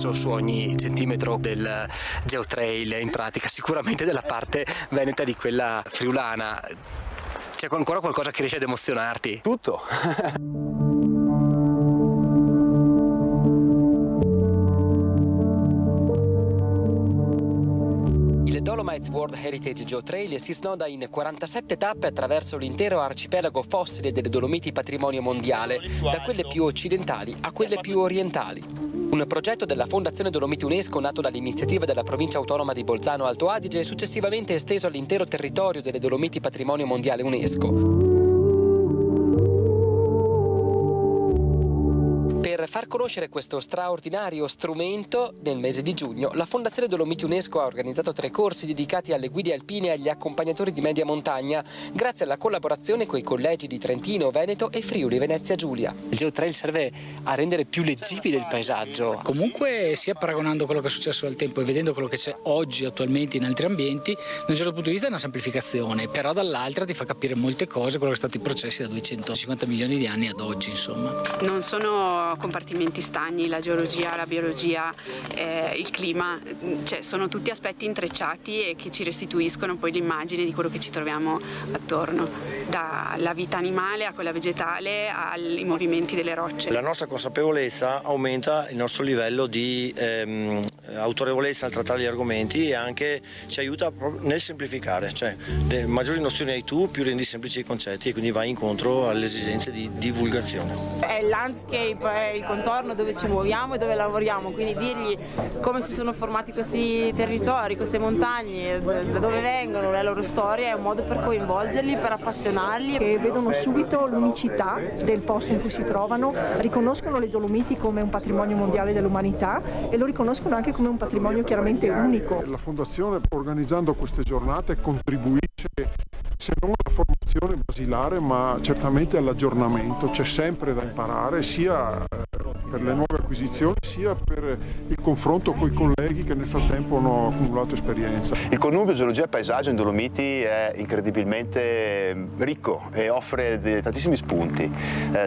perso su ogni centimetro del Geotrail, in pratica sicuramente della parte veneta di quella friulana. C'è ancora qualcosa che riesce ad emozionarti? Tutto. Il Dolomites World Heritage Geotrail si snoda in 47 tappe attraverso l'intero arcipelago fossile delle Dolomiti Patrimonio Mondiale, da quelle più occidentali a quelle più orientali. Un progetto della Fondazione Dolomiti UNESCO nato dall'iniziativa della provincia autonoma di Bolzano Alto Adige e successivamente esteso all'intero territorio delle Dolomiti Patrimonio Mondiale UNESCO. Per far conoscere questo straordinario strumento, nel mese di giugno, la Fondazione Dolomiti UNESCO ha organizzato 3 corsi dedicati alle guide alpine e agli accompagnatori di media montagna, grazie alla collaborazione con i collegi di Trentino, Veneto e Friuli Venezia Giulia. Il Geotrail serve a rendere più leggibile il paesaggio. Comunque, sia paragonando quello che è successo al tempo e vedendo quello che c'è oggi attualmente in altri ambienti, da un certo punto di vista è una semplificazione, però dall'altra ti fa capire molte cose, quello che sono stati i processi da 250 milioni di anni ad oggi, insomma. Non sono compartimenti stagni, la geologia, la biologia, il clima, cioè sono tutti aspetti intrecciati e che ci restituiscono poi l'immagine di quello che ci troviamo attorno, dalla vita animale a quella vegetale ai movimenti delle rocce. La nostra consapevolezza aumenta il nostro livello di autorevolezza nel trattare gli argomenti e anche ci aiuta nel semplificare, cioè le maggiori nozioni hai tu, più rendi semplici i concetti e quindi vai incontro alle esigenze di divulgazione. È il landscape, è il contorno dove ci muoviamo e dove lavoriamo, quindi dirgli come si sono formati questi territori, queste montagne, da dove vengono, la loro storia, è un modo per coinvolgerli, per appassionarli. Che vedono subito l'unicità del posto in cui si trovano, riconoscono le Dolomiti come un patrimonio mondiale dell'umanità e lo riconoscono anche come un patrimonio chiaramente unico. La Fondazione, organizzando queste giornate, contribuisce se non alla formazione basilare ma certamente all'aggiornamento. C'è sempre da imparare sia per le nuove acquisizioni sia per il confronto con i colleghi che nel frattempo hanno accumulato esperienza. Il connubio geologia e paesaggio in Dolomiti è incredibilmente ricco e offre tantissimi spunti.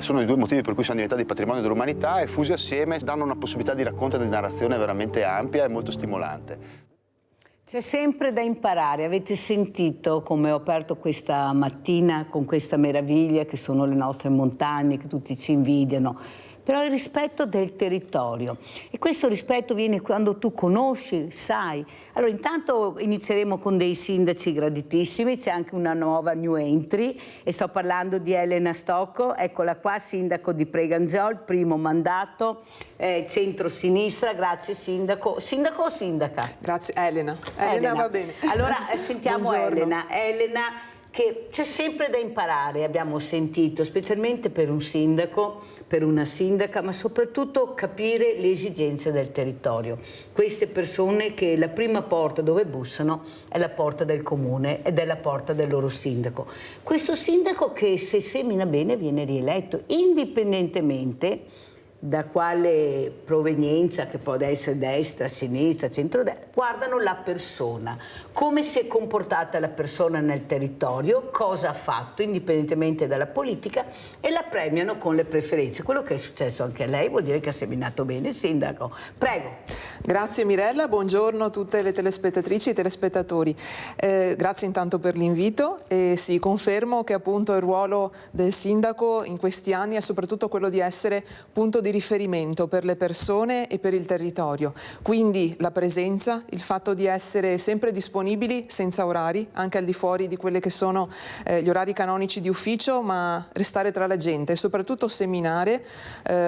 Sono i 2 motivi per cui sono diventati patrimonio dell'umanità e fusi assieme danno una possibilità di racconto e di narrazione veramente ampia e molto stimolante. C'è sempre da imparare, avete sentito come ho aperto questa mattina con questa meraviglia che sono le nostre montagne, che tutti ci invidiano, però il rispetto del territorio e questo rispetto viene quando tu conosci, sai. Allora intanto inizieremo con dei sindaci graditissimi, c'è anche una nuova new entry e sto parlando di Elena Stocco, eccola qua, sindaco di Preganziol, primo mandato, centro-sinistra, grazie sindaco. Sindaco o sindaca? Grazie, Elena. Elena va bene. Allora sentiamo Elena. Elena, che c'è sempre da imparare, abbiamo sentito, specialmente per un sindaco, per una sindaca, ma soprattutto capire le esigenze del territorio. Queste persone che la prima porta dove bussano è la porta del comune ed è la porta del loro sindaco. Questo sindaco che se semina bene viene rieletto, indipendentemente da quale provenienza, che può essere destra, sinistra, centrodestra, guardano la persona, come si è comportata la persona nel territorio, cosa ha fatto indipendentemente dalla politica e la premiano con le preferenze. Quello che è successo anche a lei vuol dire che ha seminato bene il sindaco. Prego. Grazie Mirella, buongiorno a tutte le telespettatrici e telespettatori. Grazie intanto per l'invito e sì, confermo che appunto il ruolo del sindaco in questi anni è soprattutto quello di essere punto di riferimento per le persone e per il territorio. Quindi la presenza, il fatto di essere sempre disponibili senza orari, anche al di fuori di quelli che sono gli orari canonici di ufficio, ma restare tra la gente e soprattutto seminare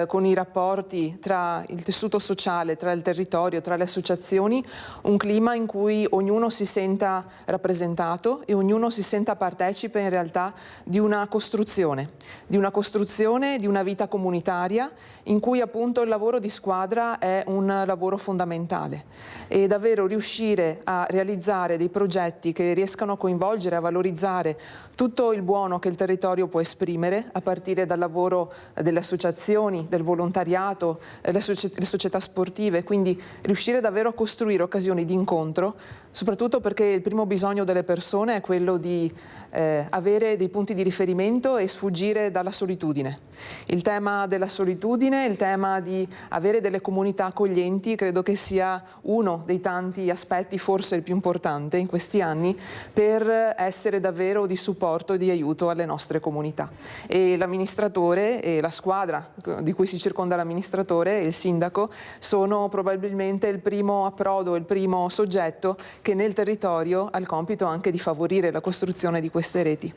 con i rapporti tra il tessuto sociale, tra il territorio, tra le associazioni, un clima in cui ognuno si senta rappresentato e ognuno si senta partecipe in realtà di una costruzione di una vita comunitaria in cui appunto il lavoro di squadra è un lavoro fondamentale e davvero riuscire a realizzare dei progetti che riescano a coinvolgere, a valorizzare tutto il buono che il territorio può esprimere a partire dal lavoro delle associazioni, del volontariato, le società sportive, quindi riuscire davvero a costruire occasioni di incontro, soprattutto perché il primo bisogno delle persone è quello di avere dei punti di riferimento e sfuggire dalla solitudine. Il tema della solitudine, il tema di avere delle comunità accoglienti, credo che sia uno dei tanti aspetti, forse il più importante in questi anni, per essere davvero di supporto e di aiuto alle nostre comunità. E l'amministratore e la squadra di cui si circonda l'amministratore e il sindaco sono probabilmente il primo approdo, il primo soggetto che nel territorio ha il compito anche di favorire la costruzione di queste reti.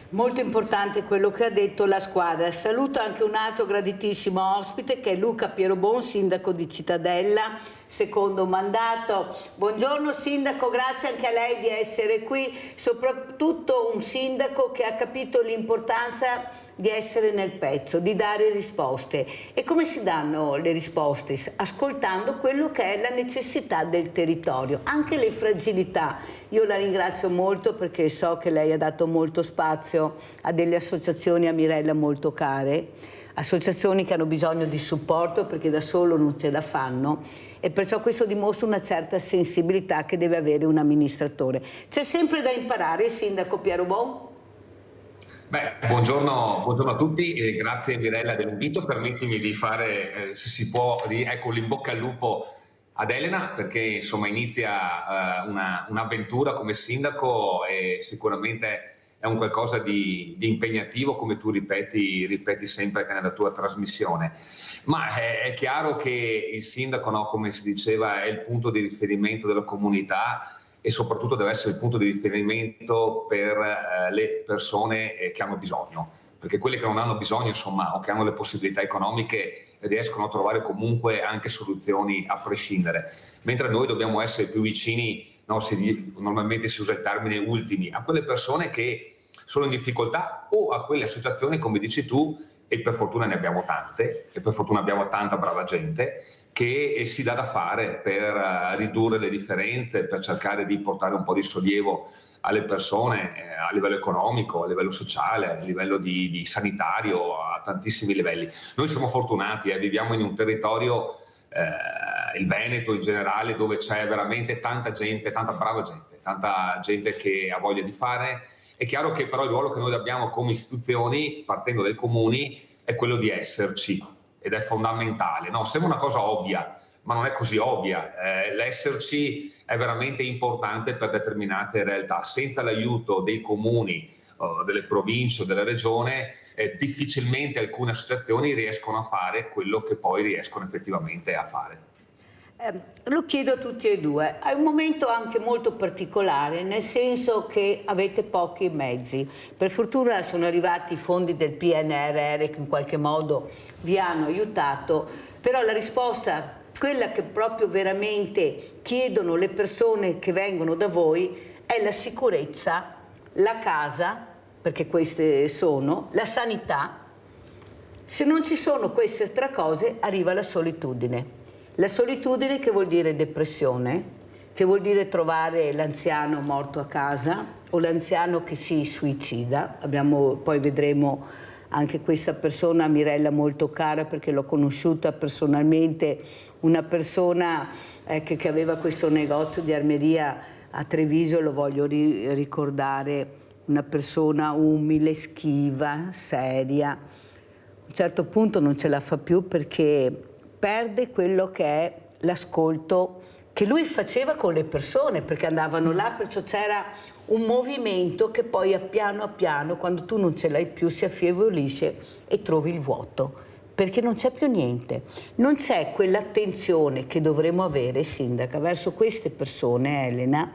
Molto importante quello che ha detto la squadra. Saluto anche un altro graditissimo ospite che è Luca Pierobon, sindaco di Cittadella, secondo mandato. Buongiorno sindaco, grazie anche a lei di essere qui, soprattutto un sindaco che ha capito l'importanza di essere nel pezzo, di dare risposte. E come si danno le risposte? Ascoltando quello che è la necessità del territorio, anche le fragilità. Io la ringrazio molto perché so che lei ha dato molto spazio a delle associazioni a Mirella molto care, associazioni che hanno bisogno di supporto perché da solo non ce la fanno, e perciò questo dimostra una certa sensibilità che deve avere un amministratore. C'è sempre da imparare, sindaco Pierobon? Beh, buongiorno a tutti e grazie Mirella dell'invito. Permettimi di fare, se si può, ecco, l'in bocca al lupo ad Elena, perché insomma inizia un'avventura come sindaco e sicuramente è un qualcosa di impegnativo, come tu ripeti sempre anche nella tua trasmissione. Ma è chiaro che il sindaco, no, come si diceva, è il punto di riferimento della comunità e soprattutto deve essere il punto di riferimento per le persone che hanno bisogno, perché quelle che non hanno bisogno, insomma, o che hanno le possibilità economiche riescono a trovare comunque anche soluzioni a prescindere, mentre noi dobbiamo essere più vicini, no, normalmente si usa il termine ultimi, a quelle persone che sono in difficoltà o a quelle associazioni, come dici tu, e per fortuna ne abbiamo tante, e per fortuna abbiamo tanta brava gente, che si dà da fare per ridurre le differenze, per cercare di portare un po' di sollievo alle persone a livello economico, a livello sociale, a livello di sanitario, a tantissimi livelli. Noi siamo fortunati, viviamo in un territorio, il Veneto in generale, dove c'è veramente tanta gente, tanta brava gente, tanta gente che ha voglia di fare. È chiaro che però il ruolo che noi abbiamo come istituzioni, partendo dai comuni, è quello di esserci, ed è fondamentale. No, sembra una cosa ovvia, ma non è così ovvia. L'esserci è veramente importante per determinate realtà. Senza l'aiuto dei comuni, delle province o della regione, difficilmente alcune associazioni riescono a fare quello che poi riescono effettivamente a fare. Lo chiedo a tutti e due. È un momento anche molto particolare, nel senso che avete pochi mezzi. Per fortuna sono arrivati i fondi del PNRR che in qualche modo vi hanno aiutato, però la risposta, quella che proprio veramente chiedono le persone che vengono da voi, è la sicurezza, la casa, perché queste sono, la sanità. Se non ci sono queste tre cose, arriva la solitudine. La solitudine, che vuol dire depressione, che vuol dire trovare l'anziano morto a casa o l'anziano che si suicida. Poi vedremo anche questa persona, Mirella, molto cara perché l'ho conosciuta personalmente, una persona che aveva questo negozio di armeria a Treviso, lo voglio ricordare, una persona umile, schiva, seria. A un certo punto non ce la fa più perché perde quello che è l'ascolto che lui faceva con le persone, perché andavano là, perciò c'era un movimento che poi piano a piano, quando tu non ce l'hai più, si affievolisce e trovi il vuoto, perché non c'è più niente. Non c'è quell'attenzione che dovremmo avere, sindaca, verso queste persone, Elena,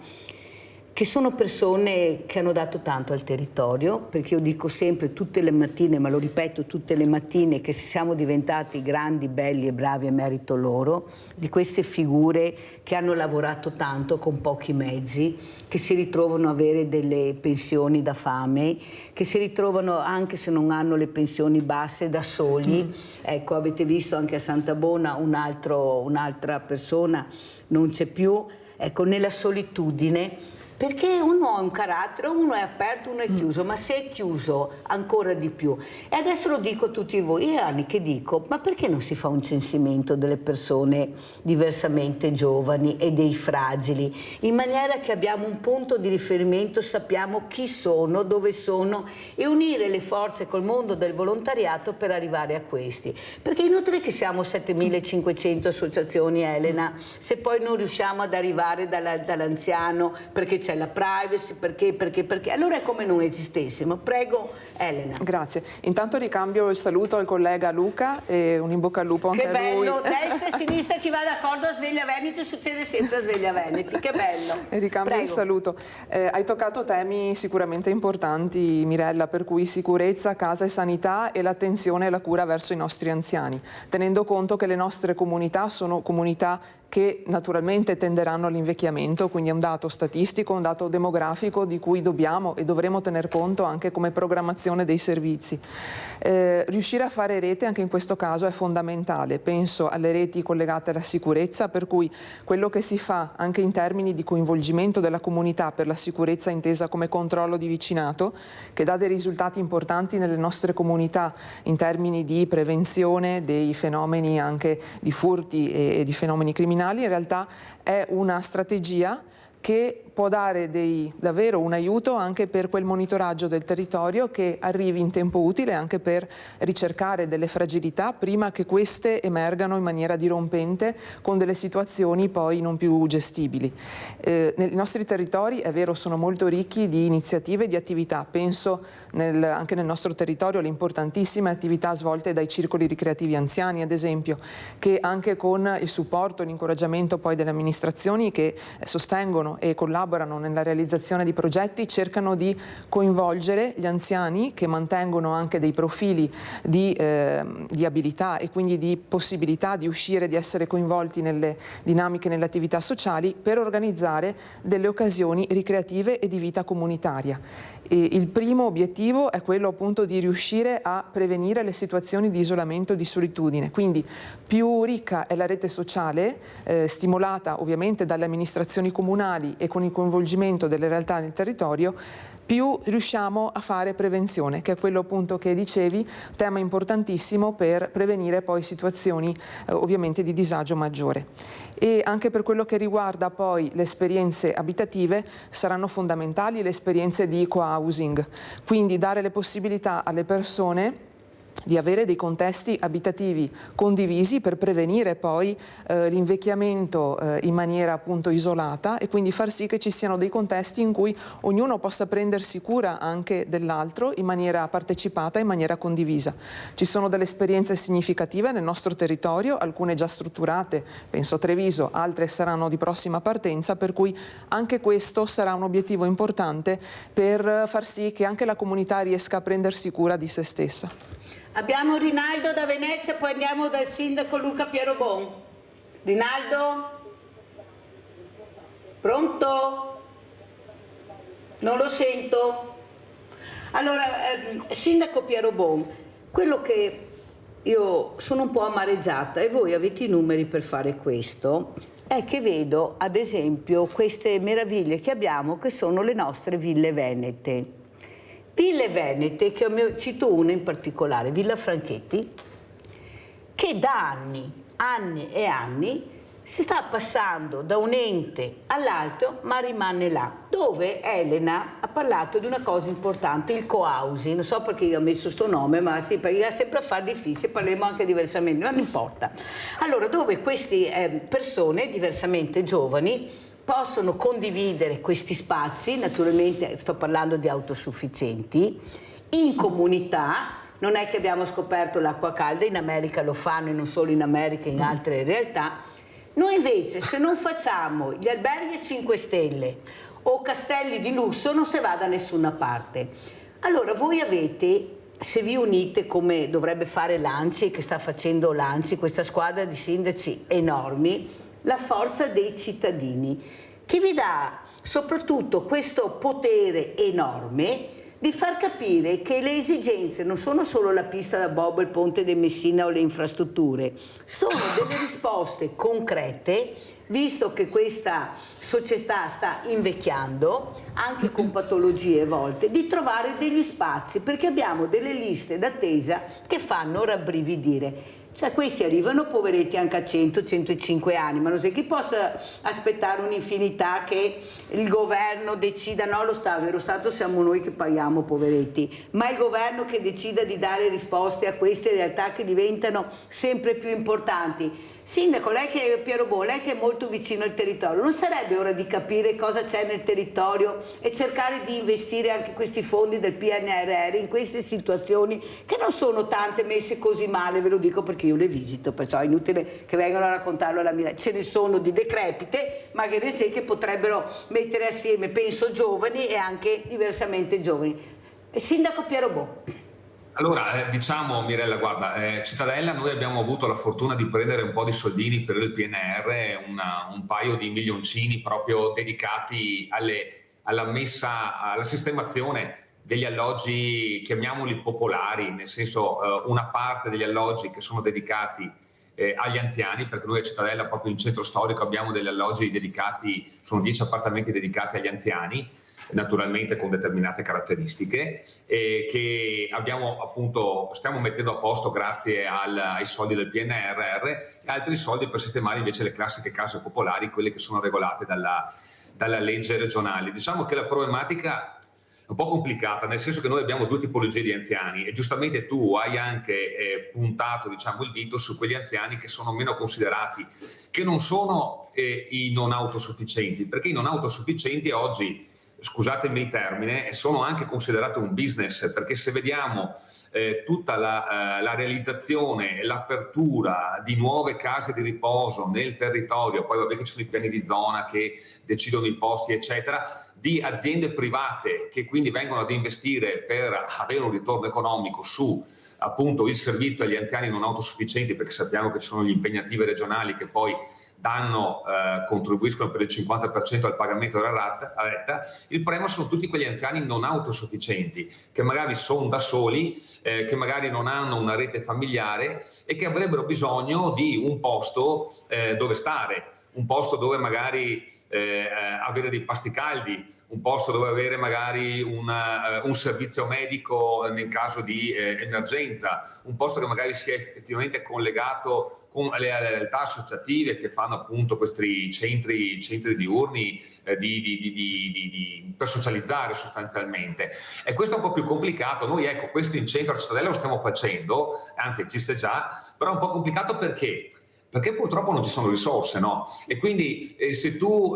che sono persone che hanno dato tanto al territorio, perché io dico sempre tutte le mattine, ma lo ripeto tutte le mattine, che siamo diventati grandi, belli e bravi a merito loro, di queste figure che hanno lavorato tanto con pochi mezzi, che si ritrovano a avere delle pensioni da fame, che si ritrovano, anche se non hanno le pensioni basse, da soli. Ecco, avete visto anche a Santabona un'altra persona non c'è più. Ecco, nella solitudine perché uno ha un carattere, uno è aperto, uno è chiuso, ma se è chiuso ancora di più. E adesso lo dico a tutti voi, io anni che dico, ma perché non si fa un censimento delle persone diversamente giovani e dei fragili, in maniera che abbiamo un punto di riferimento, sappiamo chi sono, dove sono, e unire le forze col mondo del volontariato per arrivare a questi. Perché è inutile che siamo 7.500 associazioni, Elena, se poi non riusciamo ad arrivare dall'anziano perché c'è la privacy, perché allora è come non esistessimo. Prego, Elena. Grazie. Intanto ricambio il saluto al collega Luca e un in bocca al lupo anche a lui. Che bello, destra e sinistra, chi va d'accordo a Sveglia Veneti, succede sempre a Sveglia Veneti, che bello. E ricambio il saluto. Hai toccato temi sicuramente importanti, Mirella, per cui sicurezza, casa e sanità e l'attenzione e la cura verso i nostri anziani, tenendo conto che le nostre comunità sono comunità che naturalmente tenderanno all'invecchiamento, quindi è un dato statistico, un dato demografico di cui dobbiamo e dovremo tener conto anche come programmazione dei servizi. Riuscire a fare rete anche in questo caso è fondamentale, penso alle reti collegate alla sicurezza, per cui quello che si fa anche in termini di coinvolgimento della comunità per la sicurezza intesa come controllo di vicinato, che dà dei risultati importanti nelle nostre comunità in termini di prevenzione dei fenomeni anche di furti e di fenomeni criminali, in realtà è una strategia che può dare davvero un aiuto anche per quel monitoraggio del territorio che arrivi in tempo utile anche per ricercare delle fragilità prima che queste emergano in maniera dirompente con delle situazioni poi non più gestibili. I nostri territori, è vero, sono molto ricchi di iniziative e di attività. Penso anche nel nostro territorio alle importantissime attività svolte dai circoli ricreativi anziani, ad esempio, che anche con il supporto e l'incoraggiamento poi delle amministrazioni che sostengono e collaborano nella realizzazione di progetti, cercano di coinvolgere gli anziani che mantengono anche dei profili di abilità e quindi di possibilità di uscire, di essere coinvolti nelle dinamiche, nelle attività sociali, per organizzare delle occasioni ricreative e di vita comunitaria. E il primo obiettivo è quello appunto di riuscire a prevenire le situazioni di isolamento e di solitudine, quindi più ricca è la rete sociale, stimolata ovviamente dalle amministrazioni comunali e con il coinvolgimento delle realtà nel territorio, più riusciamo a fare prevenzione, che è quello appunto che dicevi, tema importantissimo per prevenire poi situazioni ovviamente di disagio maggiore. E anche per quello che riguarda poi le esperienze abitative saranno fondamentali le esperienze di co-housing, quindi dare le possibilità alle persone di avere dei contesti abitativi condivisi per prevenire poi l'invecchiamento in maniera appunto isolata e quindi far sì che ci siano dei contesti in cui ognuno possa prendersi cura anche dell'altro in maniera partecipata, in maniera condivisa. Ci sono delle esperienze significative nel nostro territorio, alcune già strutturate, penso a Treviso, altre saranno di prossima partenza, per cui anche questo sarà un obiettivo importante per far sì che anche la comunità riesca a prendersi cura di se stessa. Abbiamo Rinaldo da Venezia, poi andiamo dal sindaco Luca Pierobon. Rinaldo? Pronto? Non lo sento. Allora, sindaco Pierobon, quello che io sono un po' amareggiata, e voi avete i numeri per fare questo, è che vedo ad esempio queste meraviglie che abbiamo, che sono le nostre ville venete. Ville venete, che cito una in particolare, Villa Franchetti, che da anni e anni si sta passando da un ente all'altro, ma rimane là, dove Elena ha parlato di una cosa importante, il co-housing. Non so perché io ho messo sto nome, ma sì, perché è sempre a far difficile, parleremo anche diversamente, ma non importa. Allora, dove queste persone diversamente giovani possono condividere questi spazi, naturalmente sto parlando di autosufficienti, in comunità. Non è che abbiamo scoperto l'acqua calda, in America lo fanno, e non solo in America, in altre realtà. Noi invece, se non facciamo gli alberghi a 5 stelle o castelli di lusso, non si va da nessuna parte. Allora voi avete, se vi unite come dovrebbe fare l'ANCI, che sta facendo l'ANCI, questa squadra di sindaci enormi, la forza dei cittadini, che vi dà soprattutto questo potere enorme di far capire che le esigenze non sono solo la pista da bob, il ponte di Messina o le infrastrutture, sono delle risposte concrete visto che questa società sta invecchiando, anche con patologie a volte, di trovare degli spazi, perché abbiamo delle liste d'attesa che fanno rabbrividire. Cioè questi arrivano poveretti anche a 100-105 anni, ma non so chi possa aspettare un'infinità che il governo decida, no, lo Stato siamo noi che paghiamo, poveretti, ma il governo che decida di dare risposte a queste realtà che diventano sempre più importanti. Sindaco, lei che è Piero Bon, lei che è molto vicino al territorio, non sarebbe ora di capire cosa c'è nel territorio e cercare di investire anche questi fondi del PNRR in queste situazioni che non sono tante messe così male, ve lo dico perché io le visito, perciò è inutile che vengano a raccontarlo alla mia. Ce ne sono di decrepite, ma che potrebbero mettere assieme, penso, giovani e anche diversamente giovani. Sindaco Piero Bon. Allora, diciamo Mirella, guarda, Cittadella noi abbiamo avuto la fortuna di prendere un po' di soldini per il PNR, un paio di milioncini proprio dedicati alla sistemazione degli alloggi, chiamiamoli popolari, nel senso una parte degli alloggi che sono dedicati agli anziani, perché noi a Cittadella proprio in centro storico abbiamo degli alloggi dedicati, sono 10 appartamenti dedicati agli anziani, naturalmente con determinate caratteristiche, che abbiamo appunto, stiamo mettendo a posto grazie ai soldi del PNRR e altri soldi per sistemare invece le classiche case popolari, quelle che sono regolate dalla legge regionale. Diciamo che la problematica è un po' complicata, nel senso che noi abbiamo due tipologie di anziani e giustamente tu hai anche puntato, diciamo, il dito su quegli anziani che sono meno considerati, che non sono i non autosufficienti, perché i non autosufficienti oggi, scusatemi il termine, sono anche considerati un business, perché se vediamo tutta la realizzazione e l'apertura di nuove case di riposo nel territorio, poi vabbè che ci sono i piani di zona che decidono i posti eccetera, di aziende private che quindi vengono ad investire per avere un ritorno economico su appunto il servizio agli anziani non autosufficienti, perché sappiamo che ci sono gli impegnative regionali che poi contribuiscono per il 50% al pagamento della retta. Il problema sono tutti quegli anziani non autosufficienti che magari sono da soli, che magari non hanno una rete familiare e che avrebbero bisogno di un posto dove stare, un posto dove magari avere dei pasti caldi, un posto dove avere magari un servizio medico nel caso di emergenza, un posto che magari sia effettivamente collegato con le realtà associative che fanno appunto questi centri diurni per socializzare sostanzialmente. E questo è un po' più complicato. Noi ecco, questo in centro a Cittadella lo stiamo facendo, anzi esiste già, però è un po' complicato perché purtroppo non ci sono risorse, no? E quindi se tu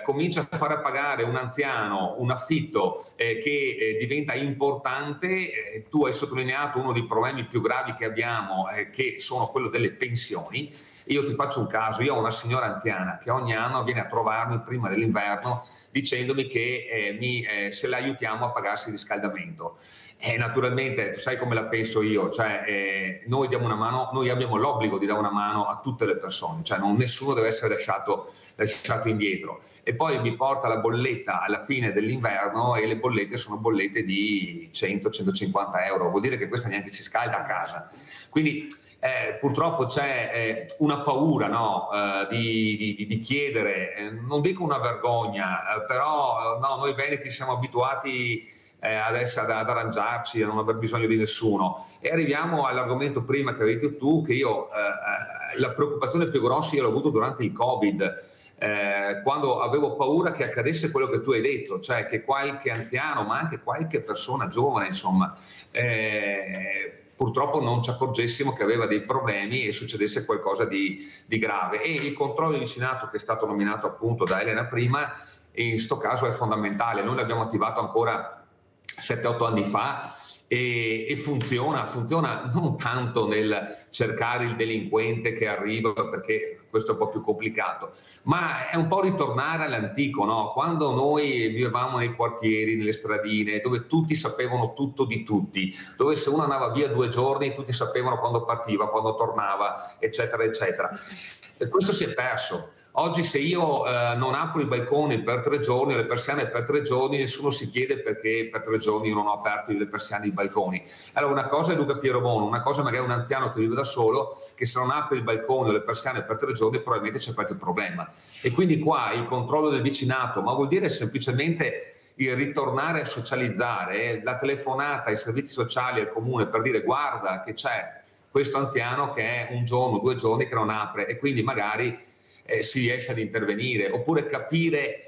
cominci a fare pagare un anziano un affitto che diventa importante, tu hai sottolineato uno dei problemi più gravi che abbiamo, che sono quello delle pensioni. Io ti faccio un caso, io ho una signora anziana che ogni anno viene a trovarmi prima dell'inverno dicendomi che se la aiutiamo a pagarsi il riscaldamento. Naturalmente, tu sai come la penso io, cioè noi diamo una mano, noi abbiamo l'obbligo di dare una mano a tutte le persone, cioè nessuno deve essere lasciato indietro. E poi mi porta la bolletta alla fine dell'inverno e le bollette sono bollette di 100-150 euro, vuol dire che questa neanche si scalda a casa. Quindi purtroppo c'è una paura, no, di chiedere, non dico una vergogna, però no, noi veneti siamo abituati adesso ad arrangiarci, a non aver bisogno di nessuno. E arriviamo all'argomento prima che avevi detto tu, che io la preoccupazione più grossa io l'ho avuto durante il Covid, quando avevo paura che accadesse quello che tu hai detto, cioè che qualche anziano, ma anche qualche persona giovane, insomma, purtroppo non ci accorgessimo che aveva dei problemi e succedesse qualcosa di grave. E il controllo di vicinato, che è stato nominato appunto da Elena prima, in questo caso è fondamentale. Noi l'abbiamo attivato ancora 7-8 anni fa e funziona non tanto nel cercare il delinquente che arriva, perché questo è un po' più complicato, ma è un po' ritornare all'antico, no? Quando noi vivevamo nei quartieri, nelle stradine, dove tutti sapevano tutto di tutti, dove se uno andava via 2 giorni tutti sapevano quando partiva, quando tornava, eccetera eccetera. E questo si è perso. Oggi se io non apro i balconi per 3 giorni, le persiane per 3 giorni, nessuno si chiede perché per 3 giorni io non ho aperto le persiane e i balconi. Allora una cosa è Luca Piero Bon, una cosa magari un anziano che vive da da solo che se non apre il balcone o le persiane per 3 giorni probabilmente c'è qualche problema. E quindi qua il controllo del vicinato, ma vuol dire semplicemente il ritornare a socializzare, la telefonata ai servizi sociali al comune per dire guarda che c'è questo anziano che è 1 giorno, 2 giorni che non apre, e quindi magari si riesce ad intervenire, oppure capire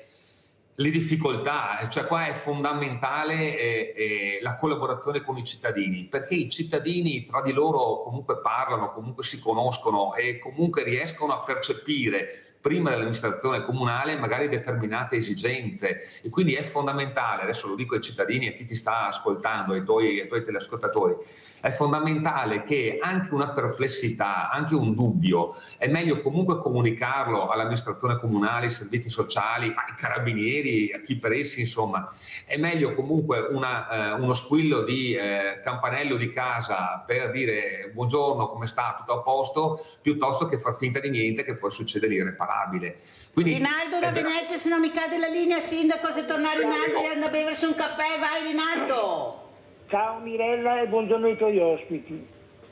le difficoltà. Cioè qua è fondamentale la collaborazione con i cittadini, perché i cittadini tra di loro comunque parlano, comunque si conoscono e comunque riescono a percepire prima dell'amministrazione comunale magari determinate esigenze, e quindi è fondamentale, adesso lo dico ai cittadini e a chi ti sta ascoltando, ai tuoi telespettatori, è fondamentale che anche una perplessità, anche un dubbio, è meglio comunque comunicarlo all'amministrazione comunale, ai servizi sociali, ai carabinieri, a chi per essi, insomma, è meglio comunque uno squillo di campanello di casa per dire buongiorno, come sta, tutto a posto, piuttosto che far finta di niente che poi succede l'irreparabile. Quindi, Rinaldo da Venezia, se non mi cade la linea, sindaco, se torna Rinaldo gli anda a beversi un caffè, vai Rinaldo! Ciao Mirella e buongiorno ai tuoi ospiti.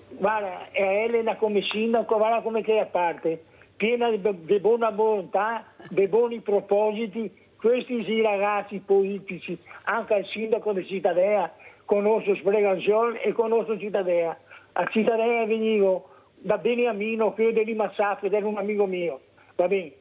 Guarda, Elena come sindaco, guarda come che è a parte, piena di buona volontà, di buoni propositi. Questi sì ragazzi politici, anche il sindaco di Cittadella, conosco Sbreganzol e conosco Cittadella. A Cittadella venivo da Beniamino, che è di Massafra, ed era un amico mio, va bene?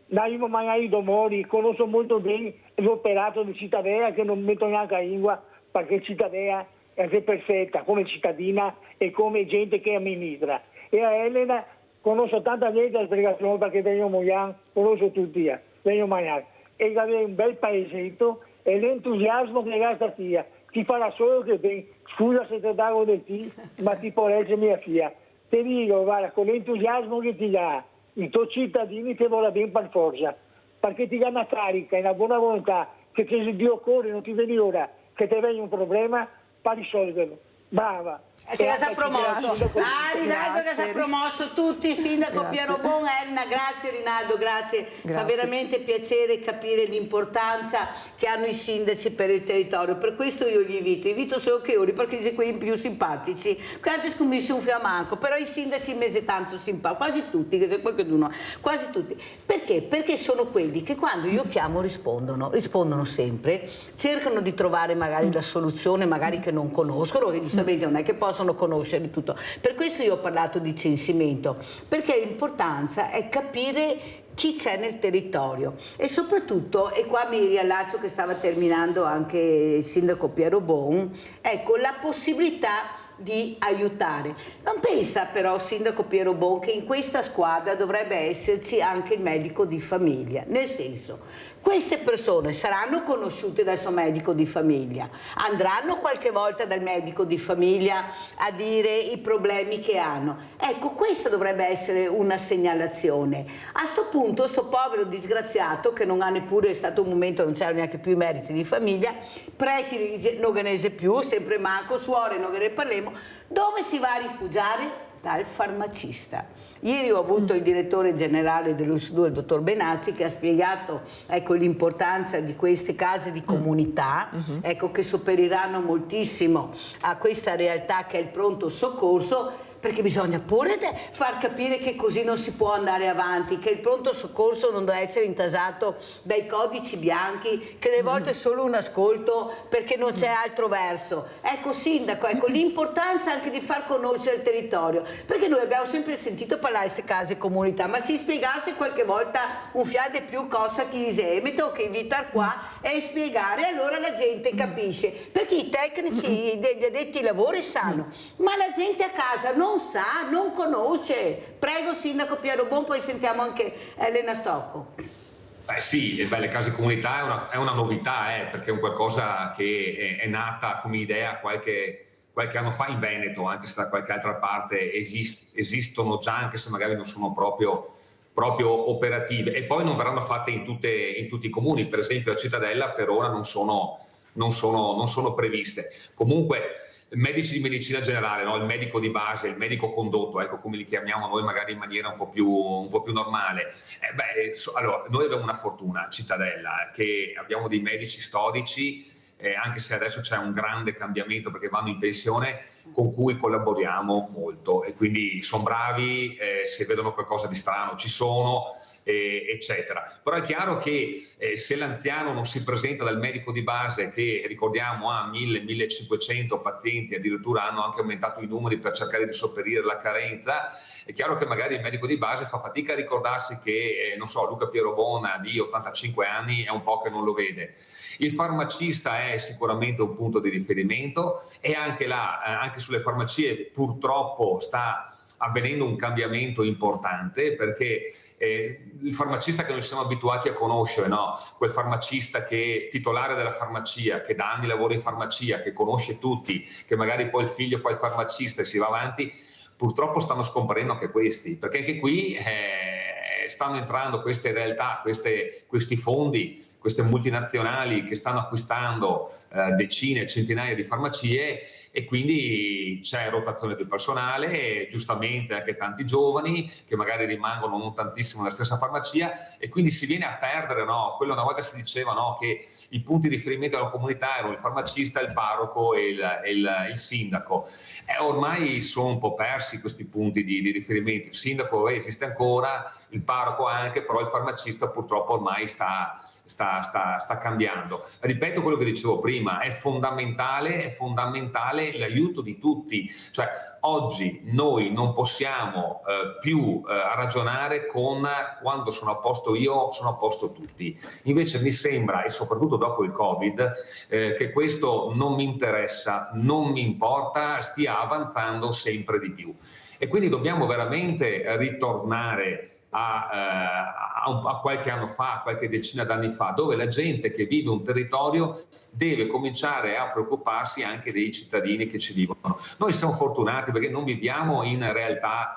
Da io magari domori, conosco molto bene l'operato di Cittadella, che non metto neanche a lingua, perché Cittadella è perfetta come cittadina e come gente che amministra. E a Elena conosco tanta gente a Sbregazione, perché vengo a Moian, conosco tutti, vengo a Moian. E avere un bel paesetto e l'entusiasmo che gasta sia. Ti farà solo che ben, scusa se ti dago del ti, ma ti porregge mia figlia. Ti dico, guarda, con l'entusiasmo che ti dà, i tuoi cittadini ti vogliono bene per forza, perché ti dà una carica e una buona volontà, che se Dio occorre non ti vedi ora che ti viene un problema per risolverlo. Brava. Che cosa ha promosso? Rinaldo che si è promosso tutti, sindaco Piero Bon, Elena, grazie Rinaldo, grazie. Fa veramente piacere capire l'importanza che hanno i sindaci per il territorio, per questo io li invito solo che ora, perché sono quelli più simpatici, quanti scommissi un fiammanco, però i sindaci mese tanto simpatici, quasi tutti, che c'è qualcuno, quasi tutti. Perché? Perché sono quelli che quando io chiamo rispondono sempre, cercano di trovare magari la soluzione, magari che non conoscono, che giustamente non è che possono conoscere tutto. Per questo io ho parlato di censimento, perché l'importanza è capire chi c'è nel territorio e soprattutto, e qua mi riallaccio che stava terminando anche il sindaco Piero Bon, ecco la possibilità di aiutare. Non pensa però, sindaco Piero Bon, che in questa squadra dovrebbe esserci anche il medico di famiglia, nel senso, queste persone saranno conosciute dal suo medico di famiglia, andranno qualche volta dal medico di famiglia a dire i problemi che hanno. Ecco, questa dovrebbe essere una segnalazione. A sto punto, sto povero disgraziato, che non ha neppure, è stato un momento, non c'erano neanche più i meriti di famiglia, preti non ne più, sempre manco, suore non ne parliamo, dove si va a rifugiare? Dal farmacista. Ieri ho avuto il direttore generale dell'Ursdu, il dottor Benazzi, che ha spiegato l'importanza di queste case di comunità, che sopperiranno moltissimo a questa realtà che è il pronto soccorso, perché bisogna pure far capire che così non si può andare avanti, che il pronto soccorso non deve essere intasato dai codici bianchi, che delle volte è solo un ascolto perché non c'è altro verso. Ecco sindaco, l'importanza anche di far conoscere il territorio, perché noi abbiamo sempre sentito parlare di queste case comunità, ma si spiegasse qualche volta un fiade più cosa chi esemito, che invitar qua e spiegare, allora la gente capisce, perché i tecnici degli addetti ai lavori sanno, ma la gente a casa non sa, non conosce. Prego sindaco Piero Bon, poi sentiamo anche Elena Stocco. Sì, le case comunità è una novità, perché è un qualcosa che è nata come idea qualche anno fa in Veneto, anche se da qualche altra parte esistono già, anche se magari non sono proprio operative, e poi non verranno fatte in tutti i comuni. Per esempio a Cittadella per ora non sono previste. Comunque medici di medicina generale, no? Il medico di base, il medico condotto, come li chiamiamo noi magari in maniera un po' più normale. Allora, noi abbiamo una fortuna a Cittadella, che abbiamo dei medici storici anche se adesso c'è un grande cambiamento perché vanno in pensione, con cui collaboriamo molto e quindi sono bravi, se vedono qualcosa di strano ci sono, eccetera. Però è chiaro che se l'anziano non si presenta dal medico di base, che ricordiamo ha 1000-1500 pazienti, addirittura hanno anche aumentato i numeri per cercare di sopperire la carenza, è chiaro che magari il medico di base fa fatica a ricordarsi che, non so, Luca Pierobona di 85 anni è un po' che non lo vede. Il farmacista è sicuramente un punto di riferimento e anche là, anche sulle farmacie purtroppo sta avvenendo un cambiamento importante, perché il farmacista che noi siamo abituati a conoscere, no? Quel farmacista che è titolare della farmacia, che da anni lavora in farmacia, che conosce tutti, che magari poi il figlio fa il farmacista e si va avanti, purtroppo stanno scomparendo anche questi, perché anche qui stanno entrando queste realtà, questi fondi, queste multinazionali che stanno acquistando decine, centinaia di farmacie, e quindi c'è rotazione del personale, giustamente anche tanti giovani che magari rimangono non tantissimo nella stessa farmacia, e quindi si viene a perdere, no? Quello una volta si diceva, no, che i punti di riferimento della comunità erano il farmacista, il parroco e il sindaco. Ormai sono un po' persi questi punti di riferimento. Il sindaco esiste ancora, il parroco anche, però il farmacista purtroppo ormai sta cambiando. Ripeto quello che dicevo prima, è fondamentale l'aiuto di tutti, cioè oggi noi non possiamo più ragionare con quando sono a posto io, sono a posto tutti. Invece mi sembra, e soprattutto dopo il Covid, che questo non mi interessa, non mi importa, stia avanzando sempre di più. E quindi dobbiamo veramente ritornare a qualche anno fa, qualche decina d'anni fa, dove la gente che vive un territorio deve cominciare a preoccuparsi anche dei cittadini che ci vivono. Noi siamo fortunati perché non viviamo in realtà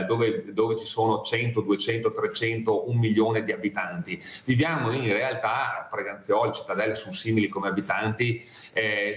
dove ci sono 100, 200, 300, 1 milione di abitanti. Viviamo in realtà, Preganzioli, Cittadella sono simili come abitanti,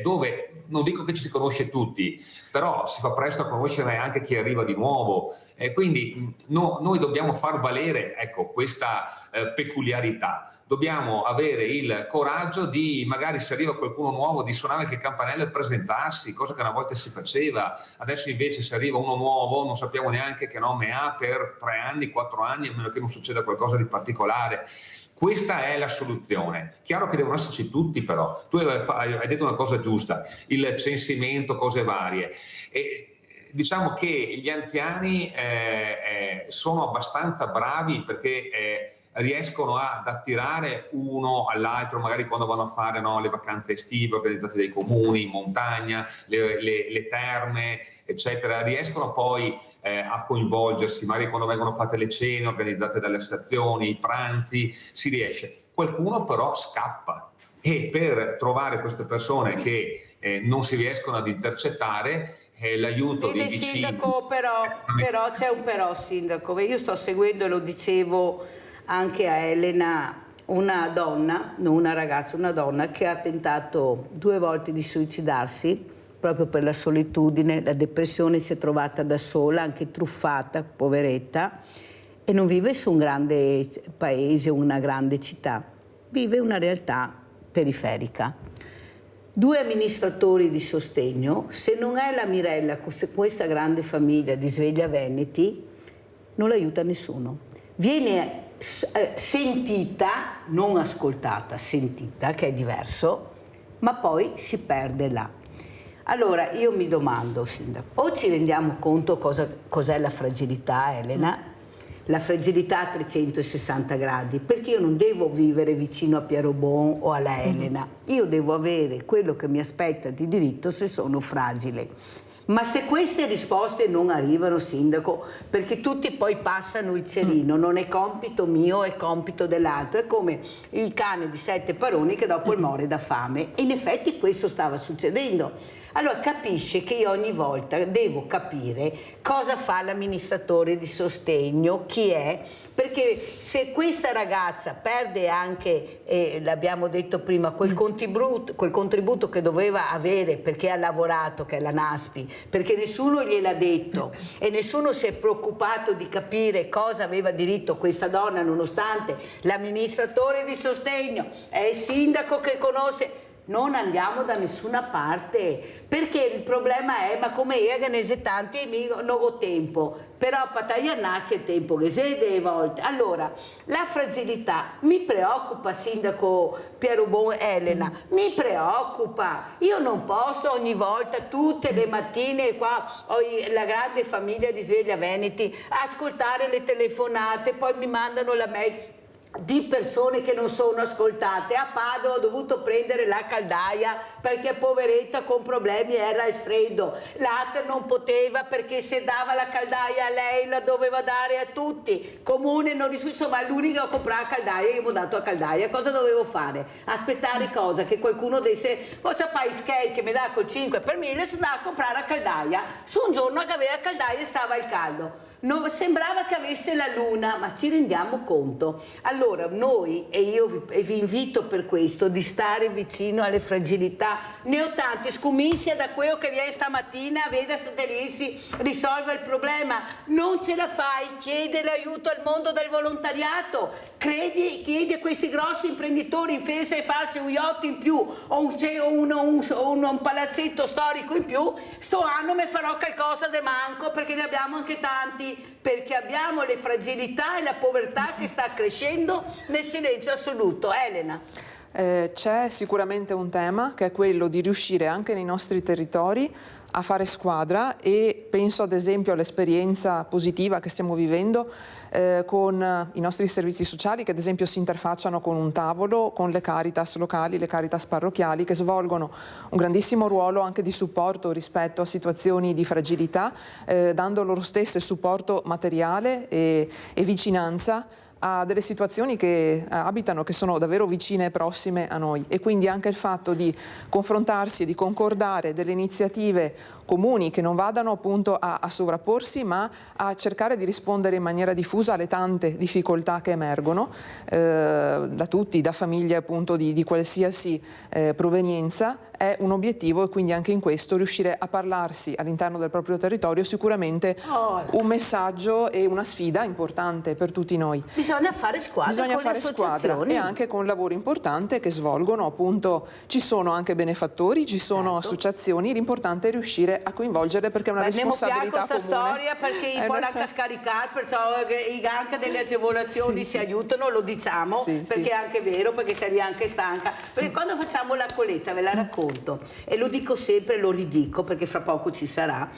dove non dico che ci si conosce tutti, però si fa presto a conoscere anche chi arriva di nuovo. Quindi noi dobbiamo far valere, ecco, questa peculiarità. Dobbiamo avere il coraggio di, magari se arriva qualcuno nuovo, di suonare anche il campanello e presentarsi, cosa che una volta si faceva. Adesso invece se arriva uno nuovo non sappiamo neanche che nome ha per 3 anni, 4 anni, a meno che non succeda qualcosa di particolare. Questa è la soluzione. Chiaro che devono esserci tutti, però. Tu hai detto una cosa giusta, il censimento, cose varie. Diciamo che gli anziani sono abbastanza bravi perché riescono ad attirare uno all'altro, magari quando vanno a fare, no, le vacanze estive organizzate dai comuni, in montagna, le terme, eccetera, riescono poi a coinvolgersi, magari quando vengono fatte le cene organizzate dalle associazioni, i pranzi, si riesce. Qualcuno però scappa, e per trovare queste persone che non si riescono ad intercettare, l'aiuto dei vicini. Sindaco, però c'è un però, sindaco. Io sto seguendo, e lo dicevo anche a Elena, una donna, non una ragazza, una donna che ha tentato 2 volte di suicidarsi proprio per la solitudine, la depressione, si è trovata da sola, anche truffata, poveretta, e non vive su un grande paese, una grande città, vive una realtà periferica. 2 amministratori di sostegno, se non è la Mirella, questa grande famiglia di Sveglia Veneti, non l'aiuta nessuno. Viene sentita, non ascoltata, sentita, che è diverso, ma poi si perde là. Allora io mi domando, sindaco, o ci rendiamo conto cos'è la fragilità, Elena, la fragilità a 360 gradi, perché io non devo vivere vicino a Pierobon o alla Elena, io devo avere quello che mi aspetta di diritto se sono fragile. Ma se queste risposte non arrivano, sindaco, perché tutti poi passano il cerino, non è compito mio, è compito dell'altro, è come il cane di 7 padroni che dopo muore da fame, e in effetti questo stava succedendo. Allora capisce che io ogni volta devo capire cosa fa l'amministratore di sostegno, chi è, perché se questa ragazza perde anche, l'abbiamo detto prima, quel contributo che doveva avere perché ha lavorato, che è la NASPI, perché nessuno gliel'ha detto e nessuno si è preoccupato di capire cosa aveva diritto questa donna, nonostante l'amministratore di sostegno è il sindaco che conosce. non andiamo da nessuna parte, perché il problema è, ma come ne tanti non ho tempo, però nasce il tempo che se delle volte. Allora, la fragilità mi preoccupa, sindaco Piero Bon, Elena, mi preoccupa, io non posso ogni volta, tutte le mattine qua, ho la grande famiglia di Sveglia Veneti, ascoltare le telefonate, poi mi mandano la mail di persone che non sono ascoltate. A Padova ho dovuto prendere la caldaia perché poveretta con problemi era il freddo, l'altra non poteva perché se dava la caldaia a lei la doveva dare a tutti, comune non insomma l'unica a comprare la caldaia che mi ho dato a caldaia. Cosa dovevo fare? Aspettare cosa? Che qualcuno desse cosa fai skate che mi dà col 5 per 1000, sono andata a comprare la caldaia su un giorno che aveva caldaia e stava al caldo. Non, sembrava che avesse la luna, ma ci rendiamo conto. Allora noi, e io vi invito per questo, di stare vicino alle fragilità. Ne ho tanti, scomincia da quello che viene stamattina, vede state lì, si risolve il problema. Non ce la fai, chiede l'aiuto al mondo del volontariato, chiedi a questi grossi imprenditori in Felsa e farsi un yacht in più o un palazzetto storico in più. Sto anno mi farò qualcosa de manco perché ne abbiamo anche tanti, perché abbiamo le fragilità e la povertà che sta crescendo nel silenzio assoluto. Elena. C'è sicuramente un tema che è quello di riuscire anche nei nostri territori a fare squadra, e penso ad esempio all'esperienza positiva che stiamo vivendo con i nostri servizi sociali, che ad esempio si interfacciano con un tavolo con le Caritas locali, le Caritas parrocchiali, che svolgono un grandissimo ruolo anche di supporto rispetto a situazioni di fragilità, dando loro stesse supporto materiale e vicinanza a delle situazioni che abitano, che sono davvero vicine e prossime a noi, e quindi anche il fatto di confrontarsi e di concordare delle iniziative comuni che non vadano appunto a sovrapporsi, ma a cercare di rispondere in maniera diffusa alle tante difficoltà che emergono da tutti, da famiglie appunto di qualsiasi provenienza, è un obiettivo, e quindi anche in questo riuscire a parlarsi all'interno del proprio territorio sicuramente un messaggio e una sfida importante per tutti noi. Bisogna fare squadra, bisogna fare squadra, e anche con un lavoro importante che svolgono appunto, ci sono anche benefattori, ci sono associazioni, l'importante è riuscire a coinvolgere, perché è una responsabilità comune. Storia perché poi anche a scaricare, perciò anche delle agevolazioni si aiutano, lo diciamo, perché è anche vero, perché sei anche stanca, perché quando facciamo la coletta, ve la racconto, e lo dico sempre, lo ridico perché fra poco ci sarà,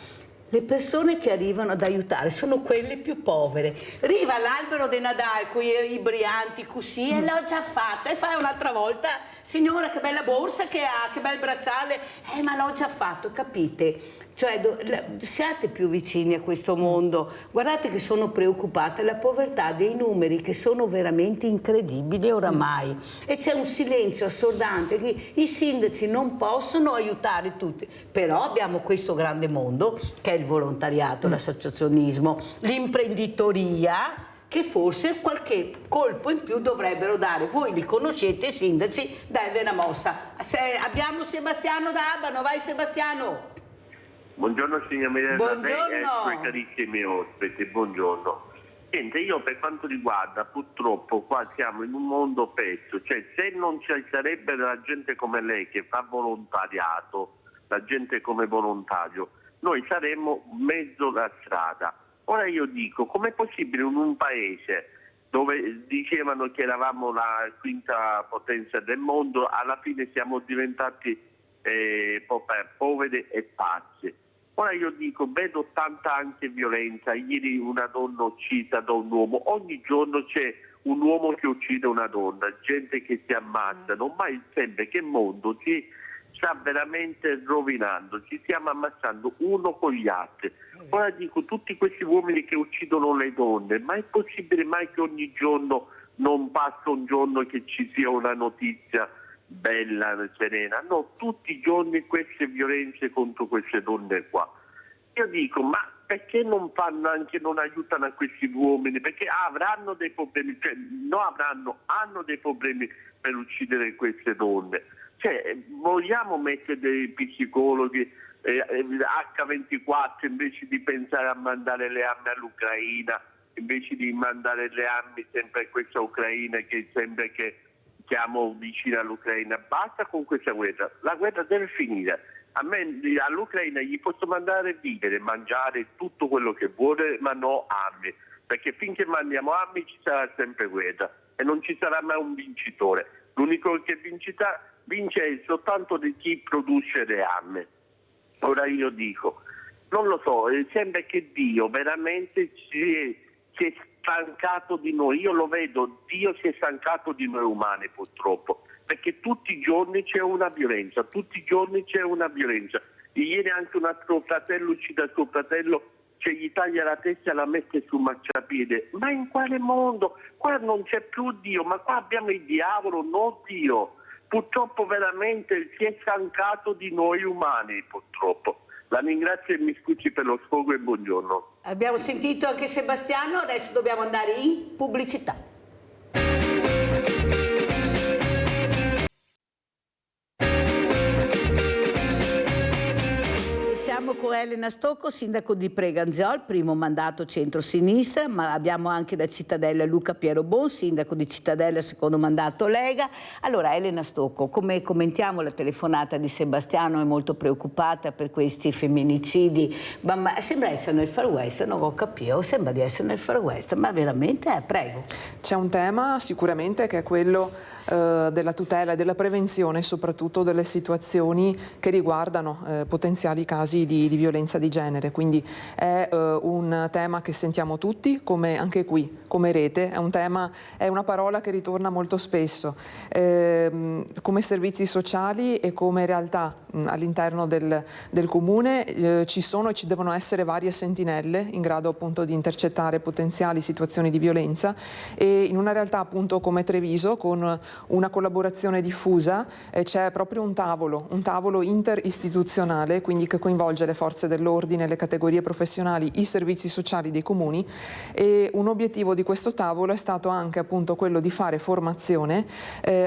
le persone che arrivano ad aiutare sono quelle più povere. Arriva l'albero di Nadal con i brianti così, e l'ho già fatto, e fai un'altra volta, signora che bella borsa che ha, che bel bracciale, ma l'ho già fatto, capite? Cioè siate più vicini a questo mondo. Guardate che sono preoccupata, la povertà dei numeri che sono veramente incredibili oramai, e c'è un silenzio assordante che i sindaci non possono aiutare tutti, però abbiamo questo grande mondo che è il volontariato, l'associazionismo, l'imprenditoria, che forse qualche colpo in più dovrebbero dare. Voi li conoscete i sindaci, dai una mossa. Abbiamo Sebastiano da Abano, vai Sebastiano. Buongiorno signora Mirella, buongiorno. lei e ai suoi carissimi ospiti, buongiorno. Niente, io per quanto riguarda, purtroppo qua siamo in un mondo pezzo, cioè se non ci sarebbe la gente come lei che fa volontariato, la gente come volontario, noi saremmo mezzo la strada. Ora io dico, com'è possibile in un paese dove dicevano che eravamo la quinta potenza del mondo, alla fine siamo diventati poveri e pazzi. Ora io dico, vedo tanta anche violenza, ieri una donna uccisa da un uomo, ogni giorno c'è un uomo che uccide una donna, gente che si ammazzano, ma sempre che mondo ci sta veramente rovinando, ci stiamo ammazzando uno con gli altri. Ora dico, tutti questi uomini che uccidono le donne, ma è possibile mai che ogni giorno non passa un giorno che ci sia una notizia bella, serena? No, tutti i giorni queste violenze contro queste donne qua. Io dico, ma perché non fanno anche, non aiutano a questi uomini? Perché avranno dei problemi, cioè hanno dei problemi per uccidere queste donne. Cioè, vogliamo mettere dei psicologi H24 invece di pensare a mandare le armi all'Ucraina, invece di mandare le armi sempre a questa Ucraina che sembra che siamo vicini all'Ucraina, basta con questa guerra, la guerra deve finire. A me all'Ucraina gli posso mandare vivere, mangiare tutto quello che vuole, ma no armi, perché finché mandiamo armi ci sarà sempre guerra e non ci sarà mai un vincitore. L'unico che vince è soltanto di chi produce le armi. Ora io dico, non lo so, sembra che Dio veramente si è stancato di noi. Io lo vedo, Dio si è stancato di noi umani purtroppo, perché tutti i giorni c'è una violenza, Ieri anche un altro fratello uccide il suo fratello, gli taglia la testa e la mette sul marciapiede. Ma in quale mondo? Qua non c'è più Dio, ma qua abbiamo il diavolo, non Dio. Purtroppo veramente si è stancato di noi umani, purtroppo. La ringrazio e mi scusi per lo sfogo e buongiorno. Abbiamo sentito anche Sebastiano, adesso dobbiamo andare in pubblicità. Siamo con Elena Stocco, sindaco di Preganziol, primo mandato centro-sinistra, ma abbiamo anche da Cittadella Luca Pierobon, sindaco di Cittadella, secondo mandato Lega. Allora, Elena Stocco, come commentiamo la telefonata di Sebastiano? È molto preoccupata per questi femminicidi, ma sembra essere nel Far West, non ho capito, sembra di essere nel Far West, ma veramente? Prego. C'è un tema sicuramente che è quello della tutela e della prevenzione, soprattutto delle situazioni che riguardano potenziali casi di violenza di genere, quindi è un tema che sentiamo tutti, come anche qui, come rete, è una parola che ritorna molto spesso. Come servizi sociali e come realtà all'interno del comune ci sono e ci devono essere varie sentinelle in grado appunto di intercettare potenziali situazioni di violenza, e in una realtà appunto come Treviso, con una collaborazione diffusa, c'è proprio un tavolo interistituzionale, quindi che coinvolge le forze dell'ordine, le categorie professionali, i servizi sociali dei comuni, e un obiettivo di questo tavolo è stato anche appunto quello di fare formazione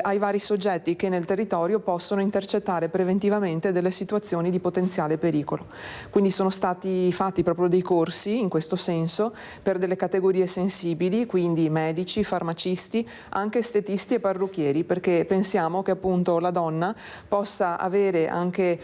ai vari soggetti che nel territorio possono intercettare preventivamente delle situazioni di potenziale pericolo. Quindi sono stati fatti proprio dei corsi in questo senso per delle categorie sensibili, quindi medici, farmacisti, anche estetisti e parrucchieri, perché pensiamo che appunto la donna possa avere anche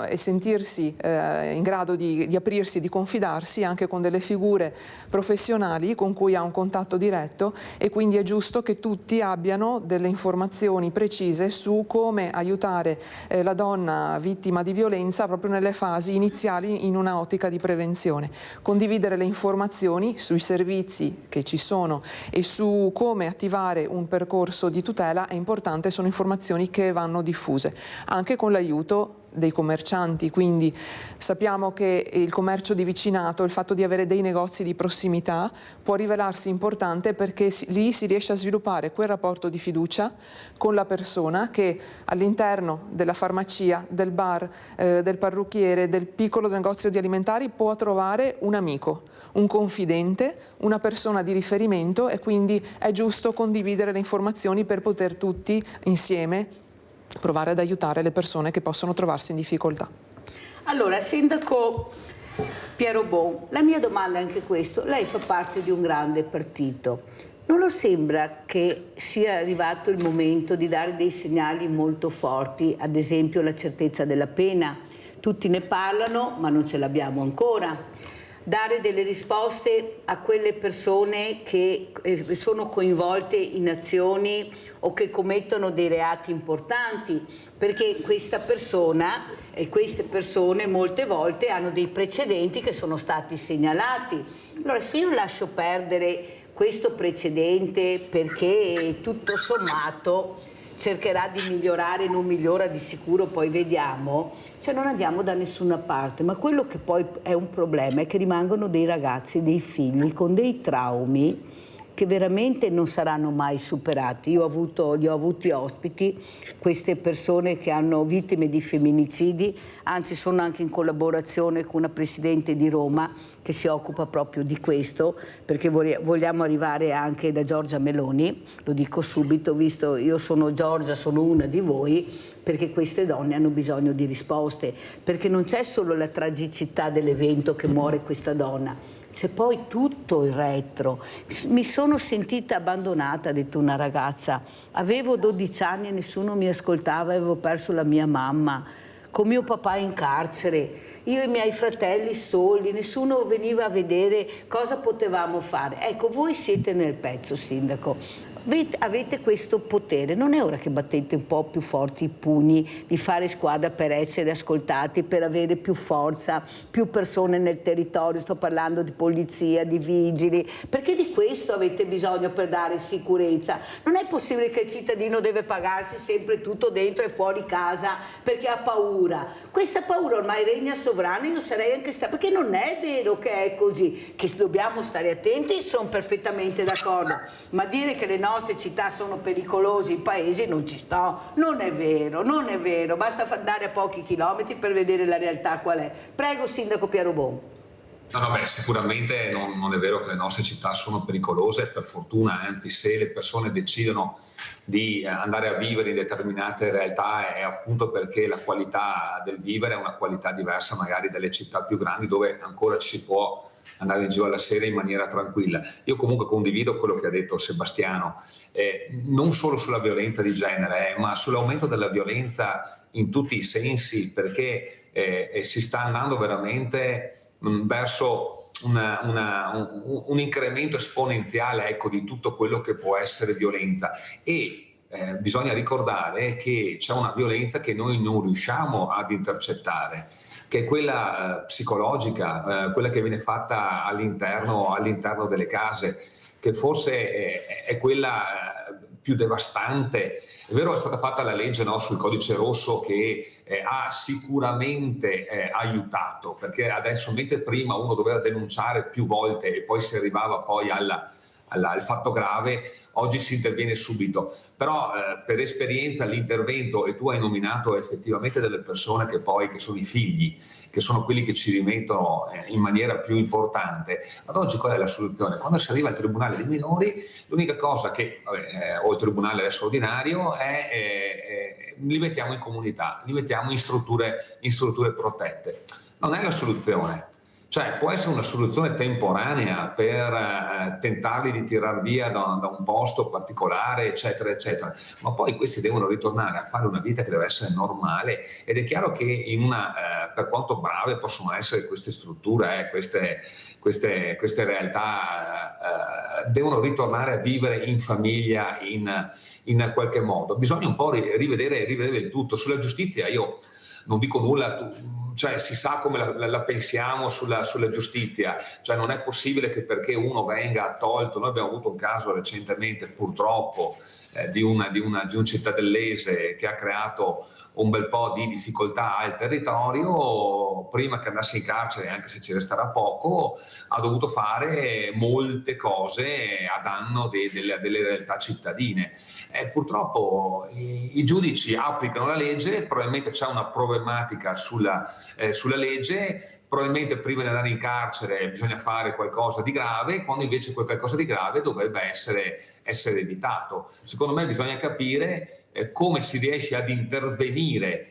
e sentirsi in grado di aprirsi, di confidarsi anche con delle figure professionali con cui ha un contatto diretto, e quindi è giusto che tutti abbiano delle informazioni precise su come aiutare la donna vittima di violenza proprio nelle fasi iniziali in una ottica di prevenzione. Condividere le informazioni sui servizi che ci sono e su come attivare un percorso di tutela è importante, sono informazioni che vanno diffuse anche con l'aiuto dei commercianti, quindi sappiamo che il commercio di vicinato, il fatto di avere dei negozi di prossimità può rivelarsi importante, perché lì si riesce a sviluppare quel rapporto di fiducia con la persona che all'interno della farmacia, del bar, del parrucchiere, del piccolo negozio di alimentari può trovare un amico, un confidente, una persona di riferimento, e quindi è giusto condividere le informazioni per poter tutti insieme provare ad aiutare le persone che possono trovarsi in difficoltà. Allora, sindaco Pierobon, la mia domanda è anche questo: lei fa parte di un grande partito, non lo sembra che sia arrivato il momento di dare dei segnali molto forti, ad esempio la certezza della pena? Tutti ne parlano, ma non ce l'abbiamo ancora. Dare delle risposte a quelle persone che sono coinvolte in azioni o che commettono dei reati importanti, perché questa persona e queste persone molte volte hanno dei precedenti che sono stati segnalati. Allora, se io lascio perdere questo precedente perché tutto sommato cercherà di migliorare, non migliora di sicuro, poi vediamo, cioè non andiamo da nessuna parte. Ma quello che poi è un problema è che rimangono dei ragazzi, dei figli con dei traumi che veramente non saranno mai superati. Io li ho avuti ospiti, queste persone che hanno vittime di femminicidi, anzi sono anche in collaborazione con una presidente di Roma che si occupa proprio di questo, perché vogliamo arrivare anche da Giorgia Meloni, lo dico subito, visto io sono Giorgia, sono una di voi, perché queste donne hanno bisogno di risposte, perché non c'è solo la tragicità dell'evento che muore questa donna, c'è poi tutto il retro. Mi sono sentita abbandonata, ha detto una ragazza, avevo 12 anni e nessuno mi ascoltava, avevo perso la mia mamma, con mio papà in carcere, io e i miei fratelli soli, nessuno veniva a vedere cosa potevamo fare. Ecco, voi siete nel pezzo, sindaco. Avete questo potere, non è ora che battete un po' più forti i pugni, di fare squadra per essere ascoltati, per avere più forza, più persone nel territorio, sto parlando di polizia, di vigili, perché di questo avete bisogno per dare sicurezza. Non è possibile che il cittadino deve pagarsi sempre tutto dentro e fuori casa perché ha paura. Questa paura ormai regna sovrana, io sarei anche stata, perché non è vero che è così, che dobbiamo stare attenti, sono perfettamente d'accordo, ma dire che le nostre città sono pericolose, i paesi non ci sto, non è vero, basta andare a pochi chilometri per vedere la realtà qual è. Prego, sindaco Piero Bon. No, sicuramente non è vero che le nostre città sono pericolose, per fortuna, anzi, se le persone decidono di andare a vivere in determinate realtà è appunto perché la qualità del vivere è una qualità diversa magari dalle città più grandi dove ancora ci si può andare giù alla sera in maniera tranquilla. Io comunque condivido quello che ha detto Sebastiano, non solo sulla violenza di genere, ma sull'aumento della violenza in tutti i sensi, perché si sta andando veramente verso un incremento esponenziale, ecco, di tutto quello che può essere violenza. E bisogna ricordare che c'è una violenza che noi non riusciamo ad intercettare, che è quella psicologica, quella che viene fatta all'interno delle case, che forse è quella più devastante. È vero, è stata fatta la legge, no, sul codice rosso che ha sicuramente aiutato, perché adesso, mentre prima uno doveva denunciare più volte e poi si arrivava poi al fatto grave, oggi si interviene subito. Però per esperienza l'intervento, e tu hai nominato effettivamente delle persone che sono i figli, che sono quelli che ci rimettono in maniera più importante. Ad oggi qual è la soluzione? Quando si arriva al tribunale dei minori, l'unica cosa che, o il tribunale adesso ordinario, è li mettiamo in comunità, li mettiamo in strutture protette. Non è la soluzione. Cioè, può essere una soluzione temporanea per tentarli di tirar via da un posto particolare, eccetera, eccetera, ma poi questi devono ritornare a fare una vita che deve essere normale, ed è chiaro che per quanto brave possono essere queste strutture, queste realtà, devono ritornare a vivere in famiglia in qualche modo. Bisogna un po' rivedere il tutto. Sulla giustizia io non dico nulla, cioè si sa come la pensiamo sulla giustizia, cioè non è possibile che perché uno venga tolto. Noi abbiamo avuto un caso recentemente, purtroppo, di un cittadellese che ha creato un bel po' di difficoltà al territorio. Prima che andasse in carcere, anche se ci resterà poco, ha dovuto fare molte cose a danno delle realtà cittadine. Purtroppo i giudici applicano la legge, probabilmente c'è una problematica sulla legge, probabilmente prima di andare in carcere bisogna fare qualcosa di grave, quando invece quel qualcosa di grave dovrebbe essere evitato. Secondo me bisogna capire come si riesce ad intervenire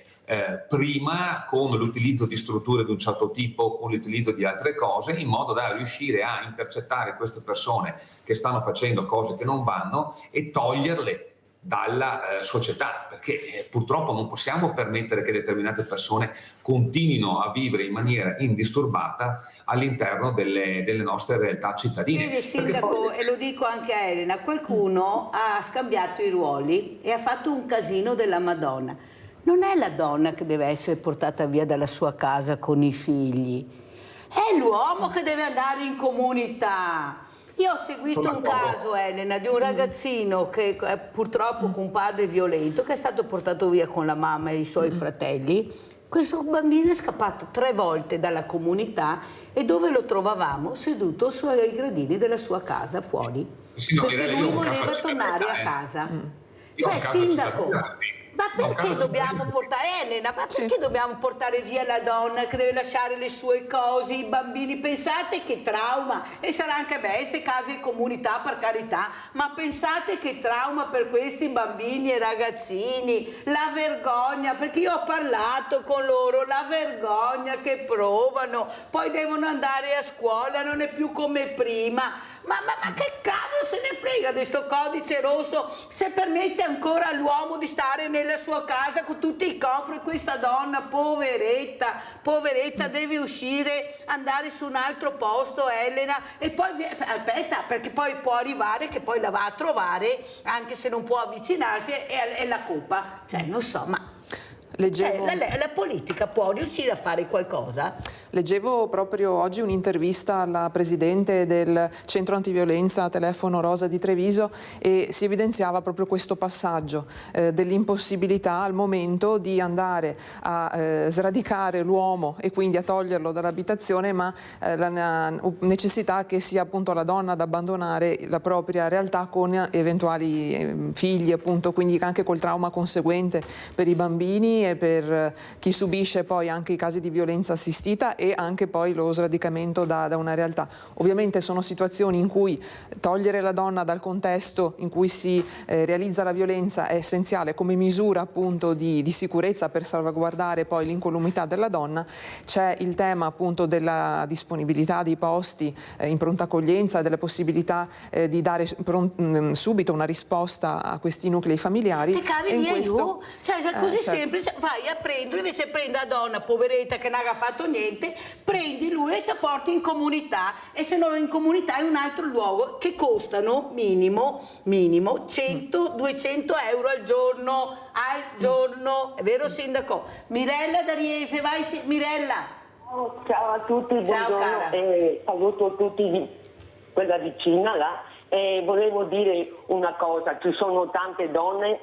prima con l'utilizzo di strutture di un certo tipo, con l'utilizzo di altre cose, in modo da riuscire a intercettare queste persone che stanno facendo cose che non vanno e toglierle dalla società, perché purtroppo non possiamo permettere che determinate persone continuino a vivere in maniera indisturbata all'interno delle nostre realtà cittadine. Vede, sindaco, e lo dico anche a Elena, qualcuno ha scambiato i ruoli e ha fatto un casino della Madonna. Non è la donna che deve essere portata via dalla sua casa con i figli, è l'uomo che deve andare in comunità. Io ho seguito un caso, Elena, di un ragazzino che purtroppo con un padre violento, che è stato portato via con la mamma e i suoi fratelli. Questo bambino è scappato 3 volte dalla comunità, e dove lo trovavamo? Seduto sui gradini della sua casa fuori, perché lui voleva tornare a casa. Cioè, sindaco, Ma perché dobbiamo portare, Elena, ma perché dobbiamo portare via la donna che deve lasciare le sue cose, i bambini? Pensate che trauma, e sarà anche queste case in comunità, per carità, ma pensate che trauma per questi bambini e ragazzini, la vergogna, perché io ho parlato con loro, la vergogna che provano, poi devono andare a scuola, non è più come prima. Ma che cavolo se ne frega di sto codice rosso se permette ancora all'uomo di stare nella sua casa con tutti i cofri? Questa donna poveretta deve uscire, andare su un altro posto, Elena, e poi aspetta, perché poi può arrivare che poi la va a trovare anche se non può avvicinarsi e la colpa, cioè non so, ma Leggevo... la politica può riuscire a fare qualcosa? Leggevo proprio oggi un'intervista alla presidente del centro antiviolenza Telefono Rosa di Treviso e si evidenziava proprio questo passaggio dell'impossibilità al momento di andare a sradicare l'uomo e quindi a toglierlo dall'abitazione, ma la necessità che sia appunto la donna ad abbandonare la propria realtà con eventuali figli, appunto, quindi anche col trauma conseguente per i bambini e per chi subisce poi anche i casi di violenza assistita e anche poi lo sradicamento da una realtà. Ovviamente sono situazioni in cui togliere la donna dal contesto in cui si realizza la violenza è essenziale come misura appunto di sicurezza per salvaguardare poi l'incolumità della donna. C'è il tema appunto della disponibilità dei posti in pronta accoglienza, delle possibilità di dare subito una risposta a questi nuclei familiari. Ti cavi di aiuto? Cioè, è così semplice, vai a prendere, invece prendi la donna poveretta che non ha fatto niente, prendi lui e ti porti in comunità, e se non in comunità in un altro luogo che costano minimo 100-200 euro al giorno, è vero sindaco? Mirella da Riese, vai Mirella. Ciao a tutti, ciao, buongiorno, saluto tutti quella vicina là, e volevo dire una cosa, ci sono tante donne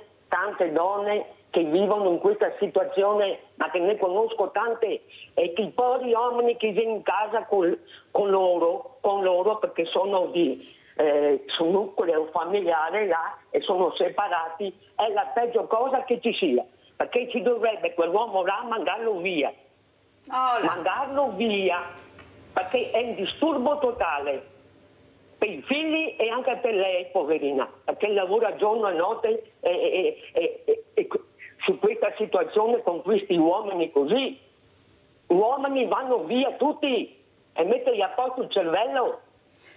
che vivono in questa situazione, ma che ne conosco tante, e che i poveri uomini che vivono in casa con loro perché sono sul nucleo familiare là e sono separati, è la peggio cosa che ci sia, perché ci dovrebbe quell'uomo là mandarlo via, perché è un disturbo totale per i figli e anche per lei, poverina, perché lavora giorno e notte e su questa situazione con questi uomini così. Uomini vanno via tutti e mettergli a posto il cervello.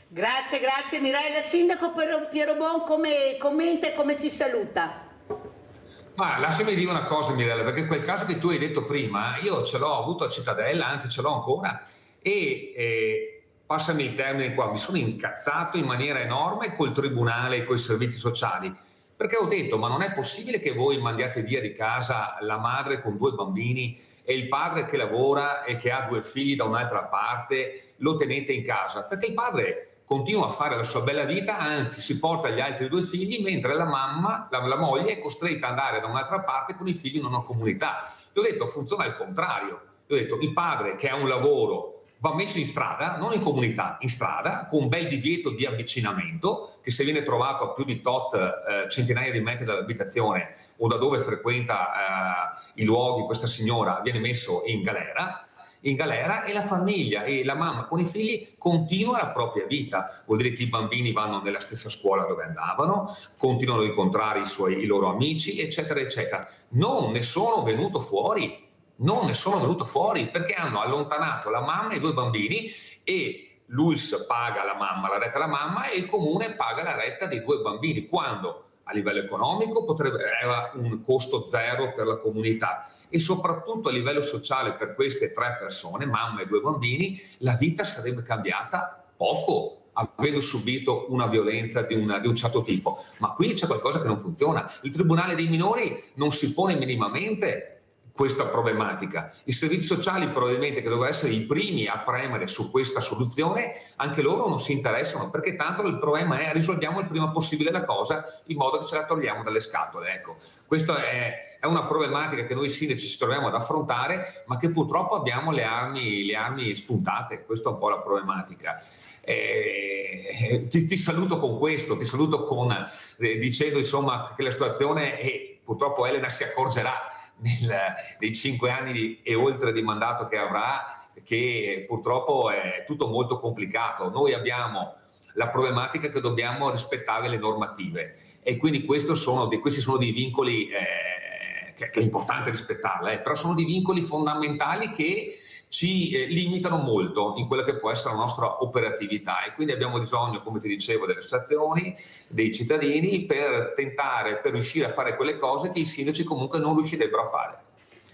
Grazie Mirella. Sindaco Piero Bon, come commenta e come ci saluta? Ma lasciami dire una cosa, Mirella, perché quel caso che tu hai detto prima, io ce l'ho avuto a Cittadella, anzi ce l'ho ancora, e passami il termine qua, mi sono incazzato in maniera enorme col tribunale e coi servizi sociali, perché ho detto, ma non è possibile che voi mandiate via di casa la madre con 2 bambini e il padre che lavora e che ha 2 figli da un'altra parte lo tenete in casa, perché il padre continua a fare la sua bella vita, anzi si porta gli altri 2 figli, mentre la mamma, la moglie è costretta ad andare da un'altra parte con i figli in una comunità. Io ho detto, funziona al contrario. Io ho detto, il padre che ha un lavoro va messo in strada, non in comunità, in strada, con un bel divieto di avvicinamento, che se viene trovato a più di centinaia di metri dall'abitazione o da dove frequenta i luoghi questa signora, viene messo in galera, e la famiglia e la mamma con i figli continua la propria vita. Vuol dire che i bambini vanno nella stessa scuola dove andavano, continuano ad incontrare i loro amici, eccetera, eccetera. Non ne sono venuto fuori perché hanno allontanato la mamma e i 2 bambini, e l'ULSS paga la retta alla mamma, e il comune paga la retta dei 2 bambini, quando a livello economico aveva un costo zero per la comunità, e soprattutto a livello sociale per queste 3 persone, mamma e 2 bambini, la vita sarebbe cambiata poco avendo subito una violenza di un certo tipo. Ma qui c'è qualcosa che non funziona. Il Tribunale dei minori non si pone minimamente questa problematica. I servizi sociali probabilmente, che dovrebbero essere i primi a premere su questa soluzione, anche loro non si interessano, perché tanto il problema è risolviamo il prima possibile la cosa in modo che ce la togliamo dalle scatole. Ecco, questa è una problematica che noi sindaci ci troviamo ad affrontare, ma che purtroppo abbiamo le armi spuntate. Questa è un po' la problematica. Ti saluto con questo, dicendo insomma che la situazione è purtroppo Elena si accorgerà nei 5 anni e oltre di mandato che avrà, che purtroppo è tutto molto complicato. Noi abbiamo la problematica che dobbiamo rispettare le normative e quindi questi sono dei vincoli che è importante rispettarle, però sono dei vincoli fondamentali che ci limitano molto in quella che può essere la nostra operatività e quindi abbiamo bisogno, come ti dicevo, delle associazioni, dei cittadini per riuscire a fare quelle cose che i sindaci comunque non riuscirebbero a fare.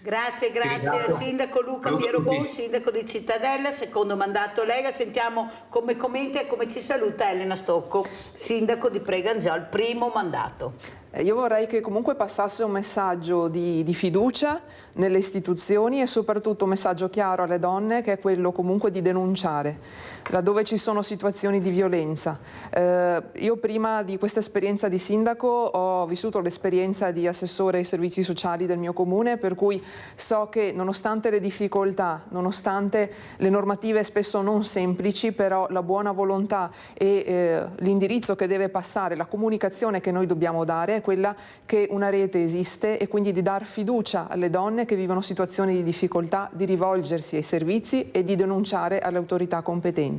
Grazie al sindaco Luca Pierobon, sindaco di Cittadella, secondo mandato Lega. Sentiamo come commenta e come ci saluta Elena Stocco, sindaco di Preganzol, primo mandato. Io vorrei che comunque passasse un messaggio di fiducia nelle istituzioni e soprattutto un messaggio chiaro alle donne, che è quello comunque di denunciare laddove ci sono situazioni di violenza. Io prima di questa esperienza di sindaco ho vissuto l'esperienza di assessore ai servizi sociali del mio comune, per cui so che nonostante le difficoltà, nonostante le normative spesso non semplici, però la buona volontà e l'indirizzo che deve passare, la comunicazione che noi dobbiamo dare è quella che una rete esiste e quindi di dar fiducia alle donne che vivono situazioni di difficoltà, di rivolgersi ai servizi e di denunciare alle autorità competenti.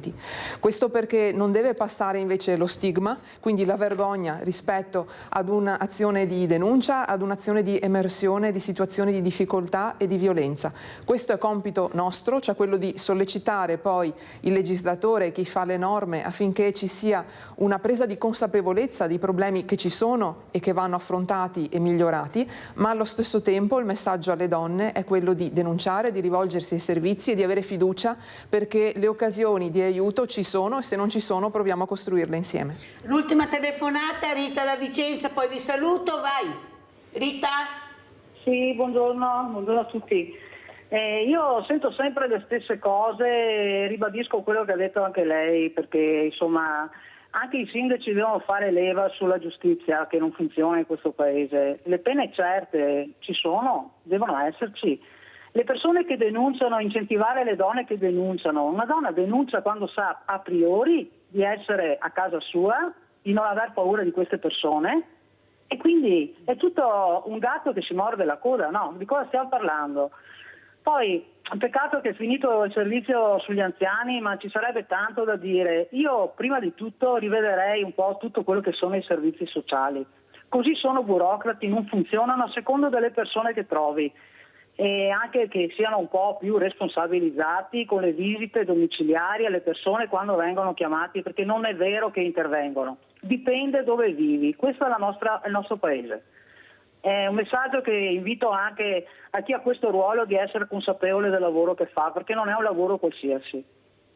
Questo perché non deve passare invece lo stigma, quindi la vergogna rispetto ad un'azione di denuncia, ad un'azione di emersione di situazioni di difficoltà e di violenza. Questo è compito nostro, cioè quello di sollecitare poi il legislatore, chi fa le norme, affinché ci sia una presa di consapevolezza dei problemi che ci sono e che vanno affrontati e migliorati, ma allo stesso tempo il messaggio alle donne è quello di denunciare, di rivolgersi ai servizi e di avere fiducia, perché le occasioni di aiuto ci sono e se non ci sono proviamo a costruirle insieme. L'ultima telefonata, Rita da Vicenza, poi vi saluto, vai. Rita? Sì, buongiorno a tutti. Io sento sempre le stesse cose, ribadisco quello che ha detto anche lei, perché insomma anche i sindaci devono fare leva sulla giustizia che non funziona in questo paese. Le pene certe ci sono, devono esserci. Le persone che denunciano, incentivare le donne che denunciano. Una donna denuncia quando sa a priori di essere a casa sua, di non aver paura di queste persone e quindi è tutto un gatto che si morde la coda, no? Di cosa stiamo parlando? Poi, peccato che è finito il servizio sugli anziani, ma ci sarebbe tanto da dire. Io prima di tutto rivederei un po' tutto quello che sono i servizi sociali. Così sono burocrati, non funzionano a seconda delle persone che trovi. E anche che siano un po' più responsabilizzati con le visite domiciliari alle persone quando vengono chiamati, perché non è vero che intervengono, dipende dove vivi, questo è il nostro paese. È un messaggio che invito anche a chi ha questo ruolo di essere consapevole del lavoro che fa, perché non è un lavoro qualsiasi.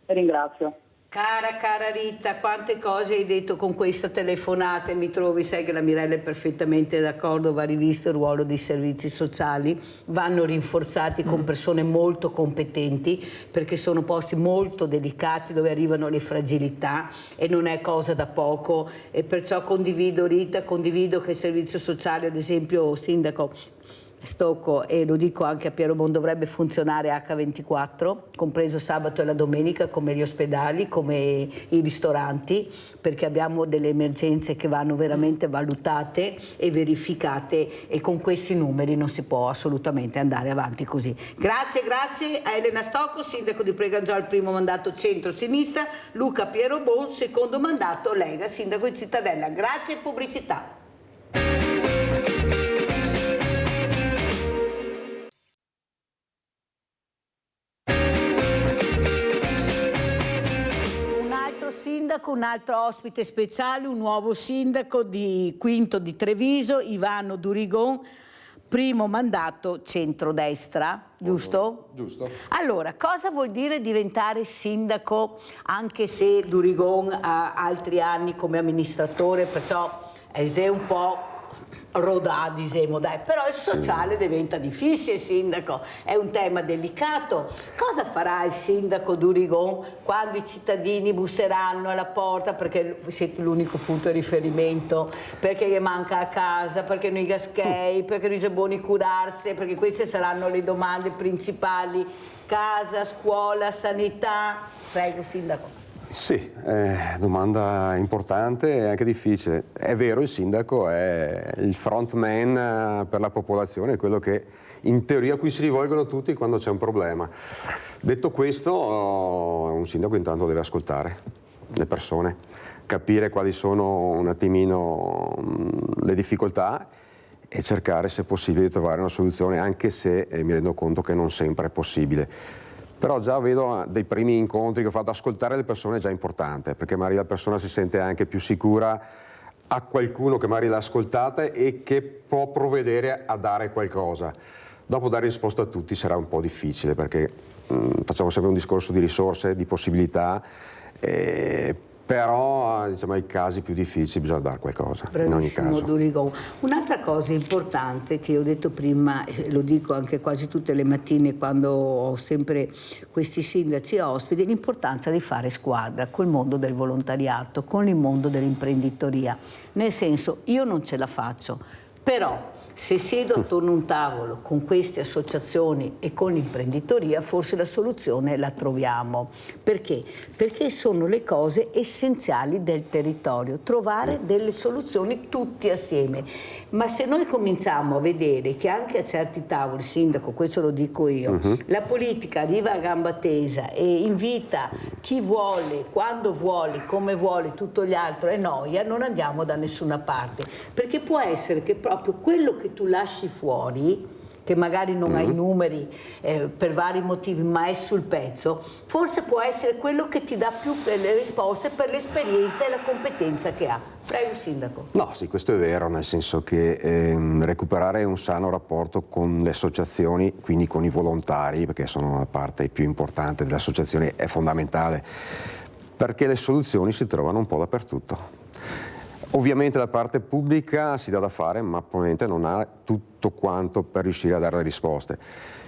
E ringrazio. Cara Rita, quante cose hai detto con questa telefonata e mi trovi, sai che la Mirella è perfettamente d'accordo, va rivisto il ruolo dei servizi sociali, vanno rinforzati con persone molto competenti perché sono posti molto delicati dove arrivano le fragilità e non è cosa da poco e perciò condivido Rita, condivido che il servizio sociale, ad esempio sindaco Stocco, e lo dico anche a Piero Bon, dovrebbe funzionare H24, compreso sabato e la domenica, come gli ospedali, come i ristoranti, perché abbiamo delle emergenze che vanno veramente valutate e verificate e con questi numeri non si può assolutamente andare avanti così. Grazie a Elena Stocco, sindaco di Preganzol, primo mandato centro-sinistra, Luca Piero Bon, secondo mandato Lega, sindaco di Cittadella. Grazie pubblicità. Sindaco, un altro ospite speciale, un nuovo sindaco di Quinto di Treviso, Ivano Durigon, primo mandato centrodestra, giusto? Giusto. Allora, cosa vuol dire diventare sindaco, anche se Durigon ha altri anni come amministratore, perciò è un po' rodà, diciamo, dai, però il sociale diventa difficile, sindaco, è un tema delicato. Cosa farà il sindaco Durigon quando i cittadini busseranno alla porta perché siete l'unico punto di riferimento, perché gli manca a casa, perché non i gaschei, perché non c'è buoni curarsi, perché queste saranno le domande principali, casa, scuola, sanità. Prego, sindaco. Sì, domanda importante e anche difficile. È vero, il sindaco è il frontman per la popolazione, è quello che in teoria a cui si rivolgono tutti quando c'è un problema. Detto questo, un sindaco intanto deve ascoltare le persone, capire quali sono un attimino le difficoltà e cercare, se possibile, di trovare una soluzione, anche se mi rendo conto che non sempre è possibile. Però già vedo dei primi incontri che ho fatto, ascoltare le persone è già importante, perché magari la persona si sente anche più sicura, a qualcuno che magari l'ha ascoltata e che può provvedere a dare qualcosa. Dopo dare risposta a tutti sarà un po' difficile, perché facciamo sempre un discorso di risorse, di possibilità, però diciamo ai casi più difficili bisogna dare qualcosa. Bravissimo, in ogni caso. Durigo. Un'altra cosa importante che ho detto prima, lo dico anche quasi tutte le mattine quando ho sempre questi sindaci ospiti, l'importanza di fare squadra col mondo del volontariato, con il mondo dell'imprenditoria. Nel senso, io non ce la faccio, però se siedo attorno a un tavolo con queste associazioni e con l'imprenditoria, forse la soluzione la troviamo. Perché? Perché sono le cose essenziali del territorio, trovare delle soluzioni tutti assieme. Ma se noi cominciamo a vedere che anche a certi tavoli, sindaco, questo lo dico io, la politica arriva a gamba tesa e invita chi vuole, quando vuole, come vuole, tutto gli altri è noia, non andiamo da nessuna parte. Perché può essere che proprio quello che tu lasci fuori, che magari non hai numeri per vari motivi, ma è sul pezzo, forse può essere quello che ti dà più le risposte per l'esperienza e la competenza che ha. Prego, sindaco. No, sì, questo è vero, nel senso che recuperare un sano rapporto con le associazioni, quindi con i volontari, perché sono la parte più importante delle associazioni, è fondamentale, perché le soluzioni si trovano un po' dappertutto. Ovviamente la parte pubblica si dà da fare, ma probabilmente non ha tutto quanto per riuscire a dare le risposte.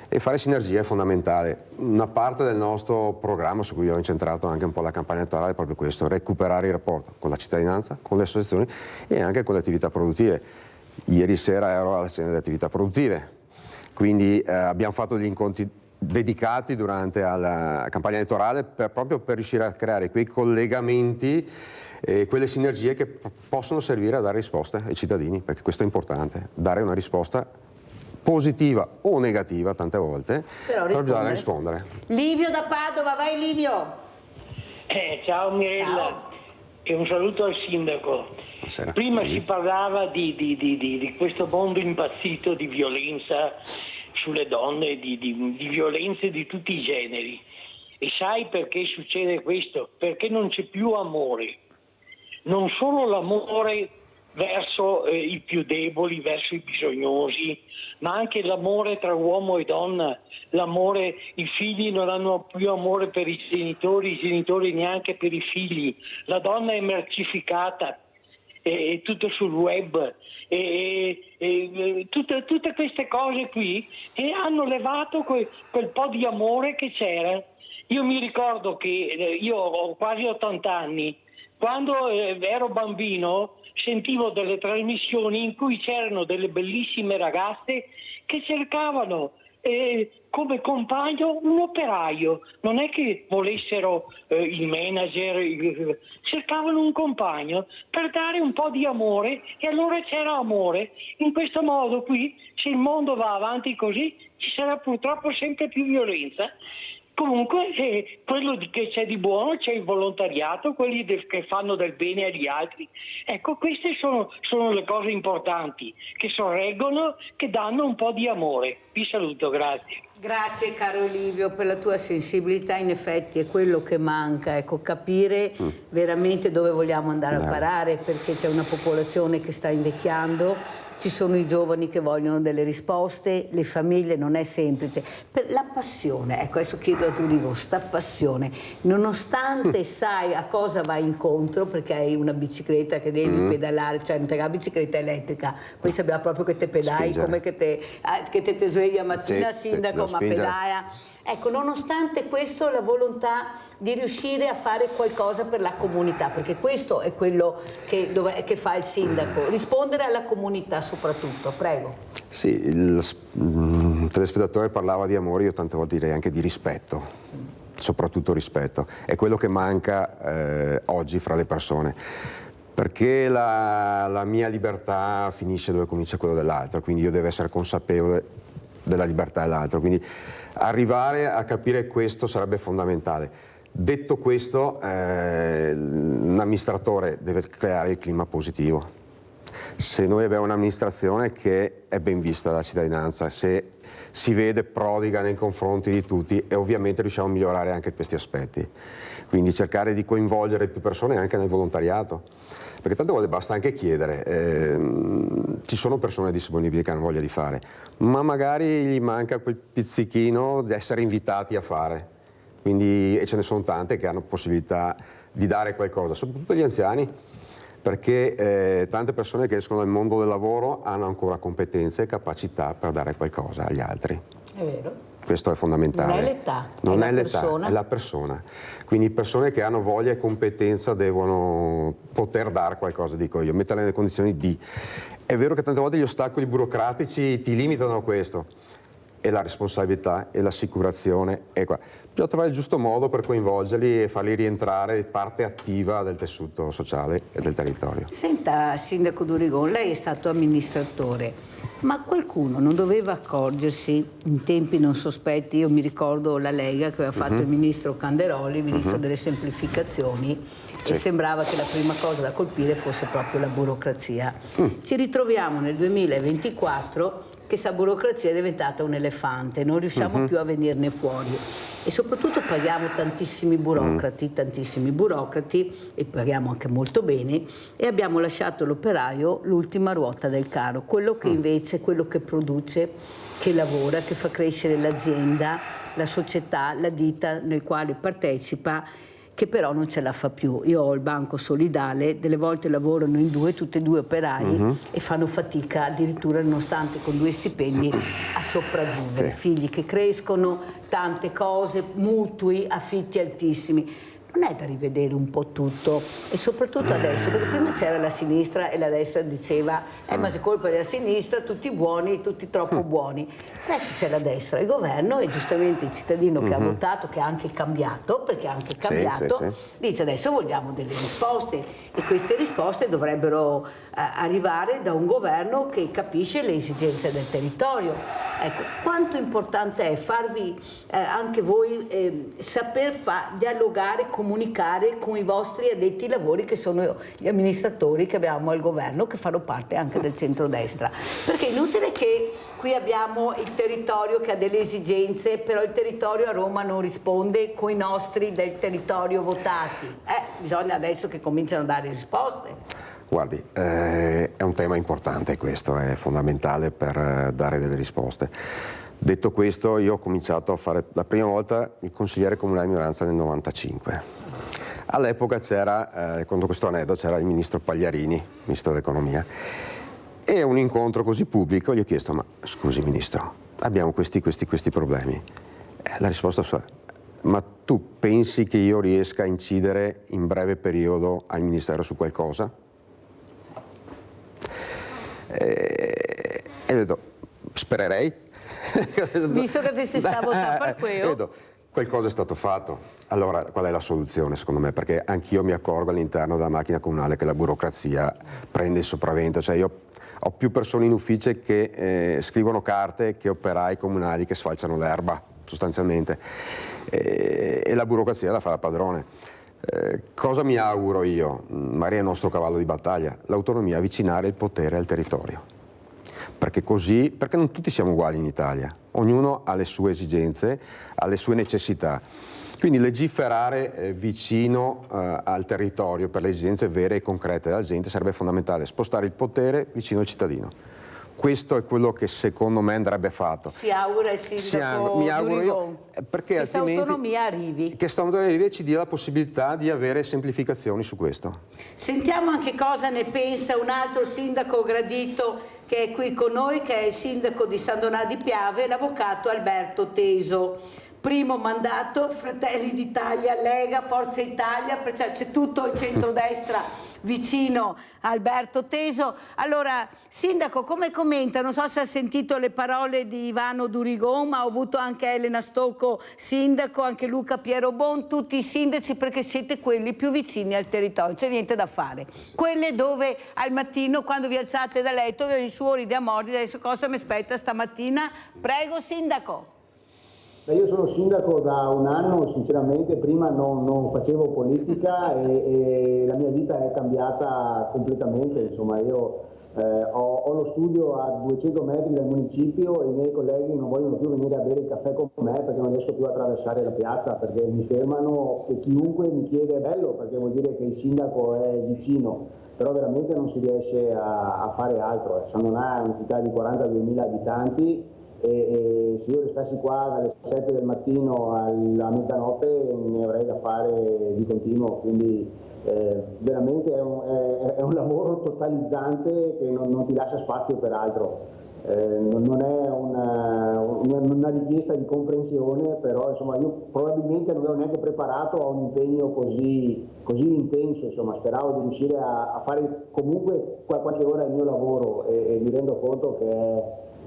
E fare sinergia è fondamentale. Una parte del nostro programma, su cui ho incentrato anche un po' la campagna elettorale, è proprio questo: recuperare il rapporto con la cittadinanza, con le associazioni e anche con le attività produttive. Ieri sera ero alla cena delle attività produttive, quindi abbiamo fatto degli incontri dedicati durante la campagna elettorale proprio per riuscire a creare quei collegamenti e quelle sinergie che possono servire a dare risposte ai cittadini, perché questo è importante, dare una risposta positiva o negativa tante volte, però bisogna rispondere. Livio da Padova, vai Livio! Ciao Mirella. Ciao. E un saluto al sindaco. Buonasera. Prima si parlava di questo mondo impazzito di violenza sulle donne, di violenze di tutti i generi. E sai perché succede questo? Perché non c'è più amore. Non solo l'amore verso i più deboli, verso i bisognosi, ma anche l'amore tra uomo e donna. L'amore, i figli non hanno più amore per i genitori neanche per i figli. La donna è mercificata, è tutto sul web. Tutte queste cose qui hanno levato quel po' di amore che c'era. Io mi ricordo che io ho quasi 80 anni, quando ero bambino sentivo delle trasmissioni in cui c'erano delle bellissime ragazze che cercavano come compagno un operaio, non è che volessero il manager, cercavano un compagno per dare un po' di amore, e allora c'era amore. In questo modo qui, se il mondo va avanti così, ci sarà purtroppo sempre più violenza. Comunque quello che c'è di buono, c'è il volontariato, quelli che fanno del bene agli altri. Ecco, queste sono le cose importanti, che sorreggono, che danno un po' di amore. Vi saluto, grazie. Grazie caro Livio per la tua sensibilità, in effetti è quello che manca, ecco, capire veramente dove vogliamo andare a parare, perché c'è una popolazione che sta invecchiando. Ci sono i giovani che vogliono delle risposte, le famiglie, non è semplice. Per la passione, ecco, adesso chiedo a Durigo, sta passione, nonostante sai a cosa vai incontro, perché hai una bicicletta che devi pedalare, cioè non te la bicicletta elettrica, questa abbiamo proprio che te pedai, spingere. Come che te sveglia mattina, sì, sindaco, ma pedala. Ecco, nonostante questo la volontà di riuscire a fare qualcosa per la comunità, perché questo è quello che fa il sindaco, rispondere alla comunità soprattutto. Prego. Sì, il telespettatore parlava di amore, io tante volte direi anche di rispetto. soprattutto rispetto. È quello che manca oggi fra le persone, perché la mia libertà finisce dove comincia quello dell'altro, quindi io devo essere consapevole della libertà dell'altro, quindi arrivare a capire questo sarebbe fondamentale. Detto questo, un amministratore deve creare il clima positivo. Se noi abbiamo un'amministrazione che è ben vista dalla cittadinanza, se si vede prodiga nei confronti di tutti, e ovviamente riusciamo a migliorare anche questi aspetti. Quindi cercare di coinvolgere più persone anche nel volontariato, perché tante volte basta anche chiedere, ci sono persone disponibili che hanno voglia di fare, ma magari gli manca quel pizzichino di essere invitati a fare. Quindi, e ce ne sono tante che hanno possibilità di dare qualcosa, soprattutto gli anziani, perché tante persone che escono dal mondo del lavoro hanno ancora competenze e capacità per dare qualcosa agli altri. È vero. Questo è fondamentale. Non è l'età, non è è l'età, persona. è la persona. Quindi persone che hanno voglia e competenza devono poter dare qualcosa, dico io, metterle nelle condizioni di. È vero che tante volte gli ostacoli burocratici ti limitano a questo, e la responsabilità e l'assicurazione è qua. Bisogna trovare il giusto modo per coinvolgerli e farli rientrare parte attiva del tessuto sociale e del territorio. Senta, Sindaco Durigon, lei è stato amministratore, ma qualcuno non doveva accorgersi in tempi non sospetti? Io mi ricordo la Lega che aveva fatto il ministro Canderoli, il ministro delle semplificazioni, e sembrava che la prima cosa da colpire fosse proprio la burocrazia. Ci ritroviamo nel 2024 che questa burocrazia è diventata un elefante, non riusciamo più a venirne fuori, e soprattutto paghiamo tantissimi burocrati, e paghiamo anche molto bene, e abbiamo lasciato l'operaio l'ultima ruota del carro, quello che invece, quello che produce, che lavora, che fa crescere l'azienda, la società, la ditta nel quale partecipa, che però non ce la fa più. Io ho il banco solidale, delle volte lavorano in due, tutti e due operai, e fanno fatica addirittura, nonostante con 2 stipendi, a sopravvivere. Figli che crescono, tante cose, mutui, affitti altissimi. Non è da rivedere un po' tutto, e soprattutto adesso, perché prima c'era la sinistra e la destra diceva ma se colpa della sinistra, tutti buoni, tutti troppo buoni. Adesso c'è la destra, il governo, e giustamente il cittadino che ha votato, che ha anche cambiato, perché ha anche cambiato, dice adesso vogliamo delle risposte, e queste risposte dovrebbero arrivare da un governo che capisce le esigenze del territorio. Ecco, quanto importante è farvi anche voi saper dialogare, comunicare con i vostri addetti ai lavori, che sono gli amministratori che abbiamo al governo, che fanno parte anche del centrodestra, perché è inutile che qui abbiamo il territorio che ha delle esigenze, però il territorio a Roma non risponde con i nostri del territorio votati. Bisogna adesso che cominciano a dare risposte. Guardi, è un tema importante questo, è fondamentale per dare delle risposte. Detto questo, io ho cominciato a fare la prima volta il consigliere comunale di minoranza nel 95. All'epoca c'era, quando questo aneddoto, c'era il ministro Pagliarini, ministro dell'economia, e un incontro così pubblico gli ho chiesto: ma scusi ministro, abbiamo questi problemi. La risposta è: ma tu pensi che io riesca a incidere in breve periodo al ministero su qualcosa? E ho detto: spererei. Visto che ti si sta votando per quello. Qualcosa è stato fatto. Allora, qual è la soluzione secondo me? Perché anch'io mi accorgo all'interno della macchina comunale che la burocrazia prende il sopravvento. Cioè io ho più persone in ufficio che scrivono carte che operai comunali che sfalciano l'erba, sostanzialmente. E la burocrazia la fa la padrone. Cosa mi auguro io? Magari è il nostro cavallo di battaglia, l'autonomia, avvicinare il potere al territorio. Perché non tutti siamo uguali in Italia, ognuno ha le sue esigenze, ha le sue necessità. Quindi legiferare vicino al territorio per le esigenze vere e concrete della gente sarebbe fondamentale, spostare il potere vicino al cittadino. Questo è quello che secondo me andrebbe fatto. Si augura il sindaco Durigon, perché che questa autonomia arrivi. Che questa autonomia ci dia la possibilità di avere semplificazioni su questo. Sentiamo anche cosa ne pensa un altro sindaco gradito che è qui con noi, che è il sindaco di San Donà di Piave, l'avvocato Alberto Teso. primo mandato, Fratelli d'Italia, Lega, Forza Italia, c'è tutto il centrodestra vicino a Alberto Teso. Allora, Sindaco, come commenta? Non so se ha sentito le parole di Ivano Durigon, ma ho avuto anche Elena Stocco, sindaco, anche Luca Pierobon, tutti i sindaci, perché siete quelli più vicini al territorio, c'è niente da fare. Quelle dove al mattino, quando vi alzate da letto, il suo ride a mordi, adesso cosa mi aspetta stamattina? Prego, Sindaco. Io sono sindaco da un anno, sinceramente prima non facevo politica e la mia vita è cambiata completamente, insomma io ho lo studio a 200 metri dal municipio e i miei colleghi non vogliono più venire a bere il caffè con me perché non riesco più a attraversare la piazza, perché mi fermano e chiunque mi chiede è bello perché vuol dire che il sindaco è vicino, però veramente non si riesce a fare altro. San Donà è una città di 42.000 abitanti e se io restassi qua dalle 7 del mattino alla mezzanotte ne avrei da fare di continuo, quindi veramente è un lavoro totalizzante che non ti lascia spazio per altro. Non è una richiesta di comprensione, però insomma io probabilmente non ero neanche preparato a un impegno così intenso, insomma speravo di riuscire a fare comunque qualche ora il mio lavoro e mi rendo conto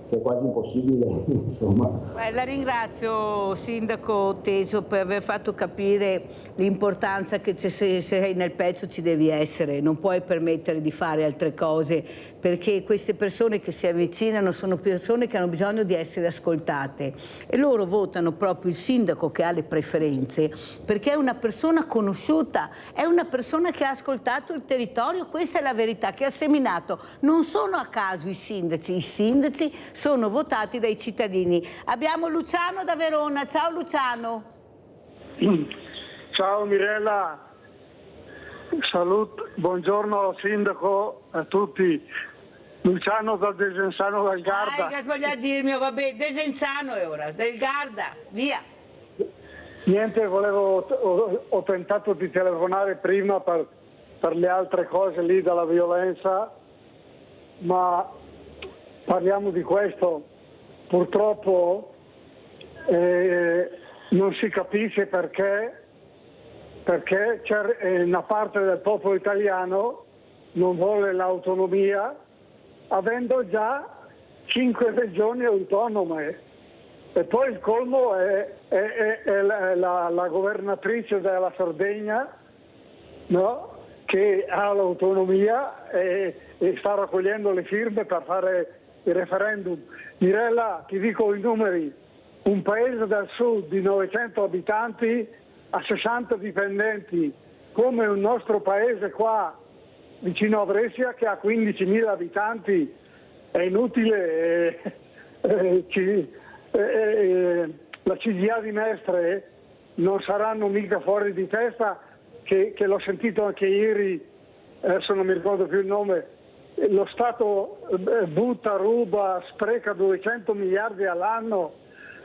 che è quasi impossibile, insomma. La ringrazio, Sindaco Teso, per aver fatto capire l'importanza che se sei nel pezzo ci devi essere, non puoi permettere di fare altre cose, perché queste persone che si avvicinano sono persone che hanno bisogno di essere ascoltate e loro votano proprio il sindaco che ha le preferenze, perché è una persona conosciuta, è una persona che ha ascoltato il territorio, questa è la verità, che ha seminato. Non sono a caso i sindaci sono votati dai cittadini. Abbiamo Luciano da Verona. Ciao Luciano. Ciao Mirella, buongiorno sindaco a tutti. Luciano da Desenzano del Garda. Che sbagliato a dirmi, vabbè, Desenzano è ora, del Garda, via. Niente, ho tentato di telefonare prima per le altre cose lì dalla violenza, ma parliamo di questo. Purtroppo non si capisce perché c'è una parte del popolo italiano non vuole l'autonomia, avendo già 5 regioni autonome. E poi il colmo è la governatrice della Sardegna, no? Che ha l'autonomia e sta raccogliendo le firme per fare il referendum. Mirella, ti dico i numeri: un paese del sud di 900 abitanti a 60 dipendenti, come un nostro paese qua vicino a Brescia che ha 15.000 abitanti. È inutile, la CGA di Mestre non saranno mica fuori di testa, che l'ho sentito anche ieri, adesso non mi ricordo più il nome. Lo Stato butta, ruba, spreca 200 miliardi all'anno,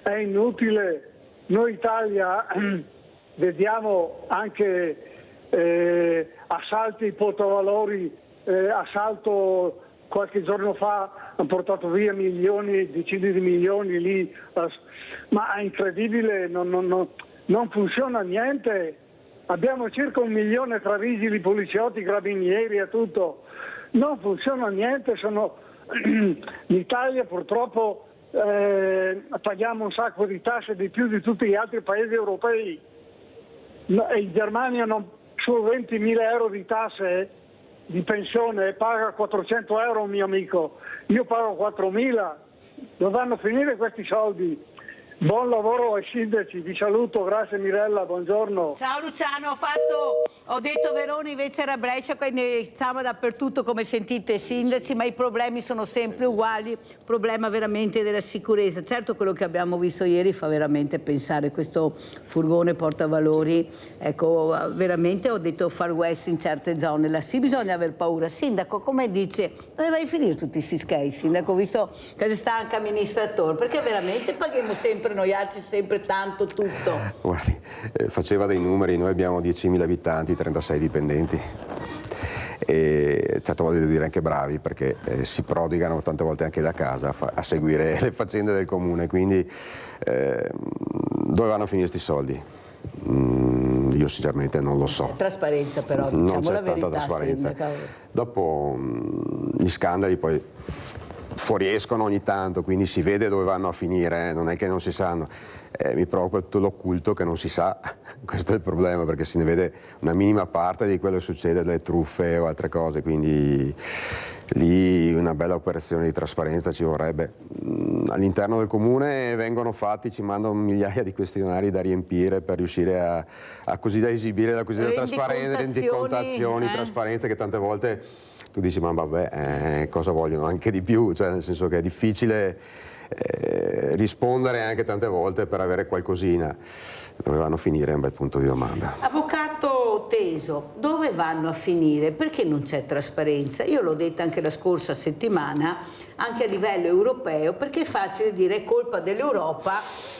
è inutile. Noi Italia vediamo anche assalti, portavalori, assalto qualche giorno fa, hanno portato via milioni, decine di milioni lì, ma è incredibile, non funziona niente. Abbiamo circa 1 milione tra vigili, poliziotti, carabinieri e tutto. Non funziona niente, l'Italia purtroppo paghiamo un sacco di tasse di più di tutti gli altri paesi europei. In Germania su 20.000 euro di tasse di pensione paga 400 euro un mio amico, io pago 4.000, dove vanno a finire questi soldi? Buon lavoro ai sindaci, vi saluto, grazie Mirella, buongiorno. Ciao Luciano, ho detto Verona, invece era Brescia, quindi siamo dappertutto come sentite sindaci, ma i problemi sono sempre uguali, problema veramente della sicurezza. Certo, quello che abbiamo visto ieri fa veramente pensare, questo furgone portavalori, ecco, veramente ho detto Far West in certe zone, là sì bisogna aver paura. Sindaco, come dice, dove vai a finire tutti questi skate, sindaco, visto che si sta anche amministratore, perché veramente paghiamo sempre noi altri sempre tanto tutto. Guardi, faceva dei numeri, noi abbiamo 10.000 abitanti, 36 dipendenti e certe volte devo dire anche bravi, perché si prodigano tante volte anche da casa a seguire le faccende del comune, quindi dove vanno a finire questi soldi? Io sinceramente non lo so. C'è trasparenza però, non diciamo c'è la verità. tanta trasparenza. Sindaco. Dopo gli scandali poi fuoriescono ogni tanto, quindi si vede dove vanno a finire, non è che non si sanno. Mi preoccupa tutto l'occulto che non si sa, questo è il problema, perché se ne vede una minima parte di quello che succede, delle truffe o altre cose, quindi lì una bella operazione di trasparenza ci vorrebbe. All'interno del comune vengono fatti, ci mandano migliaia di questionari da riempire per riuscire a così da esibire la cosiddetta trasparenza, rendicontazioni, trasparenza, che tante volte tu dici ma vabbè, cosa vogliono anche di più, cioè nel senso che è difficile rispondere anche tante volte per avere qualcosina. Dove vanno a finire è un bel punto di domanda. Avvocato Teso, dove vanno a finire? Perché non c'è trasparenza? Io l'ho detto anche la scorsa settimana, anche a livello europeo, perché è facile dire è colpa dell'Europa,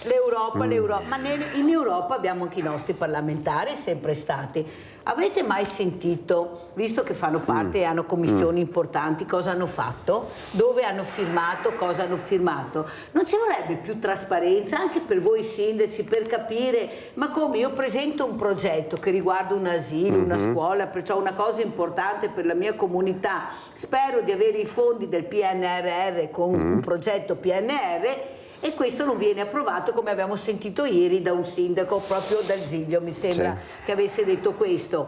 l'Europa, ma in Europa abbiamo anche i nostri parlamentari, sempre stati. Avete mai sentito, visto che fanno parte e hanno commissioni importanti, cosa hanno fatto? Dove hanno firmato? Cosa hanno firmato? Non ci vorrebbe più trasparenza anche per voi sindaci, per capire, ma come io presento un progetto che riguarda un asilo, una scuola, perciò una cosa importante per la mia comunità, spero di avere i fondi del PNRR con un progetto PNR, e questo non viene approvato, come abbiamo sentito ieri da un sindaco, proprio dal Giglio, mi sembra che avesse detto questo.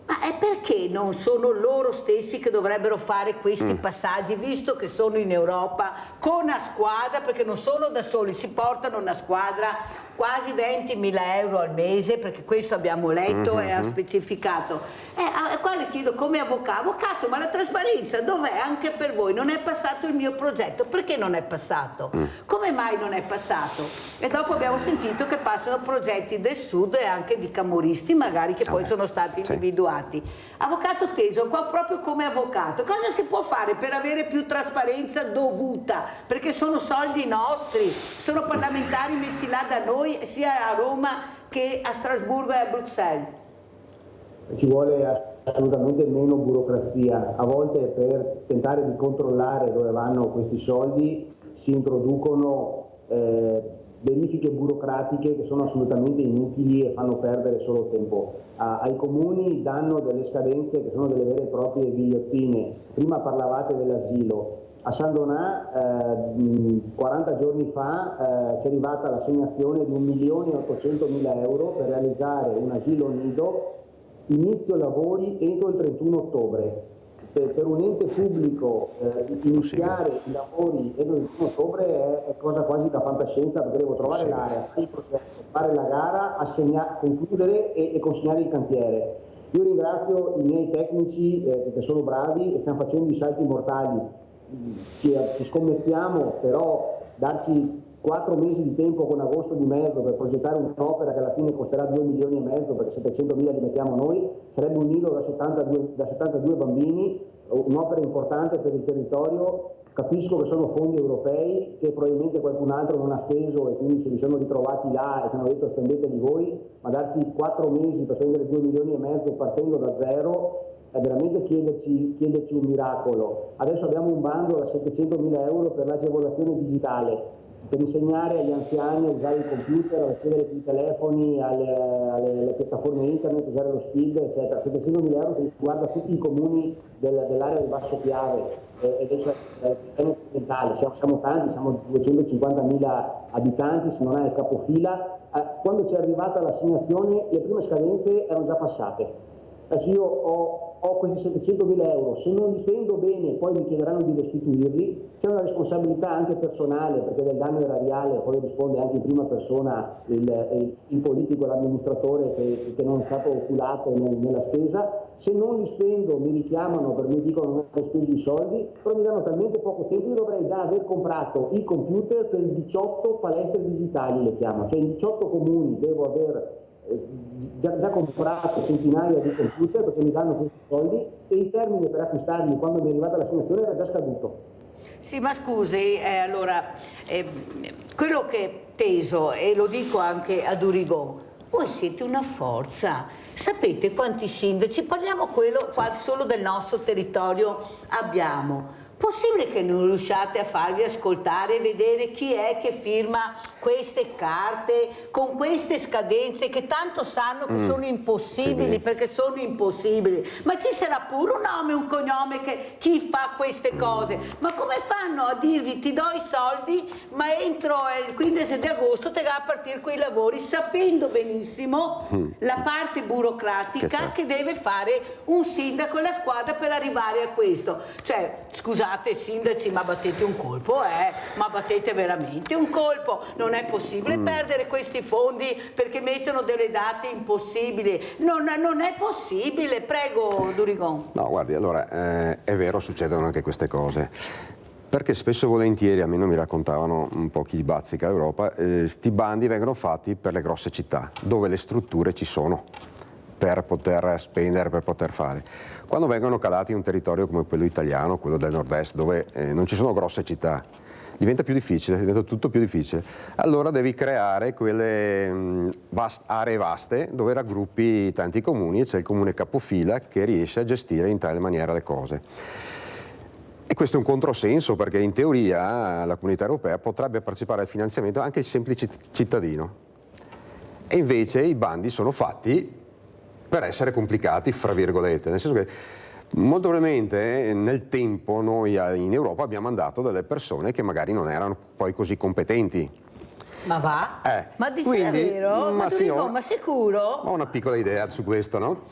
Ma è perché non sono loro stessi che dovrebbero fare questi passaggi, visto che sono in Europa con una squadra, perché non sono da soli, si portano una squadra quasi 20.000 euro al mese, perché questo abbiamo letto e ha specificato. Qua le chiedo come avvocato, ma la trasparenza dov'è anche per voi? Non è passato il mio progetto, perché non è passato? Come mai non è passato? E dopo abbiamo sentito che passano progetti del sud e anche di camorristi magari che poi sono stati individuati. Avvocato Teso, qua proprio come avvocato, cosa si può fare per avere più trasparenza dovuta? Perché sono soldi nostri, sono parlamentari messi là da noi, sia a Roma che a Strasburgo e a Bruxelles. Ci vuole assolutamente meno burocrazia. A volte per tentare di controllare dove vanno questi soldi si introducono verifiche burocratiche che sono assolutamente inutili e fanno perdere solo tempo. Ai comuni danno delle scadenze che sono delle vere e proprie ghigliottine. Prima parlavate dell'asilo. A San Donà 40 giorni fa ci è arrivata l'assegnazione di 1.800.000 euro per realizzare un asilo nido, inizio lavori entro il 31 ottobre. Per un ente pubblico iniziare i lavori entro il 31 ottobre è cosa quasi da fantascienza, perché devo trovare l'area, fare il progetto, fare la gara, concludere e consegnare il cantiere. Io ringrazio i miei tecnici che sono bravi e stiamo facendo i salti mortali. Ci scommettiamo, però darci 4 mesi di tempo con agosto di mezzo per progettare un'opera che alla fine costerà 2,5 milioni, perché 700.000 li mettiamo noi, sarebbe un nido da 72 bambini, un'opera importante per il territorio. Capisco che sono fondi europei che probabilmente qualcun altro non ha speso e quindi se li sono ritrovati là e ci hanno detto spendeteli voi, ma darci 4 mesi per spendere 2,5 milioni partendo da zero è veramente chiederci un miracolo. Adesso abbiamo un bando da 700.000 euro per l'agevolazione digitale, per insegnare agli anziani a usare il computer, ad accedere ai telefoni, alle piattaforme internet, usare lo SPID, eccetera. 700.000 euro che riguarda tutti i comuni dell'area del Basso Piave e del Veneto occidentale. Siamo tanti, siamo 250.000 abitanti, se non è il capofila. Quando ci è arrivata l'assegnazione le prime scadenze erano già passate. Adesso io ho questi 700.000 euro, se non li spendo bene poi mi chiederanno di restituirli, c'è una responsabilità anche personale, perché del danno erariale poi risponde anche in prima persona il politico, l'amministratore che non è stato oculato nella spesa. Se non li spendo mi richiamano perché mi dicono non hai speso i soldi, però mi danno talmente poco tempo, io dovrei già aver comprato i computer per 18 palestre digitali, le chiamo, cioè in 18 comuni devo aver già comprato centinaia di computer perché mi danno questi soldi e il termine per acquistarli quando mi è arrivata l'assegnazione era già scaduto. Sì, ma scusi, allora, quello che Teso, e lo dico anche a Durigon, voi siete una forza. Sapete quanti sindaci, parliamo qua solo del nostro territorio, abbiamo? Possibile che non riusciate a farvi ascoltare e vedere chi è che firma queste carte con queste scadenze che tanto sanno che sono impossibili, perché sono impossibili? Ma ci sarà pure un nome, un cognome che chi fa queste cose? Ma come fanno a dirvi ti do i soldi ma entro il 15 di agosto te va a partire quei lavori, sapendo benissimo la parte burocratica che deve fare un sindaco e la squadra per arrivare a questo? Cioè, scusate sindaci, ma battete un colpo, ma battete veramente un colpo. Non è possibile perdere questi fondi perché mettono delle date impossibili. Non è possibile. Prego, Durigon. No, guardi, allora, è vero, succedono anche queste cose. Perché spesso e volentieri, almeno mi raccontavano un po' chi bazzica l'Europa, sti bandi vengono fatti per le grosse città, dove le strutture ci sono per poter spendere, per poter fare. Quando vengono calati in un territorio come quello italiano, quello del nord-est, dove non ci sono grosse città, diventa più difficile, diventa tutto più difficile. Allora devi creare quelle aree vaste dove raggruppi tanti comuni e c'è il comune capofila che riesce a gestire in tale maniera le cose. E questo è un controsenso, perché in teoria la Comunità Europea potrebbe partecipare al finanziamento anche il semplice cittadino. E invece i bandi sono fatti per essere complicati, fra virgolette, nel senso che molto probabilmente nel tempo noi in Europa abbiamo mandato delle persone che magari non erano poi così competenti. Ma va? Ma dici quindi, davvero? Ma sicuro? Ho una piccola idea su questo, no?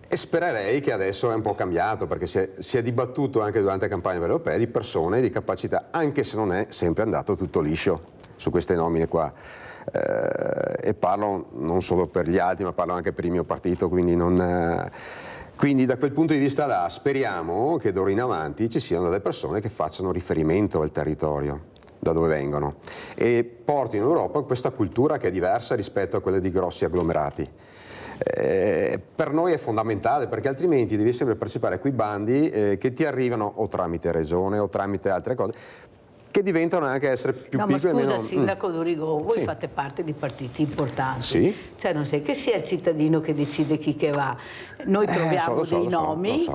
E spererei che adesso è un po' cambiato, perché si è dibattuto anche durante la campagna europea di persone di capacità, anche se non è sempre andato tutto liscio su queste nomine qua. E parlo non solo per gli altri, ma parlo anche per il mio partito, quindi da quel punto di vista là speriamo che d'ora in avanti ci siano delle persone che facciano riferimento al territorio da dove vengono e portino in Europa questa cultura che è diversa rispetto a quella di grossi agglomerati. Per noi è fondamentale, perché altrimenti devi sempre partecipare a quei bandi che ti arrivano o tramite regione o tramite altre cose, che diventano anche essere più piccoli. Ma scusa, sindaco Durigon, voi fate parte di partiti importanti, cioè non sei che sia il cittadino che decide chi che va. Noi troviamo dei nomi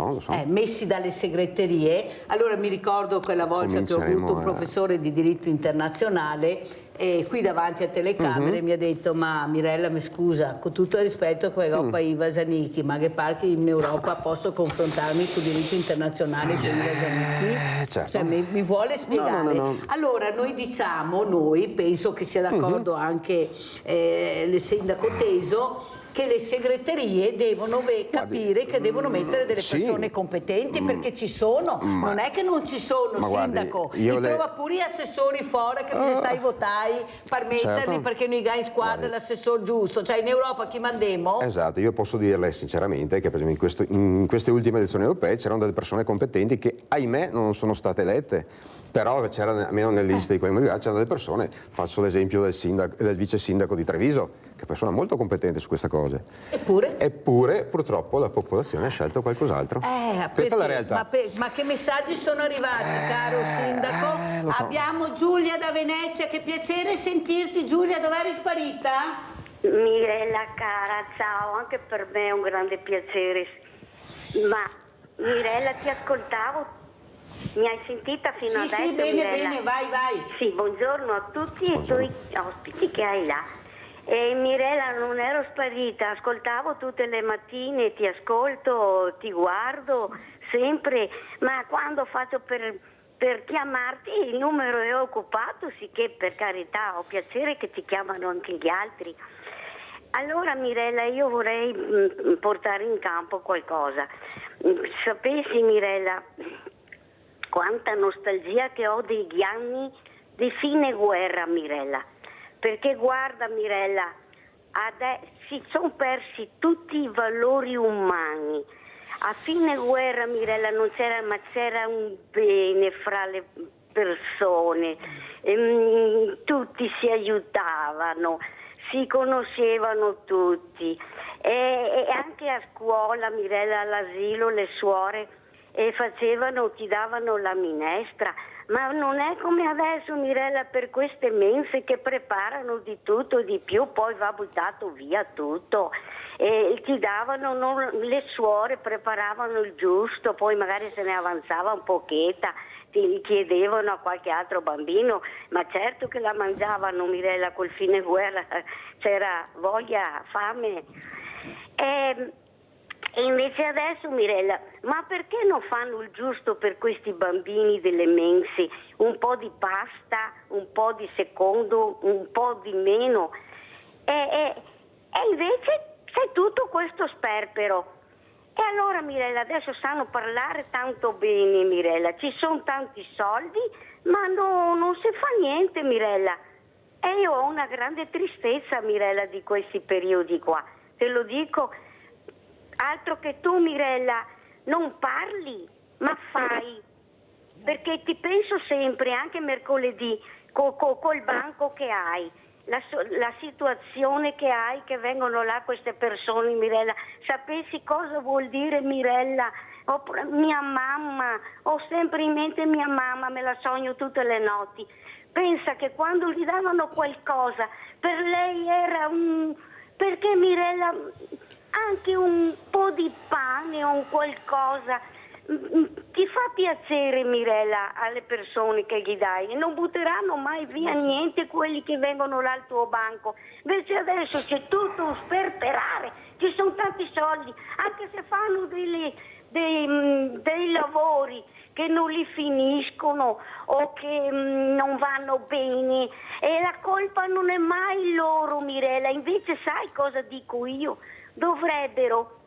messi dalle segreterie. Allora mi ricordo quella volta che ho avuto un professore di diritto internazionale e qui davanti a telecamere mi ha detto: ma Mirella, mi scusa, con tutto il rispetto che Europa i Vasaniki, ma che pare che in Europa posso confrontarmi con il diritto internazionale con i Vasaniki? Certo. Cioè mi vuole spiegare? No. Allora noi diciamo, penso che sia d'accordo anche il sindaco Teso, che le segreterie devono capire che devono mettere delle persone competenti, perché ci sono, non è che non ci sono, sindaco. Trova pure gli assessori fuori che mi stai votai per metterli perché noi in squadra l'assessore giusto, cioè in Europa chi mandiamo? Esatto, io posso dirle sinceramente che per esempio in queste ultime elezioni europee c'erano delle persone competenti che ahimè non sono state elette, però c'erano, almeno nelle liste di quei movimenti, c'erano delle persone, faccio l'esempio del vice sindaco di Treviso, che è una persona molto competente su queste cose. Eppure purtroppo la popolazione ha scelto qualcos'altro. Questa è la realtà. Ma che messaggi sono arrivati, caro sindaco? So. Abbiamo Giulia da Venezia, che piacere sentirti. Giulia, dov'eri sparita? Mirella cara, ciao, anche per me è un grande piacere. Ma Mirella, ti ascoltavo. Mi hai sentita fino adesso? Sì, bene, Mirella? bene, vai. Sì, buongiorno a tutti e ai tuoi ospiti che hai là. E Mirella, non ero sparita, ascoltavo tutte le mattine, ti ascolto, ti guardo sempre, ma quando faccio per chiamarti il numero è occupato, sicché per carità ho piacere che ti chiamano anche gli altri. Allora Mirella, io vorrei portare in campo qualcosa. Sapessi Mirella quanta nostalgia che ho degli anni di fine guerra, Mirella, perché guarda Mirella, si sono persi tutti i valori umani. A fine guerra Mirella non c'era, ma c'era un bene fra le persone, tutti si aiutavano, si conoscevano tutti e anche a scuola Mirella, all'asilo, le suore e ti davano la minestra. Ma non è come adesso, Mirella, per queste mense che preparano di tutto e di più, poi va buttato via tutto. E ti davano, le suore preparavano il giusto, poi magari se ne avanzava un pochetto, ti chiedevano a qualche altro bambino, ma certo che la mangiavano, Mirella, col fine guerra, c'era voglia, fame. E invece adesso, Mirella, ma perché non fanno il giusto per questi bambini delle mense? Un po' di pasta, un po' di secondo, un po' di meno. E invece c'è tutto questo sperpero. E allora, Mirella, adesso sanno parlare tanto bene, Mirella. Ci sono tanti soldi, ma non si fa niente, Mirella. E io ho una grande tristezza, Mirella, di questi periodi qua. Te lo dico. Altro che tu, Mirella, non parli, ma fai, perché ti penso sempre, anche mercoledì, col banco che hai, la situazione che hai, che vengono là queste persone, Mirella. Sapessi cosa vuol dire, Mirella? Mia mamma, ho sempre in mente mia mamma, me la sogno tutte le notti. Pensa che quando gli davano qualcosa, per lei era perché, Mirella, anche un po' di pane o un qualcosa ti fa piacere, Mirella, alle persone che gli dai, e non butteranno mai via niente quelli che vengono là al tuo banco. Invece adesso c'è tutto un sperperare, ci sono tanti soldi, anche se fanno dei lavori che non li finiscono o che non vanno bene, e la colpa non è mai loro, Mirella. Invece sai cosa dico io? Dovrebbero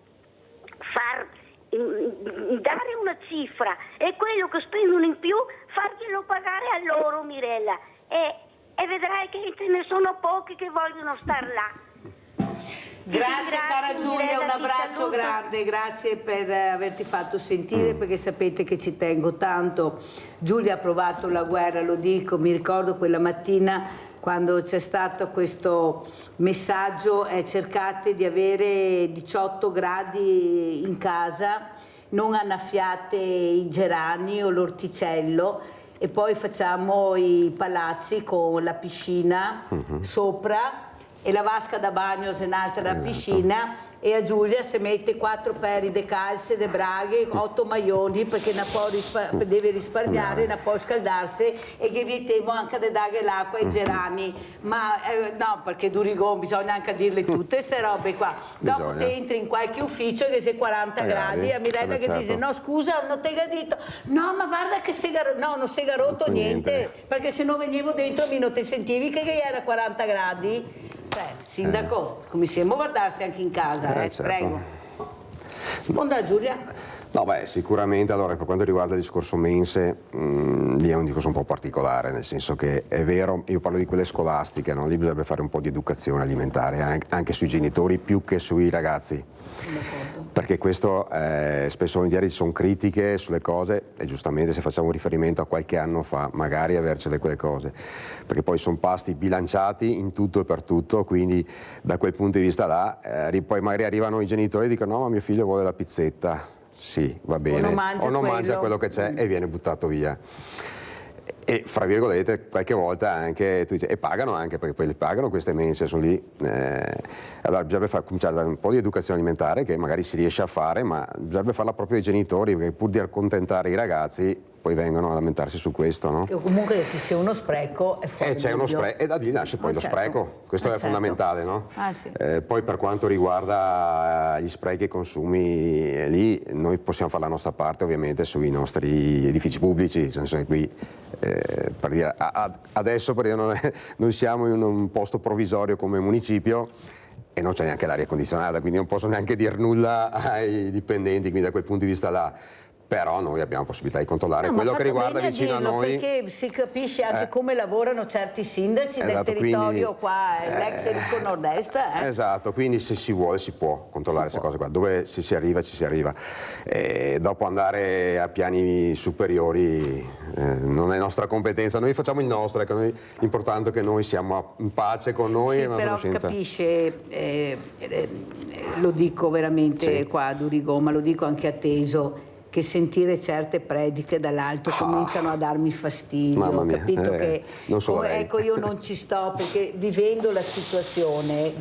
dare una cifra e quello che spendono in più farglielo pagare a loro, Mirella, e vedrai che ce ne sono pochi che vogliono star là. Grazie cara Giulia, un abbraccio grande, grazie per averti fatto sentire, perché sapete che ci tengo tanto. Giulia ha provato la guerra, lo dico, mi ricordo quella mattina quando c'è stato questo messaggio, cercate di avere 18 gradi in casa, non annaffiate i gerani o l'orticello, e poi facciamo i palazzi con la piscina sopra e la vasca da bagno in alta della piscina, e a Giulia si mette 4 peri di calze, di braghe, 8 maglioni, perché deve risparmiare, non può scaldarsi, e che vietiamo anche di dare l'acqua ai gerani. Ma no, perché Durigon bisogna anche dirle tutte queste robe qua. Dopo te entri in qualche ufficio che c'è 40 gradi, a Mirella che dice no scusa, non te l'ho detto, no ma guarda che non si è rotto niente, perché se non venivo dentro mi non ti sentivi che era 40 gradi. Sindaco, cominciamo a guardarsi anche in casa, certo. Prego. Risponda Giulia. No, beh, sicuramente, allora, per quanto riguarda il discorso mense, lì è un discorso un po' particolare, nel senso che è vero, io parlo di quelle scolastiche, no? Lì bisognerebbe fare un po' di educazione alimentare, anche sui genitori più che sui ragazzi, perché questo spesso e volentieri ci sono critiche sulle cose, e giustamente se facciamo riferimento a qualche anno fa, magari avercele quelle cose, perché poi sono pasti bilanciati in tutto e per tutto, quindi da quel punto di vista là, poi magari arrivano i genitori e dicono no ma mio figlio vuole la pizzetta. Sì, va bene, o non mangia quello che c'è e viene buttato via. E fra virgolette qualche volta anche, tu dici, e pagano anche, perché poi le pagano queste mense, sono lì. Allora bisognerebbe cominciare da un po' di educazione alimentare, che magari si riesce a fare, ma bisognerebbe farla proprio ai genitori, perché pur di accontentare i ragazzi poi vengono a lamentarsi su questo, no? Che comunque ci sia uno spreco è fuori c'è uno spreco, e da lì nasce poi lo spreco, questo è fondamentale, no? Sì. Poi per quanto riguarda gli sprechi e i consumi, lì noi possiamo fare la nostra parte ovviamente sui nostri edifici pubblici, nel senso che qui per dire, adesso per dire, noi siamo in un posto provvisorio come municipio e non c'è neanche l'aria condizionata, quindi non posso neanche dire nulla ai dipendenti, quindi da quel punto di vista là. Però noi abbiamo possibilità di controllare quello che riguarda vicino a noi. Perché si capisce anche come lavorano certi sindaci del territorio qua, l'ex Enrico Nord-Est. Esatto, quindi se si vuole si può controllare queste cose qua, dove ci si arriva. E dopo andare a piani superiori non è nostra competenza, noi facciamo il nostro, ecco, l'importante è che noi siamo in pace con noi e la nostra coscienza. Capisce, lo dico veramente qua a Durigon, ma lo dico anche a Teso, che che sentire certe prediche dall'alto cominciano a darmi fastidio. Mamma mia, Ho capito che non solo lei. ecco, io non ci sto, perché vivendo la situazione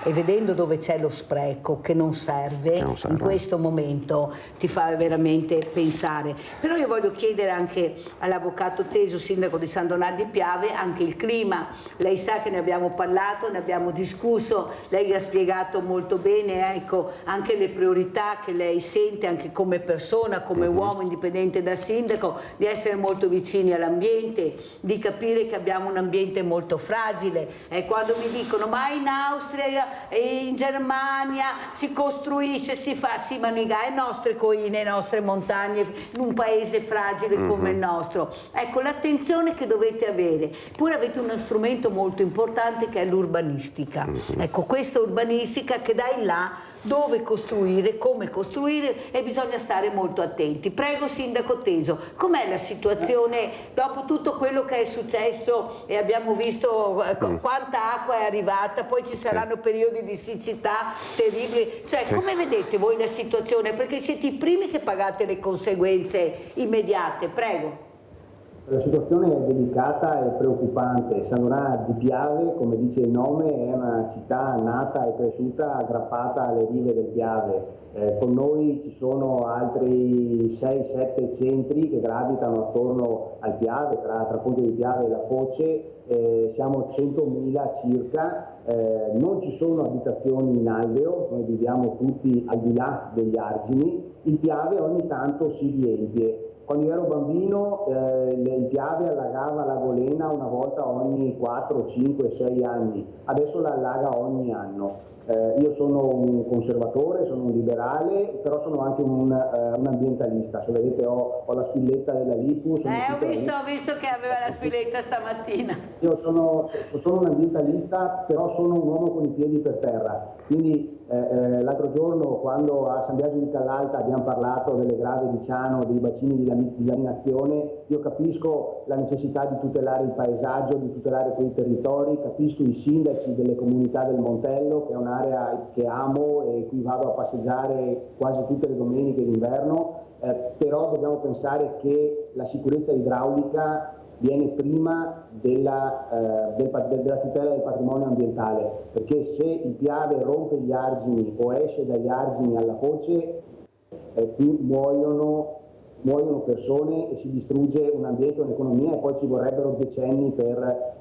e vedendo dove c'è lo spreco che non serve in questo momento, ti fa veramente pensare. Però io voglio chiedere anche all'avvocato Tejo, sindaco di San Donà di Piave, anche il clima. Lei sa che ne abbiamo parlato, ne abbiamo discusso, lei ha spiegato molto bene, ecco, anche le priorità che lei sente anche come persona, come uomo indipendente da sindaco, di essere molto vicini all'ambiente, di capire che abbiamo un ambiente molto fragile. E quando mi dicono ma in Austria e in Germania si costruisce, si fa, sì, ma noi le nostre colline, le nostre montagne, in un paese fragile come il nostro. Ecco, l'attenzione che dovete avere. Pure avete uno strumento molto importante che è l'urbanistica. Ecco, questa urbanistica che dà in là dove costruire, come costruire, e bisogna stare molto attenti. Prego, sindaco Tejo, com'è la situazione dopo tutto quello che è successo e abbiamo visto quanta acqua è arrivata, poi ci saranno periodi di siccità terribili, cioè come vedete voi la situazione? Perché siete i primi che pagate le conseguenze immediate. Prego. La situazione è delicata e preoccupante. San Donà di Piave, come dice il nome, è una città nata e cresciuta aggrappata alle rive del Piave. Con noi ci sono altri 6-7 centri che gravitano attorno al Piave, tra Ponte di Piave e La Foce. Siamo 100.000 circa, non ci sono abitazioni in alveo, noi viviamo tutti al di là degli argini. Il Piave ogni tanto si riempie. Quando ero bambino il Piave allagava la Golena una volta ogni 4, 5, 6 anni, adesso la allaga ogni anno. Io sono un conservatore, sono un liberale, però sono anche un ambientalista. Se vedete ho la spilletta della Lipus. Ho visto che aveva la spilletta stamattina. Io sono un ambientalista, però sono un uomo con i piedi per terra. Quindi l'altro giorno, quando a San Biagio di Callalta abbiamo parlato delle grave di Ciano, dei bacini di laminazione, io capisco la necessità di tutelare il paesaggio, di tutelare quei territori, capisco i sindaci delle comunità del Montello, che è un'area che amo e qui vado a passeggiare quasi tutte le domeniche d'inverno, però dobbiamo pensare che la sicurezza idraulica viene prima della tutela del patrimonio ambientale, perché se il Piave rompe gli argini o esce dagli argini alla foce, qui muoiono persone e si distrugge un ambiente, un'economia, e poi ci vorrebbero decenni per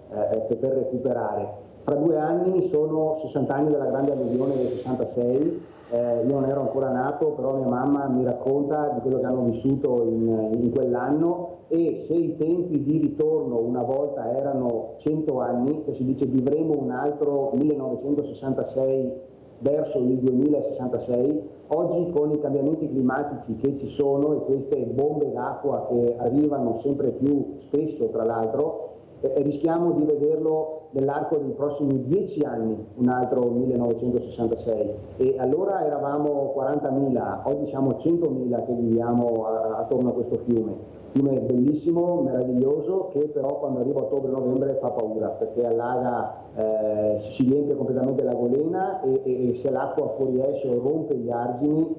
recuperare. Fra 2 anni sono 60 anni della grande alluvione del 66, io non ero ancora nato, però mia mamma mi racconta di quello che hanno vissuto in quell'anno, e se i tempi di ritorno una volta erano 100 anni, che si dice vivremo un altro 1966 verso il 2066, oggi con i cambiamenti climatici che ci sono e queste bombe d'acqua che arrivano sempre più spesso, tra l'altro, rischiamo di vederlo nell'arco dei prossimi 10 anni, un altro 1966, e allora eravamo 40.000, oggi siamo 100.000 che viviamo attorno a questo fiume bellissimo, meraviglioso, che però quando arriva ottobre-novembre fa paura, perché allaga, si riempie completamente la Golena e se l'acqua fuoriesce o rompe gli argini,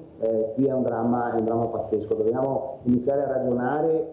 qui è un dramma pazzesco. Dobbiamo iniziare a ragionare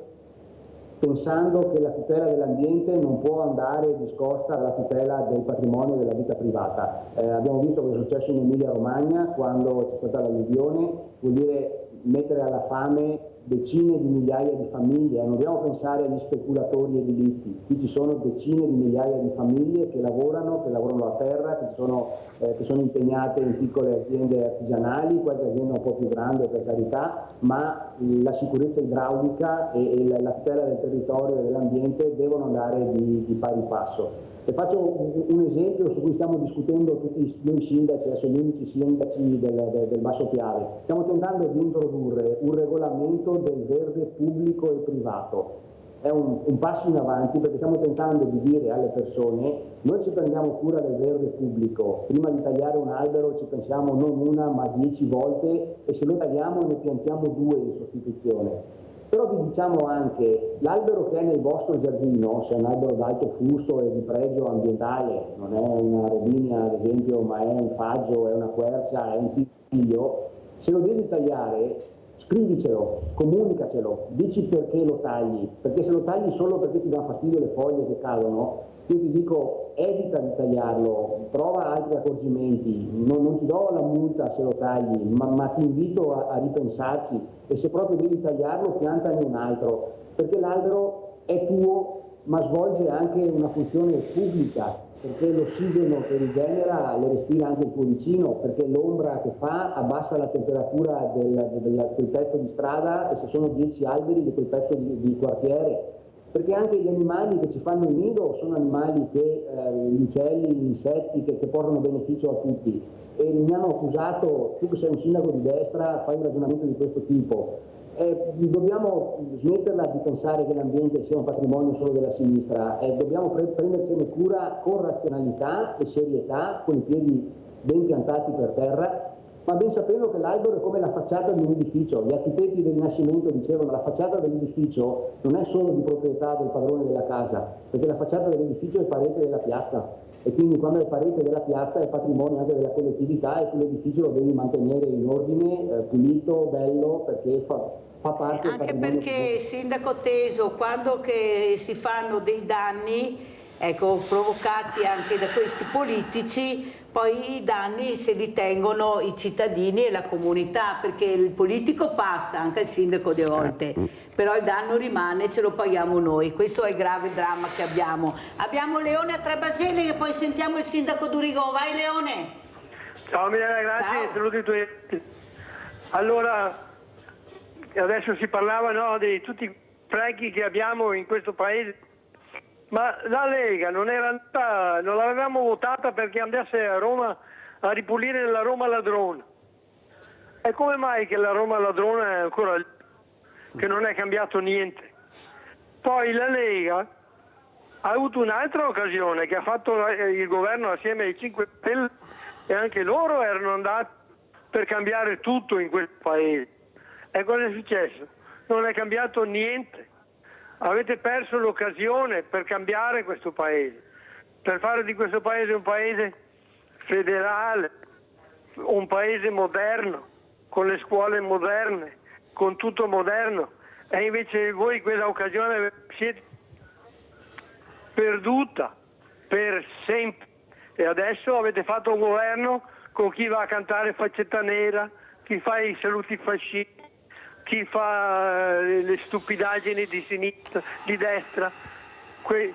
pensando che la tutela dell'ambiente non può andare discosta dalla tutela del patrimonio e della vita privata. Abbiamo visto cosa è successo in Emilia-Romagna quando c'è stata l'alluvione, vuol dire mettere alla fame decine di migliaia di famiglie. Non dobbiamo pensare agli speculatori edilizi, qui ci sono decine di migliaia di famiglie che lavorano a terra, che sono impegnate in piccole aziende artigianali, qualche azienda un po' più grande per carità, ma la sicurezza idraulica e la tutela del territorio e dell'ambiente devono andare di pari passo. E faccio un esempio su cui stiamo discutendo tutti noi sindaci, adesso gli unici sindaci del Basso Piave. Stiamo tentando di introdurre un regolamento del verde pubblico e privato. È un passo in avanti, perché stiamo tentando di dire alle persone: noi ci prendiamo cura del verde pubblico, prima di tagliare un albero ci pensiamo non una ma 10 volte, e se lo tagliamo ne piantiamo 2 in sostituzione. Però vi diciamo anche, l'albero che è nel vostro giardino, se è un albero d'alto fusto e di pregio ambientale, non è una robinia ad esempio, ma è un faggio, è una quercia, è un piglio, se lo devi tagliare scrivicelo, comunicacelo, dici perché lo tagli, perché se lo tagli solo perché ti dà fastidio le foglie che cadono, io ti dico evita di tagliarlo, prova altri accorgimenti, non ti do la multa se lo tagli, ma ti invito a ripensarci, e se proprio devi tagliarlo piantane un altro, perché l'albero è tuo ma svolge anche una funzione pubblica, perché l'ossigeno che rigenera lo respira anche il tuo vicino, perché l'ombra che fa abbassa la temperatura quel pezzo di strada, e se sono 10 alberi di quel pezzo di quartiere, perché anche gli animali che ci fanno il nido sono animali che, gli uccelli, gli insetti che portano beneficio a tutti. E mi hanno accusato, tu che sei un sindaco di destra fai un ragionamento di questo tipo. Dobbiamo smetterla di pensare che l'ambiente sia un patrimonio solo della sinistra, dobbiamo prendercene cura con razionalità e serietà, con i piedi ben piantati per terra, ma ben sapendo che l'albero è come la facciata di un edificio. Gli architetti del Rinascimento dicevano che la facciata dell'edificio non è solo di proprietà del padrone della casa, perché la facciata dell'edificio è parete della piazza, e quindi quando è parete della piazza è patrimonio anche della collettività, e quell'edificio lo devi mantenere in ordine, pulito, bello, perché fa parte del anche perché, sindaco Teso, quando che si fanno dei danni, ecco, provocati anche da questi politici, poi i danni se li tengono i cittadini e la comunità, perché il politico passa, anche il sindaco di volte, però il danno rimane, ce lo paghiamo noi. Questo è il grave dramma che abbiamo. Abbiamo Leone a Trebasele, che poi sentiamo il sindaco Durigon. Vai Leone! Ciao Mirella, grazie, saluti i tuoi. Allora, adesso si parlava, no, di tutti i sprechi che abbiamo in questo paese. Ma la Lega non l'avevamo votata perché andasse a Roma a ripulire la Roma ladrona. E come mai che la Roma ladrona è ancora lì, che non è cambiato niente? Poi la Lega ha avuto un'altra occasione che ha fatto il governo assieme ai 5 Stelle, e anche loro erano andati per cambiare tutto in quel paese. E cosa è successo? Non è cambiato niente. Avete perso l'occasione per cambiare questo paese, per fare di questo paese un paese federale, un paese moderno, con le scuole moderne, con tutto moderno, e invece voi quella occasione siete perduta per sempre. E adesso avete fatto un governo con chi va a cantare Faccetta Nera, chi fa i saluti fascisti, chi fa le stupidaggini di sinistra, di destra.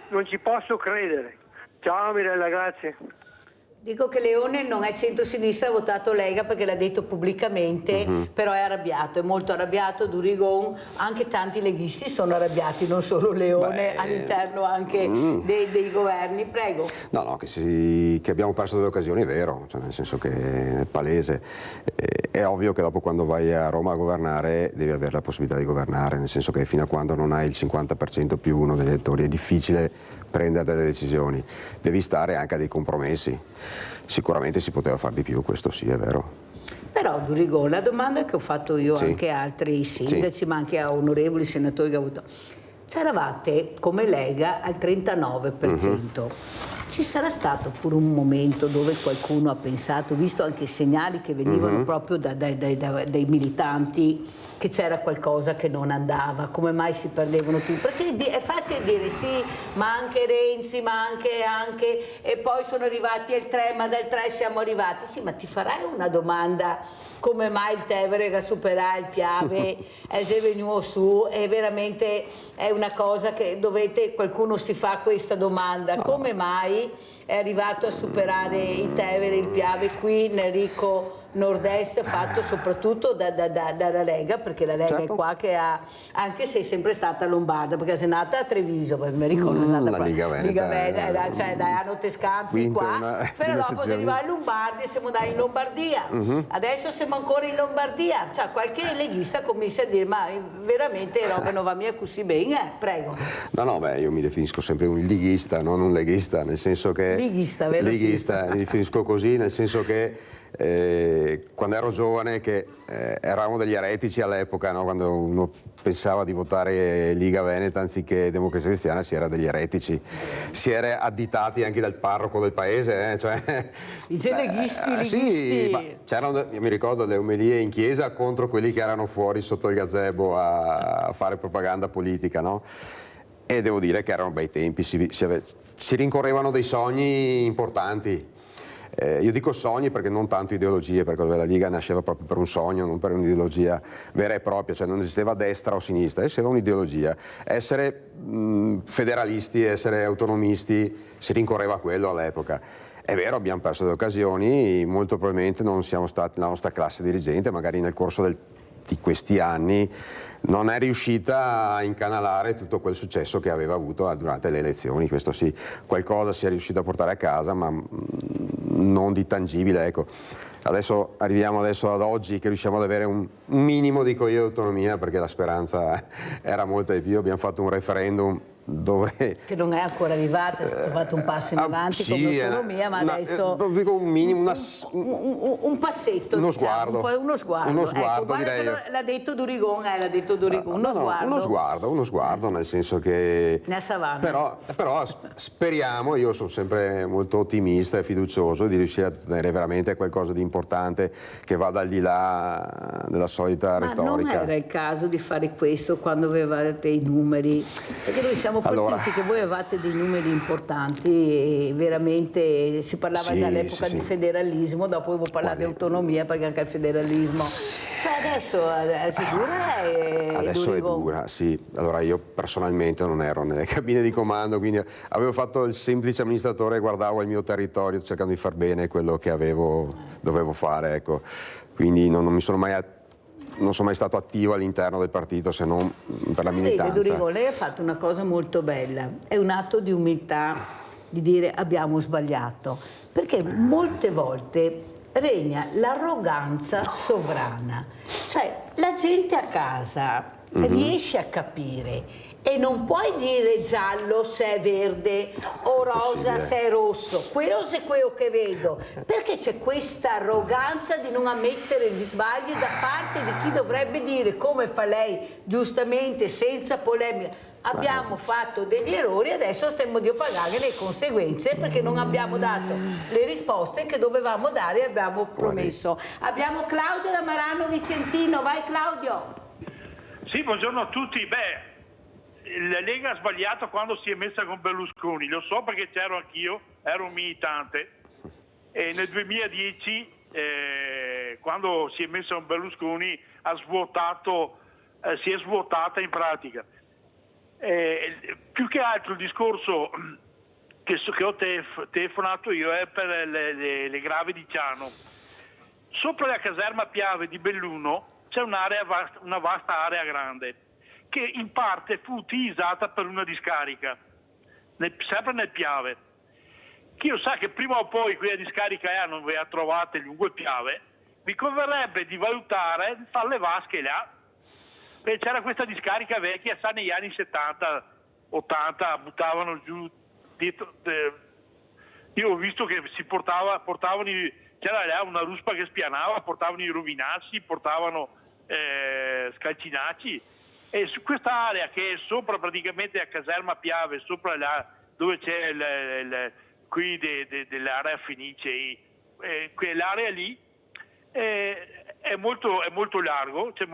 Non ci posso credere. Ciao Mirella, grazie. Dico che Leone non è centro-sinistra, ha votato Lega perché l'ha detto pubblicamente, però è arrabbiato, è molto arrabbiato. Durigon, anche tanti leghisti sono arrabbiati, non solo Leone, all'interno anche dei governi. Prego. No, che abbiamo perso delle occasioni è vero, cioè nel senso che è palese. È ovvio che dopo, quando vai a Roma a governare, devi avere la possibilità di governare, nel senso che fino a quando non hai il 50% più uno degli elettori è difficile prendere delle decisioni, devi stare anche a dei compromessi. Sicuramente si poteva fare di più, questo sì, è vero. Però Durigon, la domanda che ho fatto io anche a altri sindaci, ma anche a onorevoli senatori che ho avuto, c'eravate come Lega al 39%. Ci sarà stato pure un momento dove qualcuno ha pensato, visto anche i segnali che venivano proprio dai militanti, che c'era qualcosa che non andava, come mai si perdevano tutti? Perché è facile dire sì, ma anche Renzi, ma anche, e poi sono arrivati al 3, ma dal 3 siamo arrivati. Sì, ma ti farai una domanda, come mai il Tevere che supera il Piave è venuto su? È veramente è una cosa che qualcuno si fa questa domanda, come mai è arrivato a superare il Tevere, il Piave qui nel ricco nord-est, fatto soprattutto dalla Lega, perché la Lega è qua che ha, anche se è sempre stata lombarda, perché è nata a Treviso, mi ricordo, è nata la Liga Veneta, cioè da Anno Tescampi qua, però dopo si arriva in Lombardia e siamo andati in Lombardia, adesso siamo ancora in Lombardia, cioè qualche leghista comincia a dire, ma veramente roba non va mia così bene, prego. No, io mi definisco sempre un lighista, non un leghista, nel senso che... Lighista, vero? Lighista, mi definisco così, nel senso che quando ero giovane, che eravamo degli eretici all'epoca, no? Quando uno pensava di votare Liga Veneta anziché Democrazia Cristiana, si era degli eretici, si era additati anche dal parroco del paese, cioè, dice leghisti. Sì, ma c'erano, io mi ricordo, le omelie in chiesa contro quelli che erano fuori sotto il gazebo a fare propaganda politica, no? E devo dire che erano bei tempi, si rincorrevano dei sogni importanti. Io dico sogni perché non tanto ideologie, perché la Liga nasceva proprio per un sogno, non per un'ideologia vera e propria, cioè non esisteva destra o sinistra, esisteva un'ideologia. Essere federalisti, essere autonomisti, si rincorreva a quello all'epoca. È vero, abbiamo perso delle occasioni, molto probabilmente non siamo stati, la nostra classe dirigente, magari nel corso di questi anni, non è riuscita a incanalare tutto quel successo che aveva avuto durante le elezioni. Questo sì, qualcosa si è riuscito a portare a casa, ma non di tangibile, ecco. Adesso arriviamo ad oggi che riusciamo ad avere un minimo di autonomia, perché la speranza era molta di più. Abbiamo fatto un referendum dove... Che non è ancora arrivata, è stato fatto un passo in avanti come autonomia, ma adesso... Dico un minimo, un passetto, uno diciamo, sguardo. Uno sguardo, ecco, direi. L'ha detto Durigon, uno sguardo, nel senso che... Però speriamo, io sono sempre molto ottimista e fiducioso di riuscire a ottenere veramente qualcosa di importante che vada al di là della solita retorica. Ma non era il caso di fare questo quando avevate i numeri? Perché noi siamo partiti che voi avevate dei numeri importanti e veramente si parlava già all'epoca di federalismo, dopo voi parlate di autonomia, perché anche il federalismo... Cioè adesso è dura Adesso è dura, sì. Allora io personalmente non ero nelle cabine di comando, quindi avevo fatto il semplice amministratore, guardavo il mio territorio cercando di far bene quello che dovevo fare, ecco. Quindi non sono mai stato attivo all'interno del partito, se non per la militanza. Durigo, lei ha fatto una cosa molto bella, è un atto di umiltà di dire abbiamo sbagliato, perché molte volte regna l'arroganza sovrana, cioè la gente a casa riesce a capire e non puoi dire giallo se è verde o rosa se è rosso, quello se quello che vedo, perché c'è questa arroganza di non ammettere gli sbagli da parte di chi dovrebbe dire, come fa lei giustamente, senza polemica, abbiamo fatto degli errori, adesso stiamo di pagare le conseguenze perché non abbiamo dato le risposte che dovevamo dare e abbiamo promesso. Abbiamo Claudio da Marano Vicentino, vai Claudio. Sì, buongiorno a tutti. La Lega ha sbagliato quando si è messa con Berlusconi, lo so perché c'ero anch'io, ero un militante, e nel 2010 quando si è messa con Berlusconi si è svuotata in pratica. Più che altro il discorso che ho telefonato io è per le Grave di Ciano. Sopra la caserma Piave di Belluno c'è una vasta area grande che in parte fu utilizzata per una discarica, sempre nel Piave. Chi lo sa che prima o poi quella discarica non ve la trovate lungo il Piave, vi converrebbe di valutare di fare le vasche là. C'era questa discarica vecchia, negli anni 70-80 buttavano giù dietro, io ho visto che si portavano c'era là una ruspa che spianava, portavano i rovinassi, portavano scalcinacci, e su questa area che è sopra praticamente a caserma Piave, sopra là dove c'è qui dell'area Fenice, quell'area lì è molto largo, c'è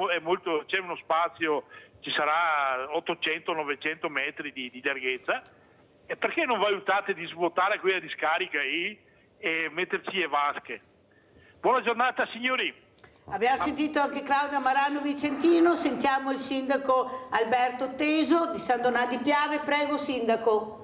uno spazio, ci sarà 800-900 metri di larghezza, e perché non valutate di svuotare quella discarica lì e metterci le vasche? Buona giornata signori! Abbiamo sentito anche Claudio Marano Vicentino, sentiamo il sindaco Alberto Teso di San Donà di Piave, prego sindaco.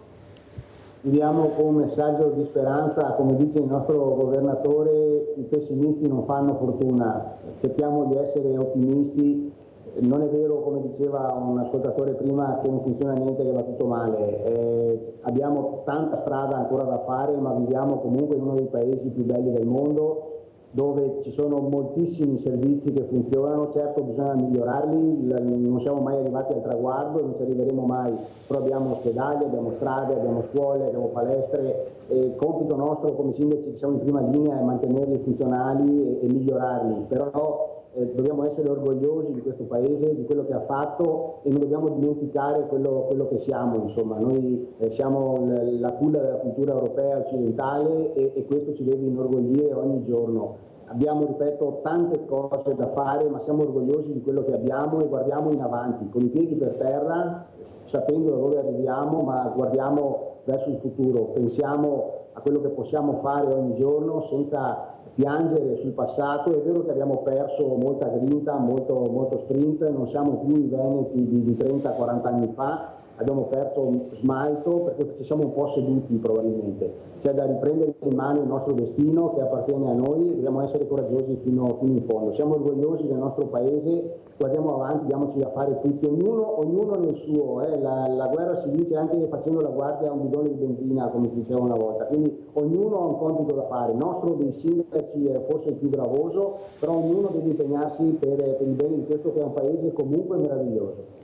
Diamo un messaggio di speranza, come dice il nostro governatore, i pessimisti non fanno fortuna, cerchiamo di essere ottimisti, non è vero come diceva un ascoltatore prima che non funziona niente, che va tutto male, abbiamo tanta strada ancora da fare, ma viviamo comunque in uno dei paesi più belli del mondo dove ci sono moltissimi servizi che funzionano. Certo bisogna migliorarli, non siamo mai arrivati al traguardo, non ci arriveremo mai, però abbiamo ospedali, abbiamo strade, abbiamo scuole, abbiamo palestre, e il compito nostro come sindaci che siamo in prima linea è mantenerli funzionali e migliorarli, però dobbiamo essere orgogliosi di questo paese, di quello che ha fatto, e non dobbiamo dimenticare quello che siamo. Insomma, noi siamo la culla della cultura europea occidentale e questo ci deve inorgoglire ogni giorno. Abbiamo, ripeto, tante cose da fare, ma siamo orgogliosi di quello che abbiamo e guardiamo in avanti, con i piedi per terra, sapendo da dove arriviamo, ma guardiamo verso il futuro, pensiamo a quello che possiamo fare ogni giorno senza piangere sul passato. È vero che abbiamo perso molta grinta, molto sprint, non siamo più i veneti di 30-40 anni fa, abbiamo perso smalto perché ci siamo un po' seduti probabilmente. C'è da riprendere in mano il nostro destino che appartiene a noi, dobbiamo essere coraggiosi fino in fondo. Siamo orgogliosi del nostro paese, guardiamo avanti, diamoci da fare tutti, ognuno nel suo. La guerra si vince anche facendo la guardia a un bidone di benzina, come si diceva una volta, quindi ognuno ha un compito da fare. Il nostro dei sindaci è forse il più gravoso, però ognuno deve impegnarsi per il bene di questo che è un paese comunque meraviglioso.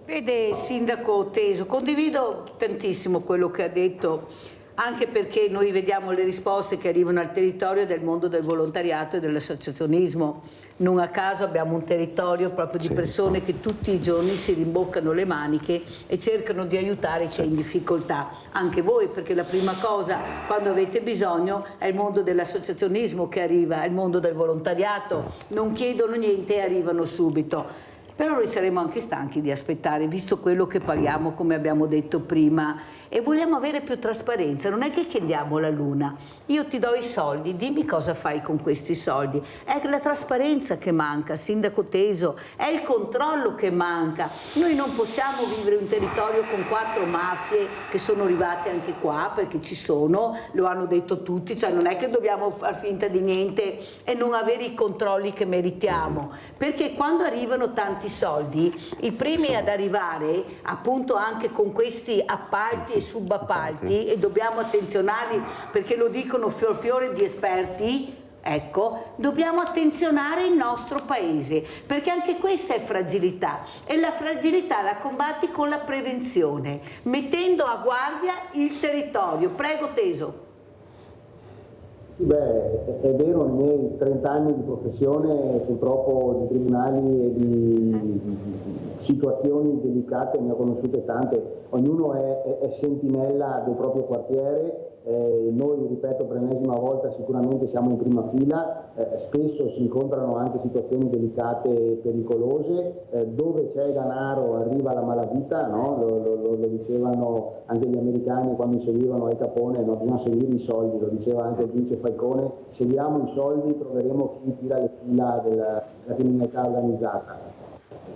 Vede, Sindaco Teso, condivido tantissimo quello che ha detto, anche perché noi vediamo le risposte che arrivano al territorio del mondo del volontariato e dell'associazionismo. Non a caso abbiamo un territorio proprio di persone che tutti i giorni si rimboccano le maniche e cercano di aiutare chi è in difficoltà. Anche voi, perché la prima cosa quando avete bisogno è il mondo dell'associazionismo che arriva, è il mondo del volontariato, non chiedono niente e arrivano subito. Però noi saremo anche stanchi di aspettare, visto quello che paghiamo, come abbiamo detto prima, e vogliamo avere più trasparenza. Non è che chiediamo la luna, io ti do i soldi, dimmi cosa fai con questi soldi. È la trasparenza che manca, Sindaco Teso, è il controllo che manca. Noi non possiamo vivere un territorio con 4 mafie che sono arrivate anche qua, perché ci sono, lo hanno detto tutti, cioè non è che dobbiamo far finta di niente e non avere i controlli che meritiamo, perché quando arrivano tanti soldi, i primi ad arrivare, appunto anche con questi appalti e subappalti, e dobbiamo attenzionarli perché lo dicono fior di esperti, ecco, dobbiamo attenzionare il nostro paese, perché anche questa è fragilità, e la fragilità la combatti con la prevenzione, mettendo a guardia il territorio. Prego Teso. Sì, è vero, nei miei 30 anni di professione purtroppo di tribunali e di situazioni delicate ne ho conosciute tante, ognuno è sentinella del proprio quartiere. Noi, ripeto per l'ennesima volta, sicuramente siamo in prima fila, spesso si incontrano anche situazioni delicate e pericolose, dove c'è denaro arriva la malavita, no? Lo dicevano anche gli americani quando inseguivano Al Capone, no? Bisogna seguire i soldi, lo diceva anche il giudice Falcone, seguiamo i soldi troveremo chi tira le fila della criminalità organizzata.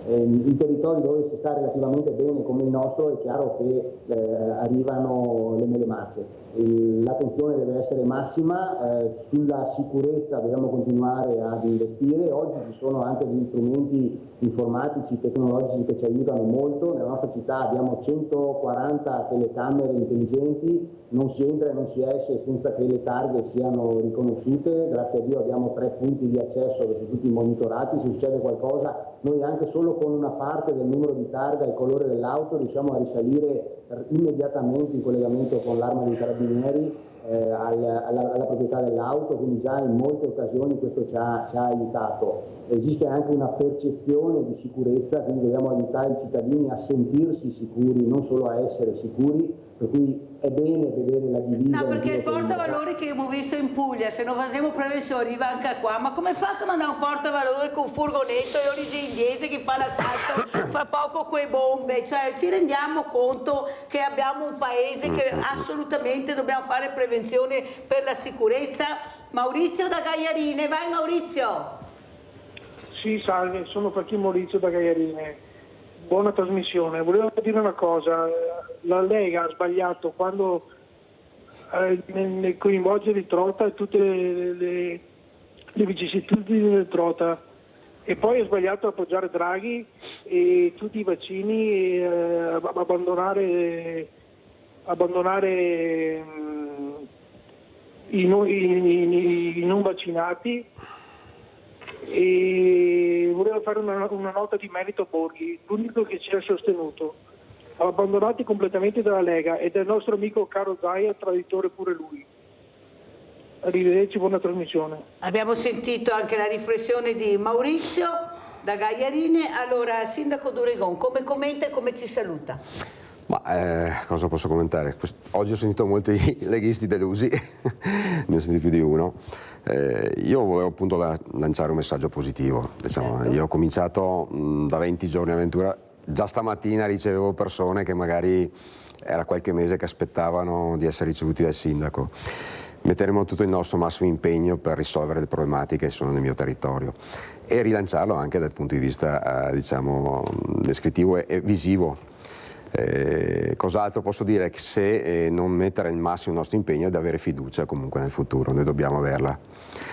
In territori dove si sta relativamente bene come il nostro è chiaro che arrivano le mele marce. L'attenzione deve essere massima, sulla sicurezza dobbiamo continuare ad investire. Oggi ci sono anche degli strumenti informatici, tecnologici che ci aiutano molto. Nella nostra città abbiamo 140 telecamere intelligenti, non si entra e non si esce senza che le targhe siano riconosciute. Grazie a Dio abbiamo 3 punti di accesso che sono tutti monitorati, se succede qualcosa noi anche solo con una parte del numero di targa e il colore dell'auto riusciamo a risalire immediatamente in collegamento con l'arma dei carabinieri alla proprietà dell'auto, quindi già in molte occasioni questo ci ha aiutato. Esiste anche una percezione di sicurezza, quindi dobbiamo aiutare i cittadini a sentirsi sicuri, non solo a essere sicuri, per cui è bene vedere la divisa. No, perché il portavalori che abbiamo visto in Puglia, se non facciamo prevenzione arriva anche qua, ma come fatto a mandare un portavalori con un furgonetto e origine inglese che fa la tassa, fa poco quei bombe, cioè ci rendiamo conto che abbiamo un paese che assolutamente dobbiamo fare prevenzione per la sicurezza. Maurizio da Gagliarine, vai Maurizio. Sì, salve, sono Maurizio da Gagliarine. Buona trasmissione. Volevo dire una cosa, la Lega ha sbagliato quando nel coinvolgere il Trota e tutte le vicissitudini del Trota, e poi ha sbagliato ad appoggiare Draghi e tutti i vaccini e abbandonare i non vaccinati, e volevo fare una nota di merito a Borghi, l'unico che ci ha sostenuto, abbandonati completamente dalla Lega, ed è il nostro amico caro Zaia, traditore pure lui. Arrivederci, buona trasmissione. Abbiamo sentito anche la riflessione di Maurizio da Gagliarine. Allora, Sindaco Durigon, come commenta e come ci saluta? Ma cosa posso commentare? Oggi ho sentito molti leghisti delusi, ne ho sentiti più di uno. Io volevo appunto lanciare un messaggio positivo. Diciamo. Certo. Io ho cominciato da 20 giorni avventura, già stamattina ricevevo persone che magari era qualche mese che aspettavano di essere ricevuti dal sindaco. Metteremo tutto il nostro massimo impegno per risolvere le problematiche che sono nel mio territorio e rilanciarlo anche dal punto di vista diciamo, descrittivo e visivo. Cos'altro posso dire? Che se non mettere il massimo il nostro impegno è di avere fiducia comunque nel futuro, noi dobbiamo averla,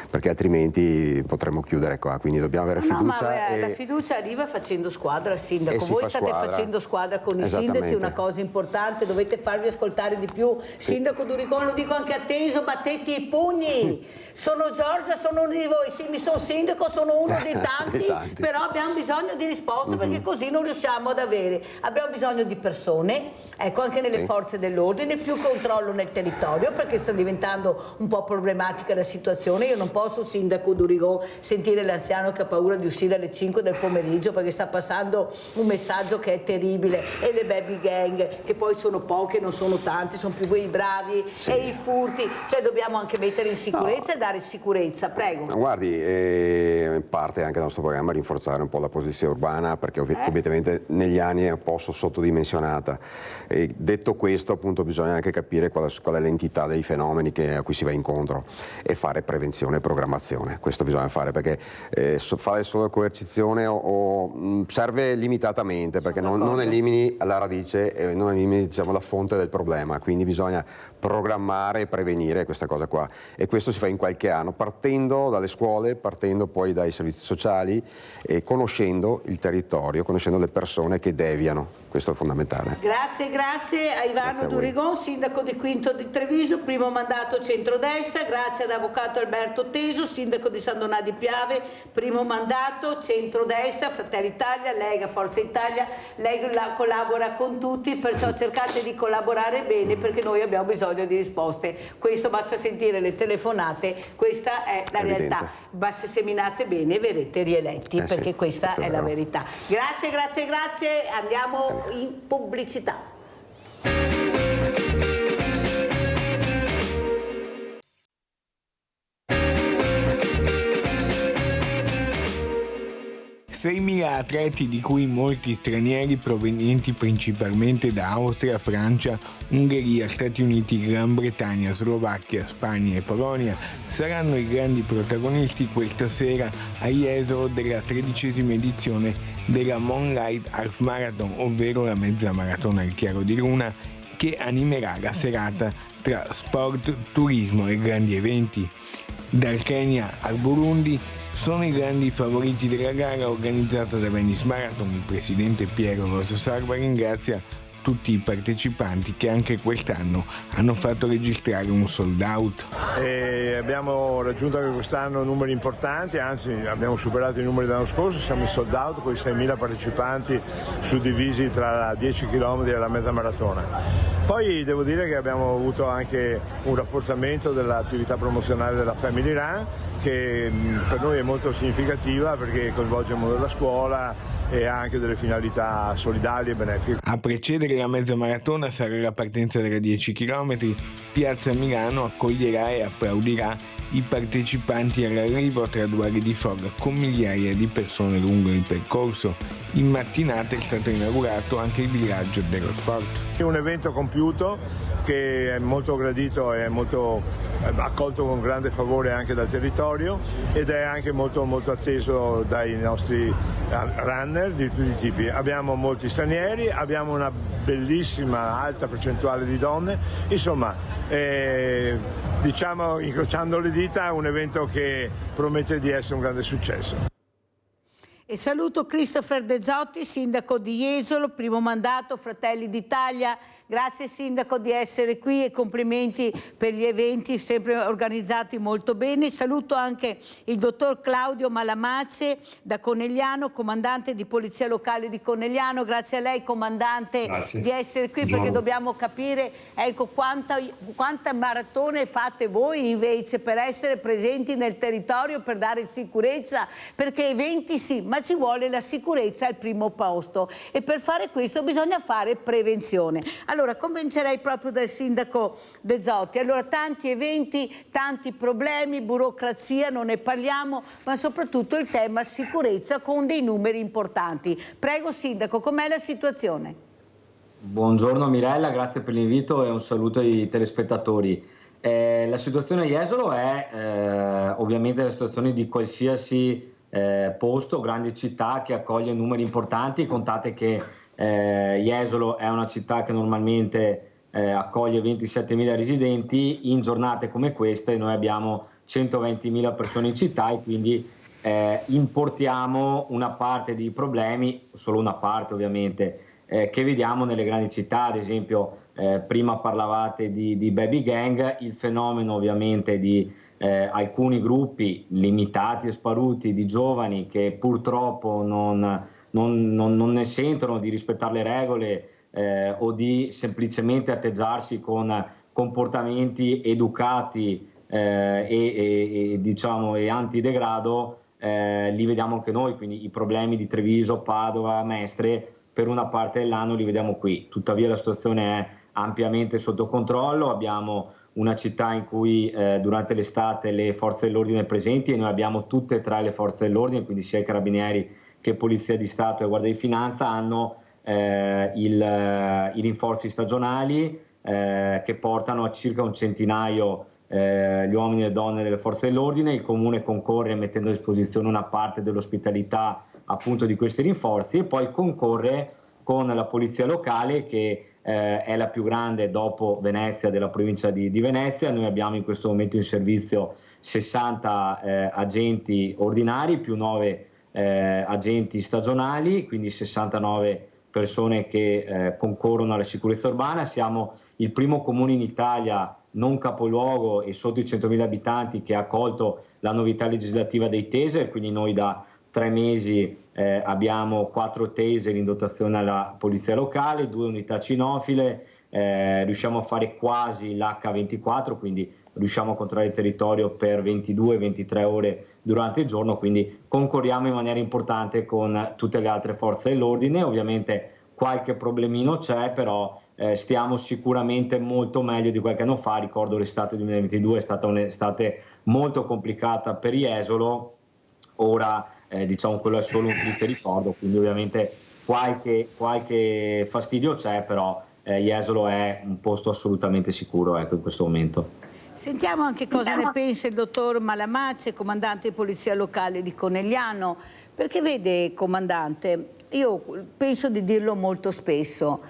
perché altrimenti potremmo chiudere qua, quindi dobbiamo avere fiducia. Ma la fiducia arriva facendo squadra, Sindaco, voi state facendo squadra con i sindaci, una cosa importante, dovete farvi ascoltare di più. Sindaco Durigon, lo dico anche a Teso, battete i pugni. Sono Giorgia, sono uno di voi, sì, mi sono sindaco, sono uno dei tanti, però abbiamo bisogno di risposte perché così non riusciamo ad avere. Abbiamo bisogno di persone, ecco, anche nelle forze dell'ordine, più controllo nel territorio perché sta diventando un po' problematica la situazione. Io non posso, Sindaco Durigon, sentire l'anziano che ha paura di uscire alle 5 del pomeriggio perché sta passando un messaggio che è terribile, e le baby gang, che poi sono poche, non sono tanti, sono più i bravi, e i furti, cioè dobbiamo anche mettere in sicurezza e dare sicurezza, prego. Guardi, parte anche dal nostro programma rinforzare un po' la polizia urbana perché ovviamente negli anni è un po' sottodimensionata. E detto questo, appunto, bisogna anche capire qual è l'entità dei fenomeni a cui si va incontro e fare prevenzione e programmazione. Questo bisogna fare perché fare solo coercizione serve limitatamente perché non elimini la radice e non elimini, diciamo, la fonte del problema, quindi bisogna programmare e prevenire questa cosa qua, e questo si fa in qualche anno partendo dalle scuole, partendo poi dai servizi sociali e conoscendo il territorio, conoscendo le persone che deviano. Questo è fondamentale. Grazie a Ivano Durigon, sindaco di Quinto di Treviso, primo mandato centrodestra. Grazie ad avvocato Alberto Teso, sindaco di San Donà di Piave, primo mandato centrodestra, Fratelli Italia, Lega, Forza Italia. Lei collabora con tutti, perciò cercate di collaborare bene perché noi abbiamo bisogno di risposte. Questo basta sentire le telefonate, questa è la realtà. Basta seminate bene e verrete rieletti perché questa è la verità. Grazie, andiamo in pubblicità. Mila atleti, di cui molti stranieri provenienti principalmente da Austria, Francia, Ungheria, Stati Uniti, Gran Bretagna, Slovacchia, Spagna e Polonia, saranno i grandi protagonisti questa sera a Jesolo della 13ª edizione della Moonlight Half Marathon, ovvero la mezza maratona al chiaro di luna, che animerà la serata tra sport, turismo e grandi eventi. Dal Kenya al Burundi sono i grandi favoriti della gara organizzata da Venice Marathon. Il presidente Piero Rosa Salva ringrazia tutti i partecipanti che anche quest'anno hanno fatto registrare un sold out. Abbiamo raggiunto anche quest'anno numeri importanti, anzi abbiamo superato i numeri dell'anno scorso, siamo in sold out con i 6.000 partecipanti suddivisi tra 10 km e la mezza maratona. Poi devo dire che abbiamo avuto anche un rafforzamento dell'attività promozionale della Family Run, che per noi è molto significativa perché coinvolge il mondo della scuola e ha anche delle finalità solidali e benefiche. A precedere la mezza maratona sarà la partenza della 10 km. Piazza Milano accoglierà e applaudirà i partecipanti all'arrivo tra 2 aree di foga con migliaia di persone lungo il percorso. In mattinata è stato inaugurato anche il villaggio dello sport. È un evento compiuto che è molto gradito e molto accolto con grande favore anche dal territorio ed è anche molto atteso dai nostri runner di tutti i tipi. Abbiamo molti stranieri, abbiamo una bellissima alta percentuale di donne, insomma diciamo, incrociando le dita, è un evento che promette di essere un grande successo. E saluto Christopher De Zotti, sindaco di Jesolo, primo mandato, Fratelli d'Italia. Grazie Sindaco di essere qui e complimenti per gli eventi sempre organizzati molto bene. Saluto anche il dottor Claudio Malamace da Conegliano, comandante di Polizia Locale di Conegliano. Grazie a lei comandante di essere qui, perché dobbiamo capire, ecco, quanta maratone fate voi invece per essere presenti nel territorio, per dare sicurezza, perché eventi sì, ma ci vuole la sicurezza al primo posto e per fare questo bisogna fare prevenzione. Allora comincerei proprio dal sindaco De Zotti. Allora, tanti eventi, tanti problemi, burocrazia, non ne parliamo, ma soprattutto il tema sicurezza con dei numeri importanti. Prego sindaco, com'è la situazione? Buongiorno Mirella, grazie per l'invito e un saluto ai telespettatori. La situazione a Jesolo è ovviamente la situazione di qualsiasi posto, grande città che accoglie numeri importanti. Contate che Jesolo è una città che normalmente accoglie 27.000 residenti. In giornate come queste noi abbiamo 120.000 persone in città e quindi importiamo una parte di problemi, solo una parte ovviamente, che vediamo nelle grandi città. Ad esempio prima parlavate di baby gang, il fenomeno ovviamente di alcuni gruppi limitati e sparuti di giovani che purtroppo non ne sentono di rispettare le regole o di semplicemente atteggiarsi con comportamenti educati e diciamo antidegrado, li vediamo anche noi. Quindi i problemi di Treviso, Padova, Mestre per una parte dell'anno li vediamo qui. Tuttavia la situazione è ampiamente sotto controllo. Abbiamo una città in cui durante l'estate le forze dell'ordine presenti, e noi abbiamo tutte e tre le forze dell'ordine, quindi sia i carabinieri che Polizia di Stato e Guardia di Finanza, hanno i rinforzi stagionali che portano a circa un centinaio gli uomini e le donne delle forze dell'ordine. Il Comune concorre mettendo a disposizione una parte dell'ospitalità appunto di questi rinforzi e poi concorre con la Polizia Locale che è la più grande dopo Venezia della provincia di Venezia. Noi abbiamo in questo momento in servizio 60 agenti ordinari più 9 agenti stagionali, quindi 69 persone che concorrono alla sicurezza urbana. Siamo il primo comune in Italia non capoluogo e sotto i 100.000 abitanti che ha accolto la novità legislativa dei taser, quindi noi da 3 mesi abbiamo 4 taser in dotazione alla Polizia Locale, 2 unità cinofile, riusciamo a fare quasi l'H24, quindi riusciamo a controllare il territorio per 22-23 ore durante il giorno, quindi concorriamo in maniera importante con tutte le altre forze dell'ordine. Ovviamente qualche problemino c'è, però stiamo sicuramente molto meglio di qualche anno fa. Ricordo l'estate 2022 è stata un'estate molto complicata per Jesolo, ora diciamo quello è solo un triste ricordo, quindi ovviamente qualche fastidio c'è, però Jesolo è un posto assolutamente sicuro, ecco, in questo momento. Sentiamo anche cosa ne pensa il dottor Malamace, comandante di Polizia Locale di Conegliano, perché vede comandante, io penso di dirlo molto spesso,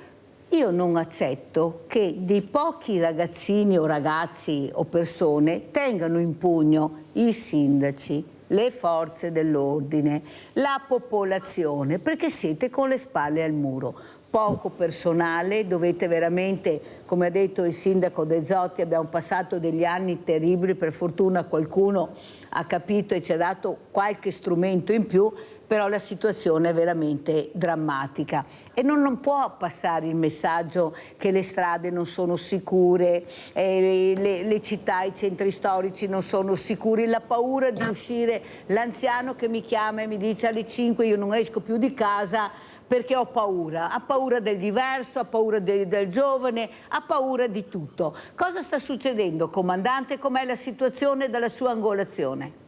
io non accetto che dei pochi ragazzini o ragazzi o persone tengano in pugno i sindaci, le forze dell'ordine, la popolazione, perché siete con le spalle al muro. Poco personale, dovete veramente, come ha detto il sindaco De Zotti, abbiamo passato degli anni terribili, per fortuna qualcuno ha capito e ci ha dato qualche strumento in più, però la situazione è veramente drammatica e non può passare il messaggio che le strade non sono sicure, le città, i centri storici non sono sicuri, la paura di uscire, l'anziano che mi chiama e mi dice alle 5 io non esco più di casa perché ha paura del diverso, ha paura del giovane, ha paura di tutto. Cosa sta succedendo, comandante? Com'è la situazione dalla sua angolazione?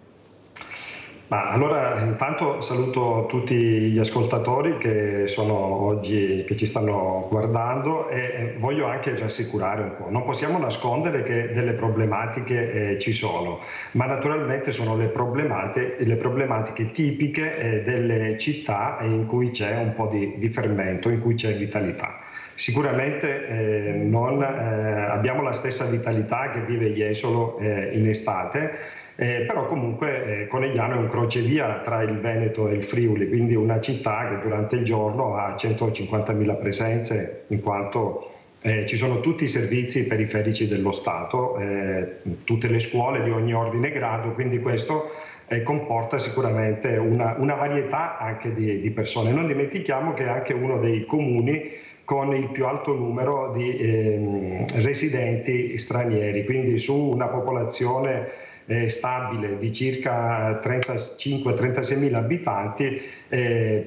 Ma allora intanto saluto tutti gli ascoltatori che sono oggi, che ci stanno guardando, e voglio anche rassicurare un po'. Non possiamo nascondere che delle problematiche ci sono, ma naturalmente sono le problematiche tipiche delle città in cui c'è un po' di fermento, in cui c'è vitalità. Sicuramente non abbiamo la stessa vitalità che vive Jesolo in estate, però comunque Conegliano è un crocevia tra il Veneto e il Friuli, quindi una città che durante il giorno ha 150.000 presenze, in quanto ci sono tutti i servizi periferici dello Stato, tutte le scuole di ogni ordine e grado, quindi questo comporta sicuramente una varietà anche di persone. Non dimentichiamo che è anche uno dei comuni con il più alto numero di residenti stranieri, quindi su una popolazione stabile di circa 35-36 mila abitanti,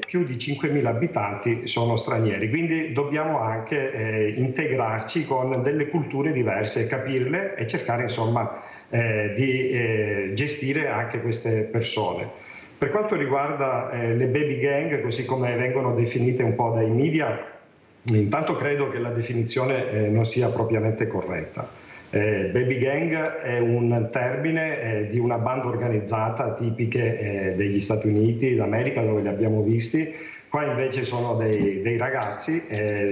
più di 5 mila abitanti sono stranieri, quindi dobbiamo anche integrarci con delle culture diverse, capirle e cercare insomma di gestire anche queste persone. Per quanto riguarda le baby gang, così come vengono definite un po' dai media, intanto credo che la definizione non sia propriamente corretta. Baby gang è un termine di una banda organizzata tipiche degli Stati Uniti d'America, dove li abbiamo visti. Qua invece sono dei ragazzi,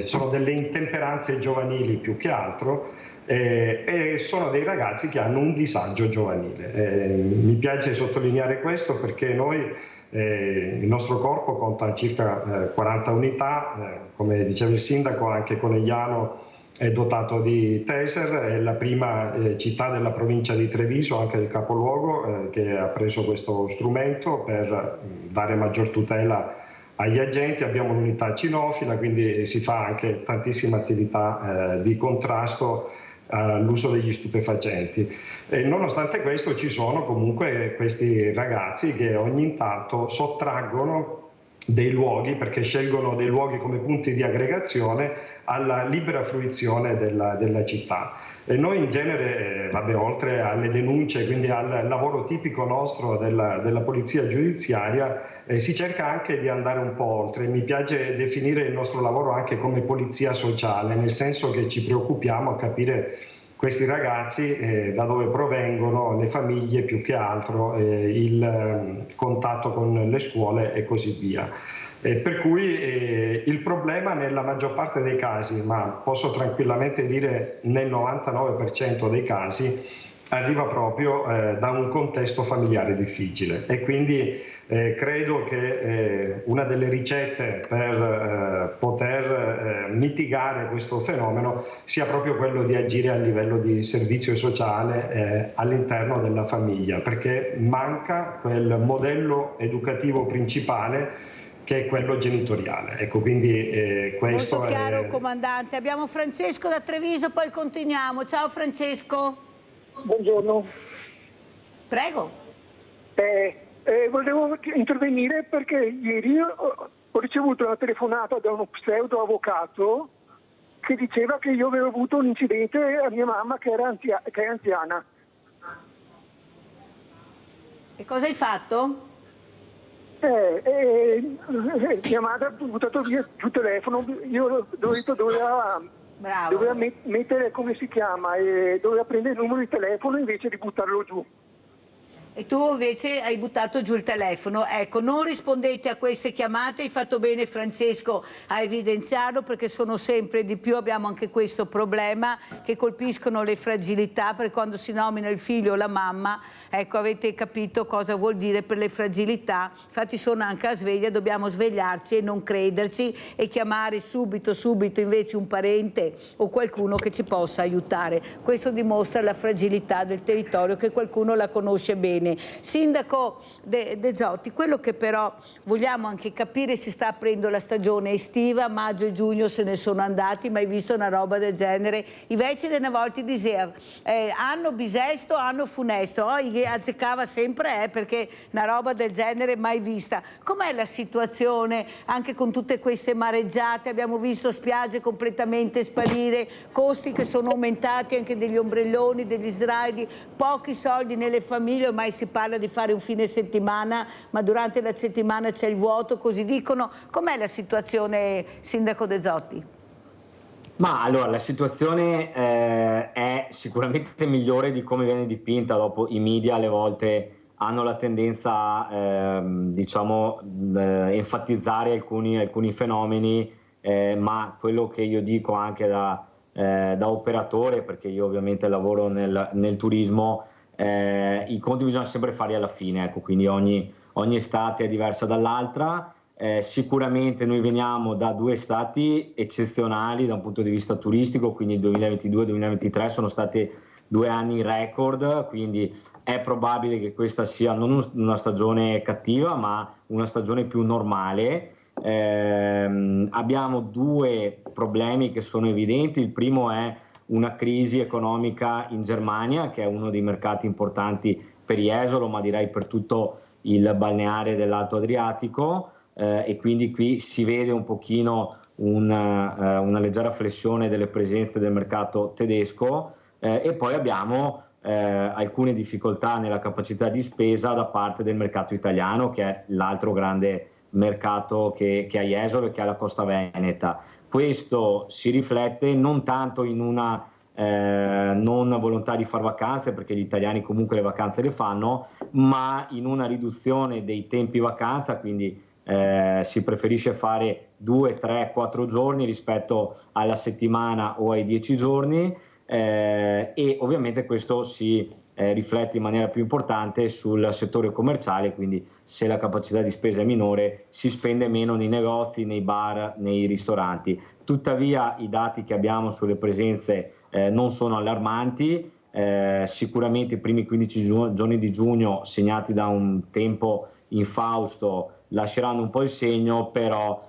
sono delle intemperanze giovanili più che altro, e sono dei ragazzi che hanno un disagio giovanile. Mi piace sottolineare questo perché noi, il nostro corpo conta circa 40 unità, come diceva il sindaco, anche Conegliano è dotato di taser, è la prima città della provincia di Treviso, anche del capoluogo, che ha preso questo strumento per dare maggior tutela agli agenti. Abbiamo l'unità cinofila, quindi si fa anche tantissima attività di contrasto all'uso degli stupefacenti. E nonostante questo ci sono comunque questi ragazzi che ogni tanto sottraggono dei luoghi, perché scelgono dei luoghi come punti di aggregazione, alla libera fruizione della città. E noi in genere, oltre alle denunce, quindi al lavoro tipico nostro della polizia giudiziaria, si cerca anche di andare un po' oltre. Mi piace definire il nostro lavoro anche come polizia sociale, nel senso che ci preoccupiamo a capire questi ragazzi da dove provengono, le famiglie più che altro, il contatto con le scuole e così via. Per cui il problema nella maggior parte dei casi, ma posso tranquillamente dire nel 99% dei casi, arriva proprio da un contesto familiare difficile, e quindi credo che una delle ricette per poter mitigare questo fenomeno sia proprio quello di agire a livello di servizio sociale all'interno della famiglia, perché manca quel modello educativo principale che è quello genitoriale. Ecco, quindi questo molto chiaro, comandante. Abbiamo Francesco da Treviso, poi continuiamo. Ciao Francesco. Buongiorno. Prego. Volevo intervenire perché ieri ho ricevuto una telefonata da uno pseudo avvocato che diceva che io avevo avuto un incidente a mia mamma che è anziana. E cosa hai fatto? Mia madre ha buttato via il telefono, io doveva mettere, come si chiama, doveva prendere il numero di telefono invece di buttarlo giù. E tu invece hai buttato giù il telefono. Ecco, non rispondete a queste chiamate, hai fatto bene Francesco a evidenziarlo, perché sono sempre di più, abbiamo anche questo problema, che colpiscono le fragilità, perché quando si nomina il figlio o la mamma, ecco, avete capito cosa vuol dire per le fragilità. Infatti sono anche a sveglia, dobbiamo svegliarci e non crederci e chiamare subito invece un parente o qualcuno che ci possa aiutare. Questo dimostra la fragilità del territorio, che qualcuno la conosce bene. Sindaco De Zotti, quello che però vogliamo anche capire, si sta aprendo la stagione estiva, maggio e giugno se ne sono andati, mai visto una roba del genere. I vecchi delle volte dicevano anno bisesto, anno funesto, azzeccava sempre perché una roba del genere mai vista. Com'è la situazione anche con tutte queste mareggiate? Abbiamo visto spiagge completamente sparire, costi che sono aumentati anche degli ombrelloni, degli sdraidi, pochi soldi nelle famiglie, ormai si parla di fare un fine settimana, ma durante la settimana c'è il vuoto, così dicono. Com'è la situazione, Sindaco De Zotti? Ma allora, la situazione è sicuramente migliore di come viene dipinta. Dopo i media alle volte hanno la tendenza a enfatizzare alcuni fenomeni, ma quello che io dico anche da operatore, perché io ovviamente lavoro nel turismo, i conti bisogna sempre farli alla fine, ecco, quindi ogni estate è diversa dall'altra. Sicuramente noi veniamo da 2 stati eccezionali da un punto di vista turistico, quindi il 2022-2023 sono stati 2 anni record, quindi è probabile che questa sia non una stagione cattiva ma una stagione più normale. Abbiamo 2 problemi che sono evidenti. Il primo è una crisi economica in Germania, che è uno dei mercati importanti per Jesolo, ma direi per tutto il balneare dell'Alto Adriatico, e quindi qui si vede un pochino una leggera flessione delle presenze del mercato tedesco, e poi abbiamo alcune difficoltà nella capacità di spesa da parte del mercato italiano, che è l'altro grande mercato che ha Jesolo e che ha la Costa Veneta. Questo si riflette non tanto in una non volontà di far vacanze, perché gli italiani comunque le vacanze le fanno, ma in una riduzione dei tempi vacanza, quindi si preferisce fare 2, 3, 4 giorni rispetto alla settimana o ai 10 giorni, e ovviamente questo si riflette in maniera più importante sul settore commerciale, quindi se la capacità di spesa è minore si spende meno nei negozi, nei bar, nei ristoranti. Tuttavia i dati che abbiamo sulle presenze non sono allarmanti. Sicuramente i primi 15 giorni di giugno, segnati da un tempo infausto, lasceranno un po' il segno, però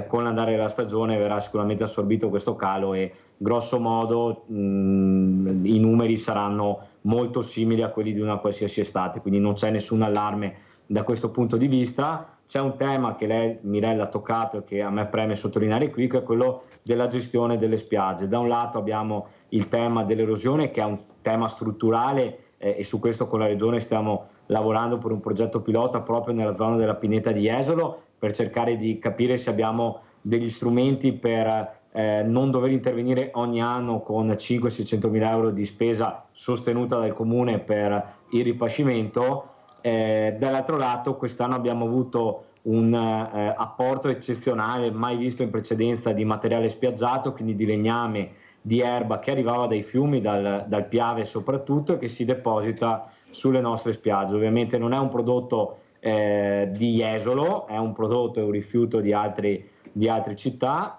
con l'andare della stagione verrà sicuramente assorbito questo calo e grosso modo i numeri saranno molto simili a quelli di una qualsiasi estate, quindi non c'è nessun allarme da questo punto di vista. C'è un tema che lei, Mirella, ha toccato e che a me preme sottolineare qui, che è quello della gestione delle spiagge. Da un lato abbiamo il tema dell'erosione, che è un tema strutturale, e su questo con la Regione stiamo lavorando per un progetto pilota proprio nella zona della Pineta di Jesolo, per cercare di capire se abbiamo degli strumenti per non dover intervenire ogni anno con 500-600 mila euro di spesa sostenuta dal Comune per il ripascimento. Dall'altro lato quest'anno abbiamo avuto un apporto eccezionale, mai visto in precedenza, di materiale spiaggiato, quindi di legname, di erba che arrivava dai fiumi, dal Piave soprattutto, e che si deposita sulle nostre spiagge. Ovviamente non è un prodotto di Jesolo, è un prodotto, è un rifiuto di altre città.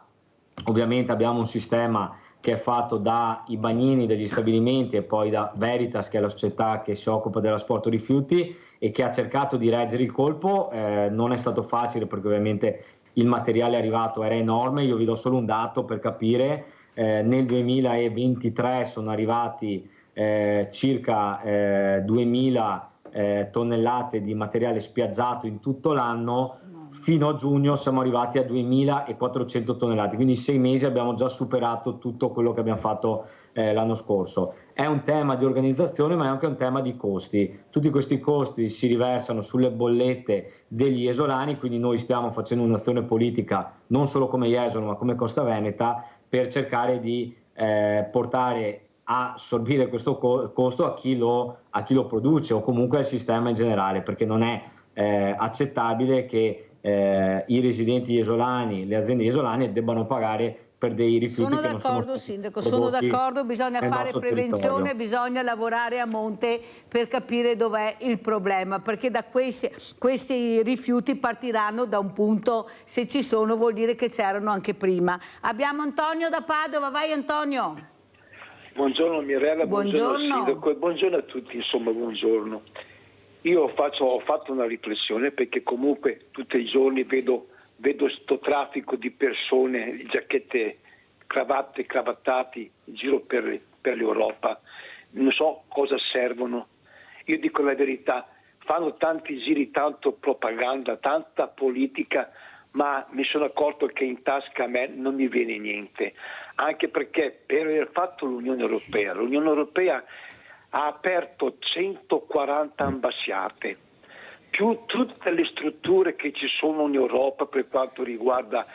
Ovviamente abbiamo un sistema che è fatto dai bagnini degli stabilimenti e poi da Veritas, che è la società che si occupa dell'asporto rifiuti e che ha cercato di reggere il colpo. Non è stato facile, perché ovviamente il materiale arrivato era enorme. Io vi do solo un dato per capire: nel 2023 sono arrivati circa 2000 tonnellate di materiale spiaggiato in tutto l'anno. Fino a giugno siamo arrivati a 2400 tonnellate, quindi in 6 mesi abbiamo già superato tutto quello che abbiamo fatto l'anno scorso. È un tema di organizzazione, ma è anche un tema di costi. Tutti questi costi si riversano sulle bollette degli esolani, quindi noi stiamo facendo un'azione politica non solo come Jesolo ma come Costa Veneta, per cercare di portare a assorbire questo costo a chi lo produce, o comunque al sistema in generale, perché non è accettabile che i residenti iesolani, le aziende iesolane debbano pagare per dei rifiuti. Sono d'accordo, Sindaco, sono d'accordo, bisogna fare prevenzione, bisogna lavorare a monte per capire dov'è il problema, perché da questi rifiuti partiranno da un punto. Se ci sono vuol dire che c'erano anche prima. Abbiamo Antonio da Padova, vai Antonio. Buongiorno Mirella, buongiorno Sindaco e buongiorno a tutti, insomma buongiorno. Io ho fatto una riflessione, perché comunque tutti i giorni vedo sto traffico di persone, giacchette, cravatte, cravattati in giro per l'Europa. Non so cosa servono. Io dico la verità, fanno tanti giri, tanto propaganda, tanta politica, ma mi sono accorto che in tasca a me non mi viene niente. Anche perché per aver fatto l'Unione Europea ha aperto 140 ambasciate, più tutte le strutture che ci sono in Europa per quanto riguarda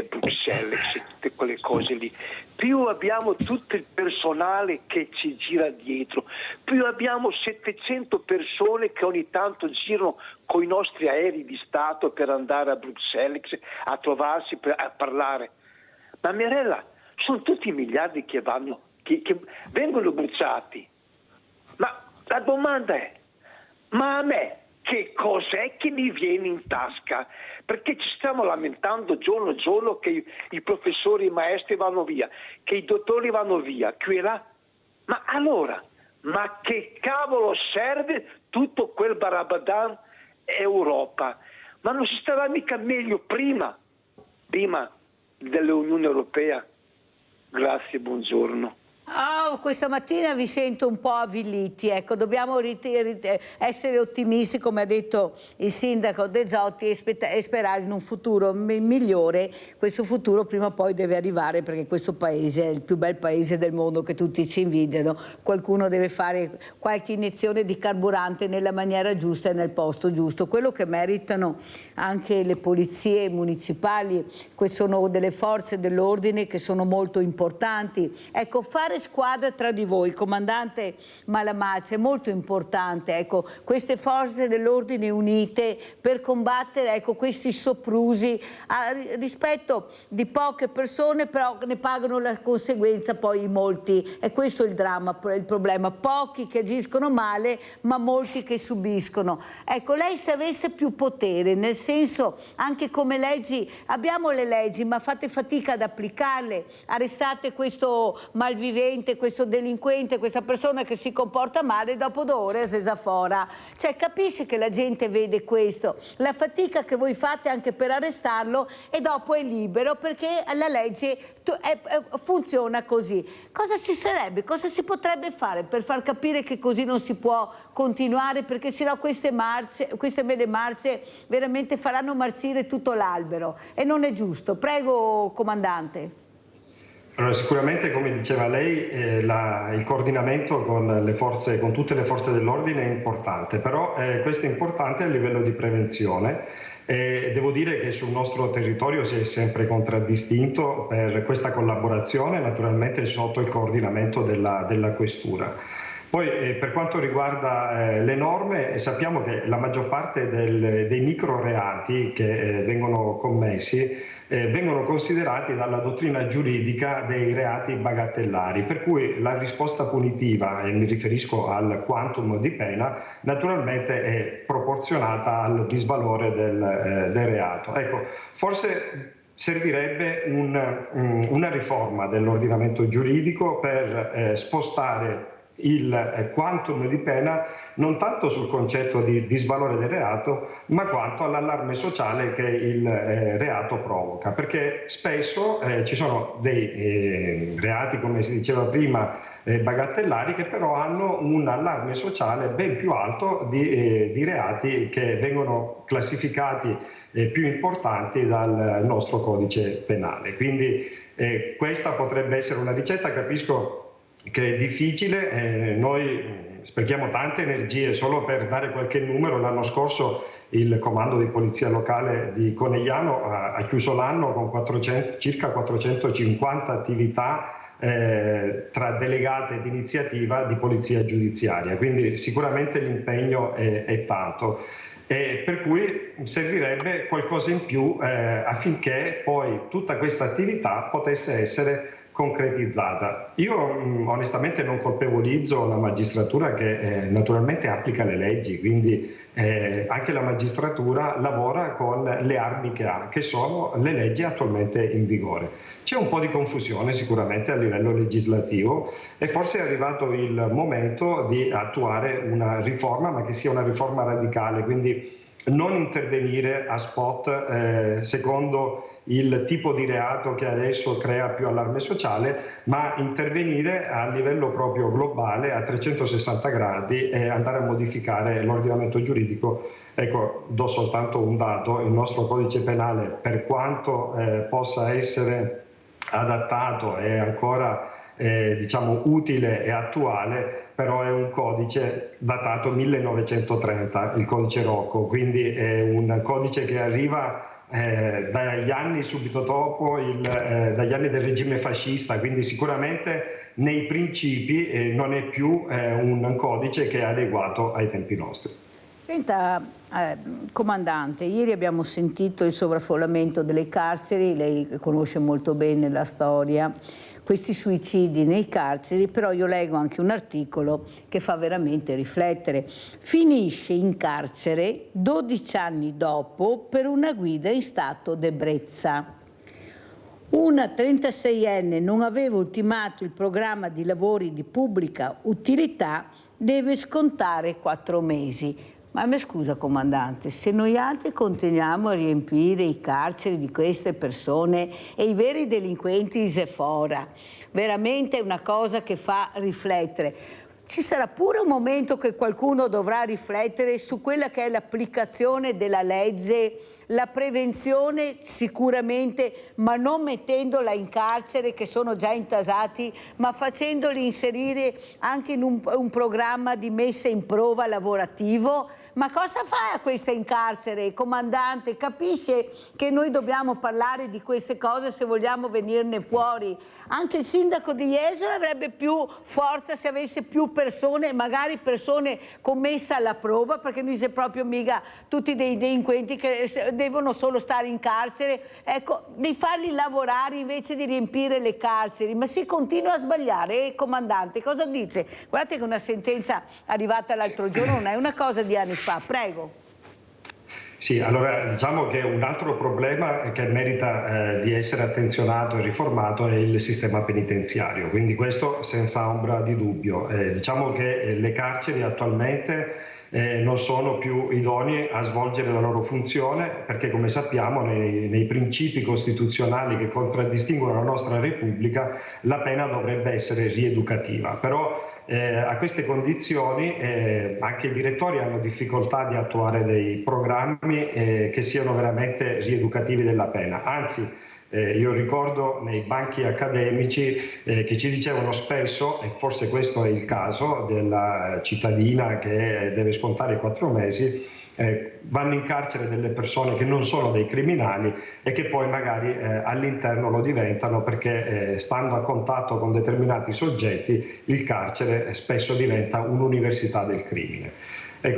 Bruxelles e tutte quelle cose lì, più abbiamo tutto il personale che ci gira dietro, più abbiamo 700 persone che ogni tanto girano con i nostri aerei di Stato per andare a Bruxelles a trovarsi, a parlare. Ma Mirella, sono tutti miliardi che vengono bruciati. Ma la domanda è, ma a me che cos'è che mi viene in tasca? Perché ci stiamo lamentando giorno a giorno che i professori, i maestri vanno via, che i dottori vanno via, qui e là. Ma allora, ma che cavolo serve tutto quel barabadan Europa? Ma non si starà mica meglio prima dell'Unione Europea? Grazie, buongiorno. Questa mattina vi sento un po' avviliti, ecco, dobbiamo essere ottimisti, come ha detto il sindaco De Zotti, e sperare in un futuro migliore. Questo futuro prima o poi deve arrivare, perché questo paese è il più bel paese del mondo che tutti ci invidiano. Qualcuno deve fare qualche iniezione di carburante nella maniera giusta e nel posto giusto. Quello che meritano anche le polizie municipali, sono delle forze dell'ordine che sono molto importanti. Ecco, fare squadra tra di voi, comandante Malamaccia, è molto importante, ecco, queste forze dell'ordine unite per combattere, ecco, questi soprusi rispetto di poche persone, però ne pagano la conseguenza poi molti, e questo è il dramma, il problema, pochi che agiscono male ma molti che subiscono. Ecco, lei se avesse più potere, nel senso, anche come leggi, abbiamo le leggi ma fate fatica ad applicarle, arrestate questo malvivente, questo delinquente, questa persona che si comporta male, dopo 2 ore si esafora. Cioè, capisce che la gente vede questo, la fatica che voi fate anche per arrestarlo, e dopo è libero perché la legge funziona così. Cosa si potrebbe fare per far capire che così non si può continuare, perché sennò queste mele marce veramente faranno marcire tutto l'albero e non è giusto. Prego, comandante. Allora, sicuramente, come diceva lei, il coordinamento con tutte le forze dell'ordine è importante, però questo è importante a livello di prevenzione. Devo dire che sul nostro territorio si è sempre contraddistinto per questa collaborazione, naturalmente sotto il coordinamento della Questura. Poi per quanto riguarda le norme, sappiamo che la maggior parte dei microreati che vengono commessi vengono considerati dalla dottrina giuridica dei reati bagatellari, per cui la risposta punitiva, e mi riferisco al quantum di pena, naturalmente è proporzionata al disvalore del reato. Ecco, forse servirebbe una riforma dell'ordinamento giuridico per spostare il quantum di pena non tanto sul concetto di disvalore del reato, ma quanto all'allarme sociale che il reato provoca, perché spesso ci sono dei reati, come si diceva prima, bagatellari, che però hanno un allarme sociale ben più alto di reati che vengono classificati più importanti dal nostro codice penale. Quindi questa potrebbe essere una ricetta. Capisco che è difficile, noi sprechiamo tante energie solo per dare qualche numero. L'anno scorso il comando di polizia locale di Conegliano ha chiuso l'anno con circa 450 attività tra delegate d'iniziativa di polizia giudiziaria, quindi sicuramente l'impegno è tanto. Per cui servirebbe qualcosa in più affinché poi tutta questa attività potesse essere concretizzata. Io onestamente non colpevolizzo la magistratura, che naturalmente applica le leggi, quindi anche la magistratura lavora con le armi che ha, che sono le leggi attualmente in vigore. C'è un po' di confusione sicuramente a livello legislativo e forse è arrivato il momento di attuare una riforma, ma che sia una riforma radicale, quindi non intervenire a spot secondo il tipo di reato che adesso crea più allarme sociale, ma intervenire a livello proprio globale, a 360 gradi, e andare a modificare l'ordinamento giuridico. Ecco, do soltanto un dato: il nostro codice penale, per quanto possa essere adattato e ancora diciamo utile e attuale, però è un codice datato 1930, il codice Rocco, quindi è un codice che arriva dagli anni subito dopo dagli anni del regime fascista, quindi sicuramente nei principi non è più un codice che è adeguato ai tempi nostri. Senta, comandante, ieri abbiamo sentito il sovraffollamento delle carceri, lei conosce molto bene la storia. questi suicidi nei carceri, però io leggo anche un articolo che fa veramente riflettere. Finisce in carcere 12 anni dopo per una guida in stato d'ebbrezza. Una 36enne non aveva ultimato il programma di lavori di pubblica utilità, deve scontare 4 mesi. Ma mi scusa comandante, se noi altri continuiamo a riempire i carceri di queste persone e i veri delinquenti di Sephora, veramente è una cosa che fa riflettere. Ci sarà pure un momento che qualcuno dovrà riflettere su quella che è l'applicazione della legge, la prevenzione sicuramente, ma non mettendola in carcere, che sono già intasati, ma facendoli inserire anche in un programma di messa in prova lavorativo. Ma cosa fa a questa in carcere, comandante? Capisce che noi dobbiamo parlare di queste cose se vogliamo venirne fuori? Anche il sindaco di Jesolo avrebbe più forza se avesse più persone, magari persone commesse alla prova, perché non c'è proprio mica tutti dei delinquenti che devono solo stare in carcere. Ecco, di farli lavorare invece di riempire le carceri. Ma si continua a sbagliare, comandante, cosa dice? Guardate che una sentenza arrivata l'altro giorno non è una cosa di anni fa. Prego. Sì, allora diciamo che un altro problema che merita di essere attenzionato e riformato è il sistema penitenziario, quindi questo senza ombra di dubbio. Diciamo che le carceri attualmente non sono più idonei a svolgere la loro funzione, perché come sappiamo nei principi costituzionali che contraddistinguono la nostra Repubblica la pena dovrebbe essere rieducativa, però a queste condizioni anche i direttori hanno difficoltà di attuare dei programmi che siano veramente rieducativi della pena, anzi io ricordo nei banchi accademici che ci dicevano spesso, e forse questo è il caso, della cittadina che deve scontare 4 mesi, vanno in carcere delle persone che non sono dei criminali e che poi magari all'interno lo diventano, perché stando a contatto con determinati soggetti il carcere spesso diventa un'università del crimine.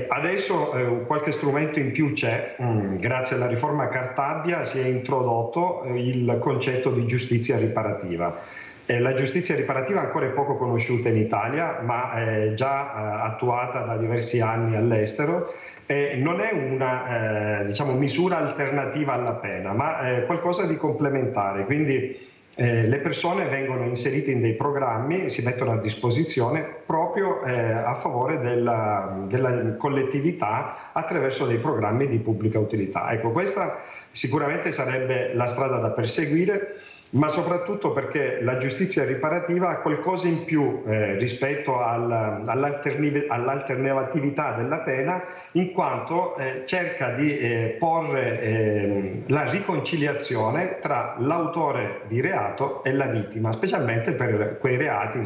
Adesso qualche strumento in più c'è, grazie alla riforma Cartabia si è introdotto il concetto di giustizia riparativa. La giustizia riparativa ancora è poco conosciuta in Italia, ma è già attuata da diversi anni all'estero. Non è una misura alternativa alla pena, ma qualcosa di complementare. Quindi le persone vengono inserite in dei programmi, si mettono a disposizione proprio a favore della collettività attraverso dei programmi di pubblica utilità. Ecco, questa sicuramente sarebbe la strada da perseguire, ma soprattutto perché la giustizia riparativa ha qualcosa in più rispetto all'alternatività della pena, in quanto cerca di porre la riconciliazione tra l'autore di reato e la vittima, specialmente per quei reati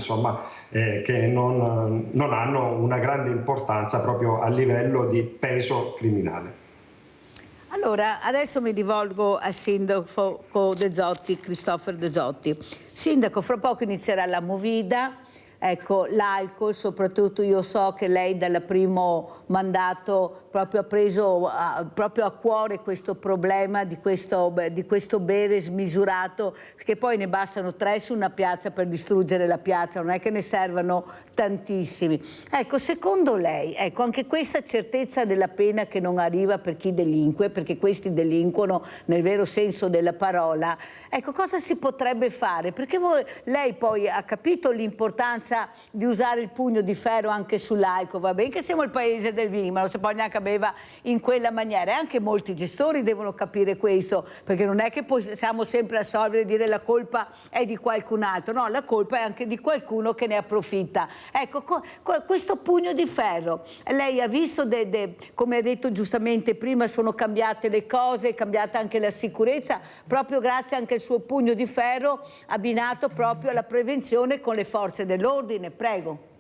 che non hanno una grande importanza proprio a livello di peso criminale. Allora, adesso mi rivolgo al sindaco De Zotti, Cristoforo De Zotti. Sindaco, fra poco inizierà la Movida, ecco, l'alcol, soprattutto io so che lei dal primo mandato proprio ha preso proprio a cuore questo problema di questo bere smisurato, perché poi ne bastano 3 su una piazza per distruggere la piazza, non è che ne servano tantissimi. Ecco, secondo lei, ecco, anche questa certezza della pena che non arriva per chi delinque, perché questi delinquono nel vero senso della parola, ecco, cosa si potrebbe fare? Perché lei poi ha capito l'importanza di usare il pugno di ferro anche sull'alcol, va bene che siamo il paese del vino, ma non si può neanche beva in quella maniera, e anche molti gestori devono capire questo, perché non è che possiamo sempre assolvere e dire la colpa è di qualcun altro, no, la colpa è anche di qualcuno che ne approfitta. Ecco, questo pugno di ferro, lei ha visto, come ha detto giustamente prima, sono cambiate le cose, è cambiata anche la sicurezza, proprio grazie anche al suo pugno di ferro abbinato proprio alla prevenzione con le forze dell'ordine. Prego.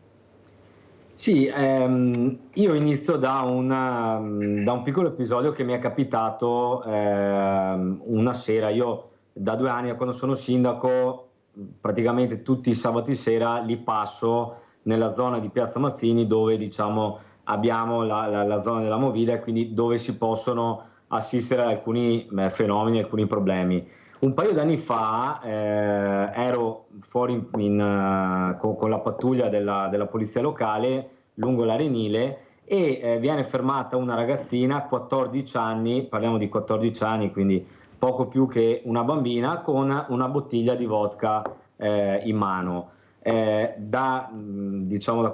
Sì, io inizio da un piccolo episodio che mi è capitato una sera. Io da 2 anni, quando sono sindaco, praticamente tutti i sabati sera li passo nella zona di Piazza Mazzini, dove diciamo abbiamo la zona della Movida, quindi dove si possono assistere ad alcuni fenomeni, alcuni problemi. Un paio d'anni fa ero fuori con la pattuglia della polizia locale lungo l'Arenile e viene fermata una ragazzina, 14 anni, parliamo di 14 anni, quindi poco più che una bambina, con una bottiglia di vodka in mano. Da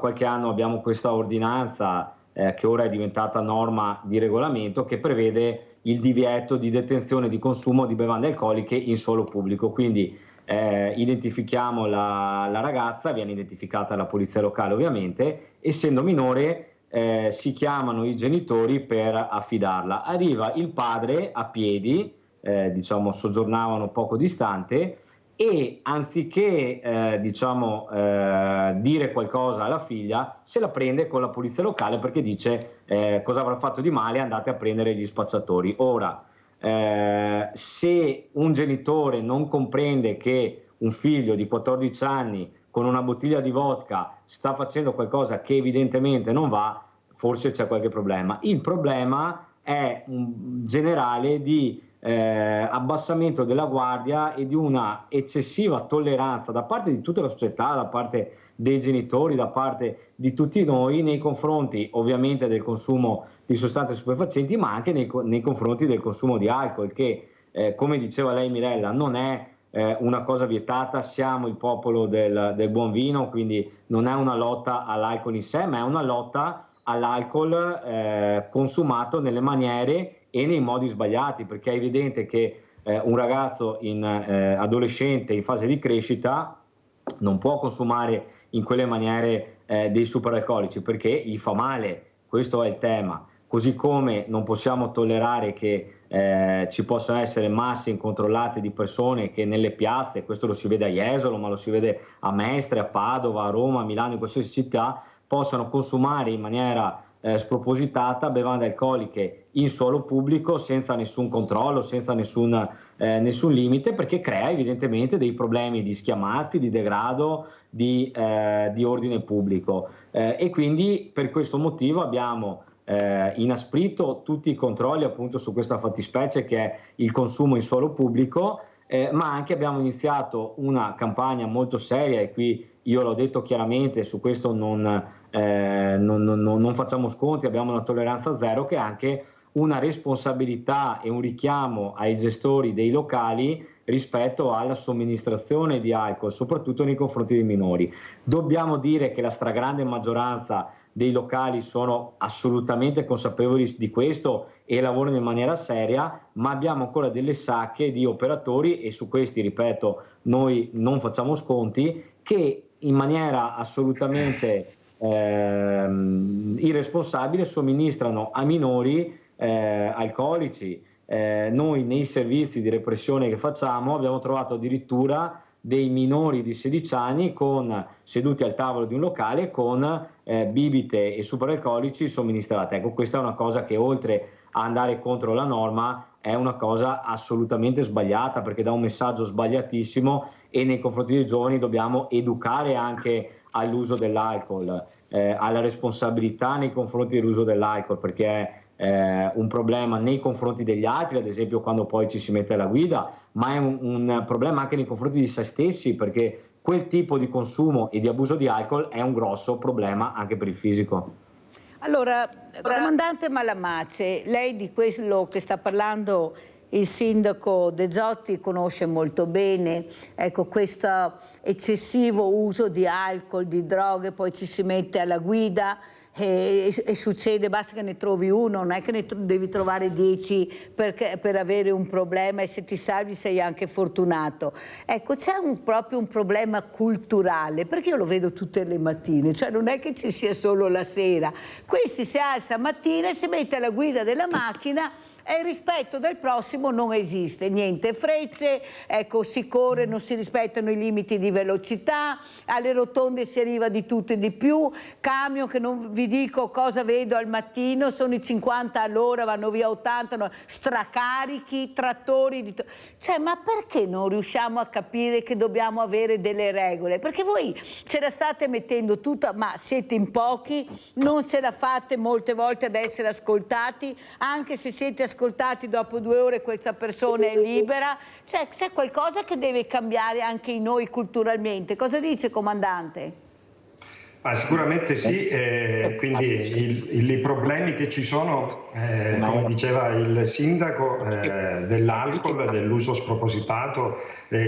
qualche anno abbiamo questa ordinanza che ora è diventata norma di regolamento, che prevede il divieto di detenzione e di consumo di bevande alcoliche in suolo pubblico. Quindi identifichiamo la ragazza, viene identificata la polizia locale ovviamente, essendo minore si chiamano i genitori per affidarla. Arriva il padre a piedi, soggiornavano poco distante, e anziché dire qualcosa alla figlia, se la prende con la polizia locale perché dice cosa avrà fatto di male, andate a prendere gli spacciatori. Ora, se un genitore non comprende che un figlio di 14 anni con una bottiglia di vodka sta facendo qualcosa che evidentemente non va, forse c'è qualche problema. Il problema è un generale di abbassamento della guardia e di una eccessiva tolleranza da parte di tutta la società, da parte dei genitori, da parte di tutti noi nei confronti ovviamente del consumo di sostanze stupefacenti, ma anche nei confronti del consumo di alcol, che come diceva lei Mirella non è una cosa vietata. Siamo il popolo del buon vino, quindi non è una lotta all'alcol in sé, ma è una lotta all'alcol consumato nelle maniere e nei modi sbagliati, perché è evidente che un ragazzo adolescente in fase di crescita non può consumare in quelle maniere dei superalcolici, perché gli fa male. Questo è il tema. Così come non possiamo tollerare che ci possano essere masse incontrollate di persone che nelle piazze, questo lo si vede a Jesolo, ma lo si vede a Mestre, a Padova, a Roma, a Milano, in qualsiasi città, possano consumare in maniera spropositata bevande alcoliche in suolo pubblico senza nessun controllo, senza nessun limite, perché crea evidentemente dei problemi di schiamazzi, di degrado, di ordine pubblico, e quindi per questo motivo abbiamo inasprito tutti i controlli appunto su questa fattispecie che è il consumo in suolo pubblico, ma anche abbiamo iniziato una campagna molto seria, e qui io l'ho detto chiaramente, su questo non facciamo sconti, abbiamo una tolleranza zero, che è anche una responsabilità e un richiamo ai gestori dei locali rispetto alla somministrazione di alcol, soprattutto nei confronti dei minori. Dobbiamo dire che la stragrande maggioranza dei locali sono assolutamente consapevoli di questo e lavorano in maniera seria, ma abbiamo ancora delle sacche di operatori, e su questi, ripeto, noi non facciamo sconti, che in maniera assolutamente irresponsabile somministrano a minori alcolici. Noi nei servizi di repressione che facciamo abbiamo trovato addirittura dei minori di 16 anni seduti al tavolo di un locale con bibite e superalcolici somministrate. Ecco, questa è una cosa che, oltre a andare contro la norma, è una cosa assolutamente sbagliata, perché dà un messaggio sbagliatissimo, e nei confronti dei giovani dobbiamo educare anche all'uso dell'alcol, alla responsabilità nei confronti dell'uso dell'alcol, perché è un problema nei confronti degli altri, ad esempio quando poi ci si mette alla guida, ma è un problema anche nei confronti di se stessi, perché quel tipo di consumo e di abuso di alcol è un grosso problema anche per il fisico. Allora, comandante Malamace, lei di quello che sta parlando il sindaco De Zotti conosce molto bene, ecco, questo eccessivo uso di alcol, di droghe, poi ci si mette alla guida e succede, basta che ne trovi uno, non è che ne devi trovare 10 per avere un problema, e se ti salvi sei anche fortunato. Ecco, c'è proprio un problema culturale, perché io lo vedo tutte le mattine, cioè non è che ci sia solo la sera. Questi si alza mattina e si mette alla guida della macchina, e il rispetto del prossimo non esiste, niente frecce, ecco, si corre, non si rispettano i limiti di velocità, alle rotonde si arriva di tutto e di più, camion che non vi dico cosa vedo al mattino, sono i 50 all'ora, vanno via 80, no, stracarichi, trattori, cioè, ma perché non riusciamo a capire che dobbiamo avere delle regole? Perché voi ce la state mettendo tutta, ma siete in pochi, non ce la fate molte volte ad essere ascoltati, anche se siete ascoltati ascoltati, dopo 2 ore questa persona è libera, cioè c'è qualcosa che deve cambiare anche in noi culturalmente. Cosa dice, comandante? Sicuramente sì, quindi i problemi che ci sono, come diceva il sindaco, dell'alcol, dell'uso spropositato,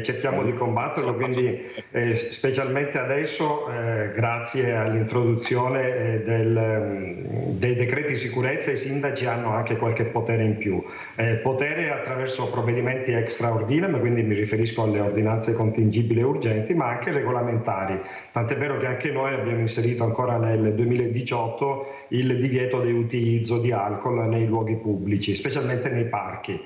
cerchiamo di combatterlo, quindi specialmente adesso grazie all'introduzione dei decreti sicurezza i sindaci hanno anche qualche potere in più, potere attraverso provvedimenti extraordinari, quindi mi riferisco alle ordinanze contingibili e urgenti, ma anche regolamentari, tant'è vero che anche noi abbiamo inserito ancora nel 2018 il divieto di utilizzo di alcol nei luoghi pubblici, specialmente nei parchi.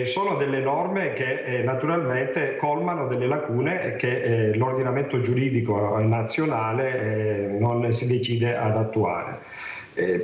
Sono delle norme che naturalmente colmano delle lacune che l'ordinamento giuridico nazionale non si decide ad attuare.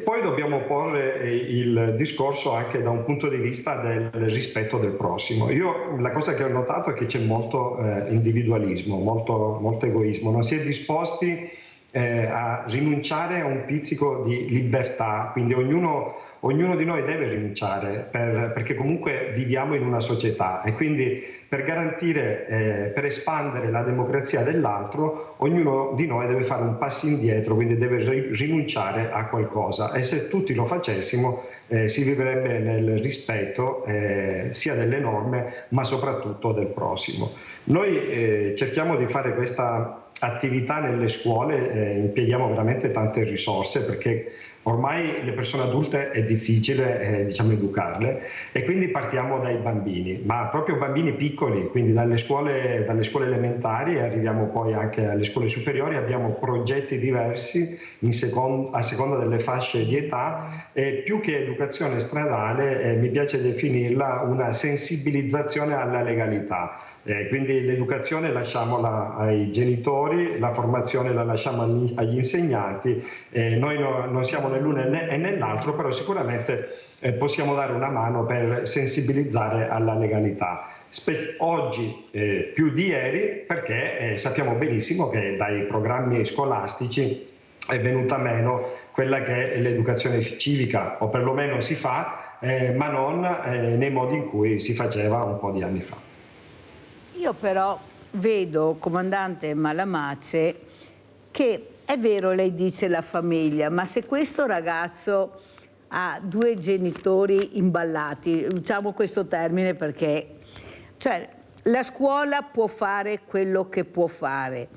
Poi dobbiamo porre il discorso anche da un punto di vista del rispetto del prossimo. Io la cosa che ho notato è che c'è molto individualismo, molto egoismo, non si è disposti a rinunciare a un pizzico di libertà, quindi ognuno di noi deve rinunciare perché comunque viviamo in una società e quindi per garantire, per espandere la democrazia dell'altro, ognuno di noi deve fare un passo indietro, quindi deve rinunciare a qualcosa e se tutti lo facessimo si vivrebbe nel rispetto sia delle norme ma soprattutto del prossimo. Noi cerchiamo di fare questa attività nelle scuole, impieghiamo veramente tante risorse perché ormai le persone adulte è difficile educarle e quindi partiamo dai bambini, ma proprio bambini piccoli, quindi dalle scuole elementari e arriviamo poi anche alle scuole superiori, abbiamo progetti diversi a seconda delle fasce di età e più che educazione stradale mi piace definirla una sensibilizzazione alla legalità. Quindi l'educazione lasciamola ai genitori, la formazione la lasciamo agli insegnanti, noi non siamo nell'uno e nell'altro, però sicuramente possiamo dare una mano per sensibilizzare alla legalità. Oggi più di ieri perché sappiamo benissimo che dai programmi scolastici è venuta meno quella che è l'educazione civica, o perlomeno si fa, ma non nei modi in cui si faceva un po' di anni fa. Io però vedo, comandante Malamace, che è vero, lei dice la famiglia, ma se questo ragazzo ha 2 genitori imballati, usiamo questo termine perché, cioè, la scuola può fare quello che può fare.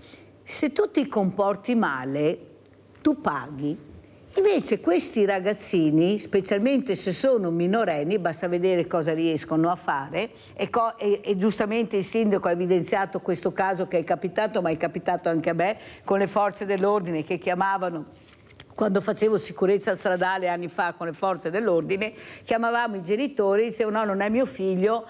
Se tu ti comporti male, tu paghi. Invece questi ragazzini, specialmente se sono minorenni, basta vedere cosa riescono a fare e giustamente il sindaco ha evidenziato questo caso che è capitato, ma è capitato anche a me, con le forze dell'ordine che chiamavano, quando facevo sicurezza stradale anni fa con le forze dell'ordine, chiamavamo i genitori e dicevano no, non è mio figlio,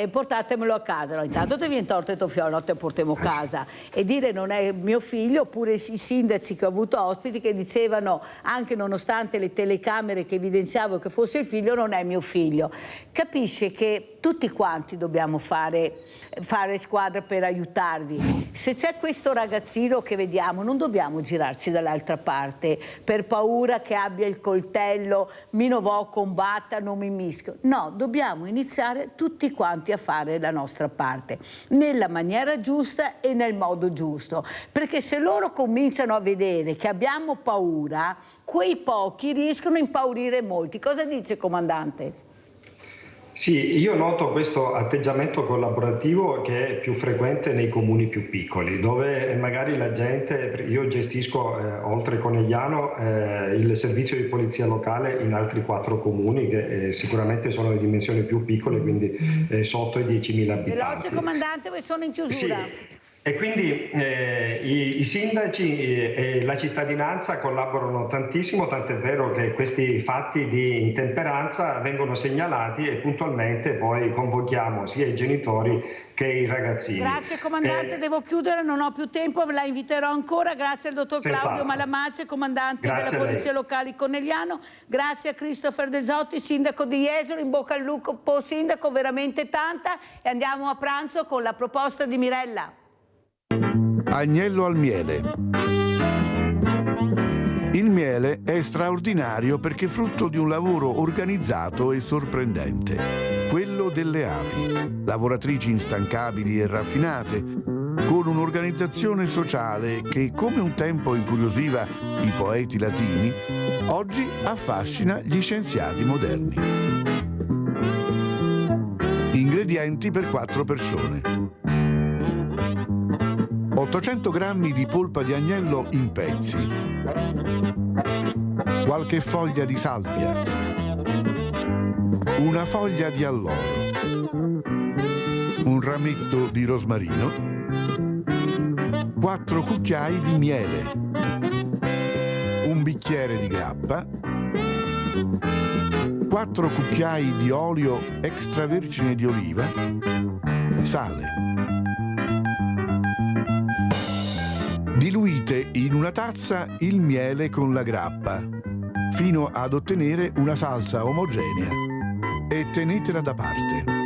portatemelo a casa. No, intanto ti viene torto e tuo figlio, no, te portiamo a casa. E dire non è mio figlio, oppure i sindaci che ho avuto ospiti che dicevano, anche nonostante le telecamere che evidenziavano che fosse il figlio, non è mio figlio. Capisce che tutti quanti dobbiamo fare squadra per aiutarvi. Se c'è questo ragazzino che vediamo, non dobbiamo girarci dall'altra parte per paura che abbia il coltello, mi non vo combatta, non mi mischio. No, dobbiamo iniziare tutti quanti a fare la nostra parte, nella maniera giusta e nel modo giusto. Perché se loro cominciano a vedere che abbiamo paura, quei pochi riescono a impaurire molti. Cosa dice, comandante? Sì, io noto questo atteggiamento collaborativo che è più frequente nei comuni più piccoli, dove magari la gente, io gestisco oltre Conegliano il servizio di polizia locale in altri 4 comuni che sicuramente sono di dimensioni più piccole, quindi sotto i 10.000 abitanti. Veloce, comandante, perché sono in chiusura. Sì. E quindi i sindaci e la cittadinanza collaborano tantissimo, tant'è vero che questi fatti di intemperanza vengono segnalati e puntualmente poi convochiamo sia i genitori che i ragazzini. Grazie comandante, devo chiudere, non ho più tempo, la inviterò ancora. Grazie al dottor Claudio Malamace, comandante della Polizia Locale Conegliano. Grazie a Christopher De Zotti, sindaco di Jesolo, in bocca al lupo sindaco, veramente tanta, e andiamo a pranzo con la proposta di Mirella. Agnello al miele. Il miele è straordinario perché è frutto di un lavoro organizzato e sorprendente, quello delle api, lavoratrici instancabili e raffinate, con un'organizzazione sociale che, come un tempo incuriosiva i poeti latini, oggi affascina gli scienziati moderni. Ingredienti per 4 persone. 800 grammi di polpa di agnello in pezzi, qualche foglia di salvia, una foglia di alloro, un rametto di rosmarino, 4 cucchiai di miele, un bicchiere di grappa, 4 cucchiai di olio extravergine di oliva, sale. Diluite in una tazza il miele con la grappa fino ad ottenere una salsa omogenea e tenetela da parte.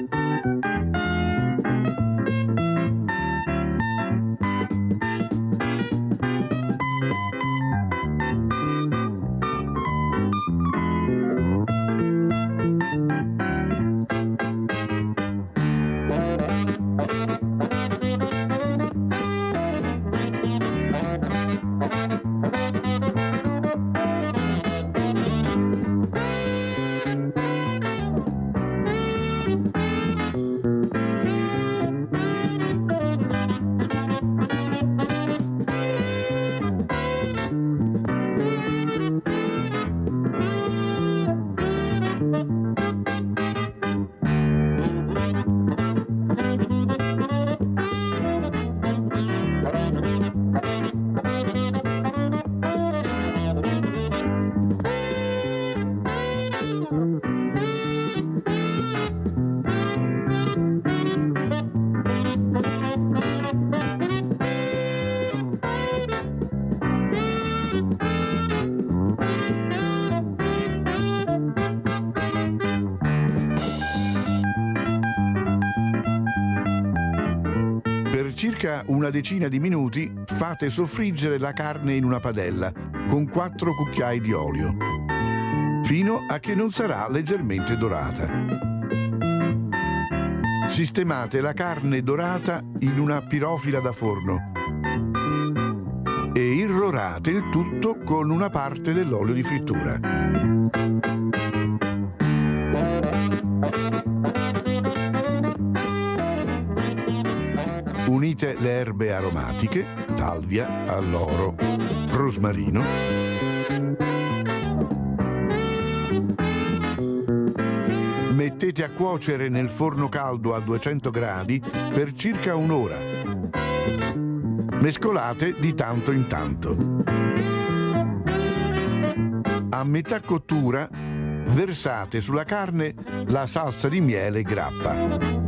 Circa una decina di minuti fate soffriggere la carne in una padella con 4 cucchiai di olio, fino a che non sarà leggermente dorata. Sistemate la carne dorata in una pirofila da forno e irrorate il tutto con una parte dell'olio di frittura. Unite le erbe aromatiche, salvia, alloro, rosmarino, mettete a cuocere nel forno caldo a 200 gradi per circa un'ora. Mescolate di tanto in tanto. A metà cottura versate sulla carne la salsa di miele e grappa.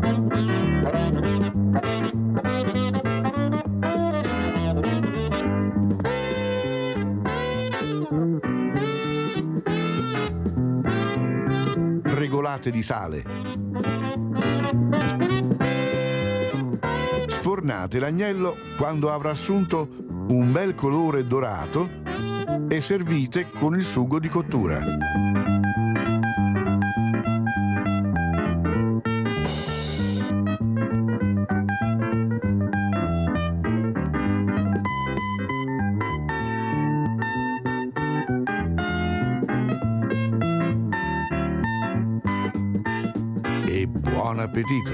Regolate di sale. Sfornate l'agnello quando avrà assunto un bel colore dorato e servite con il sugo di cottura. E buon appetito!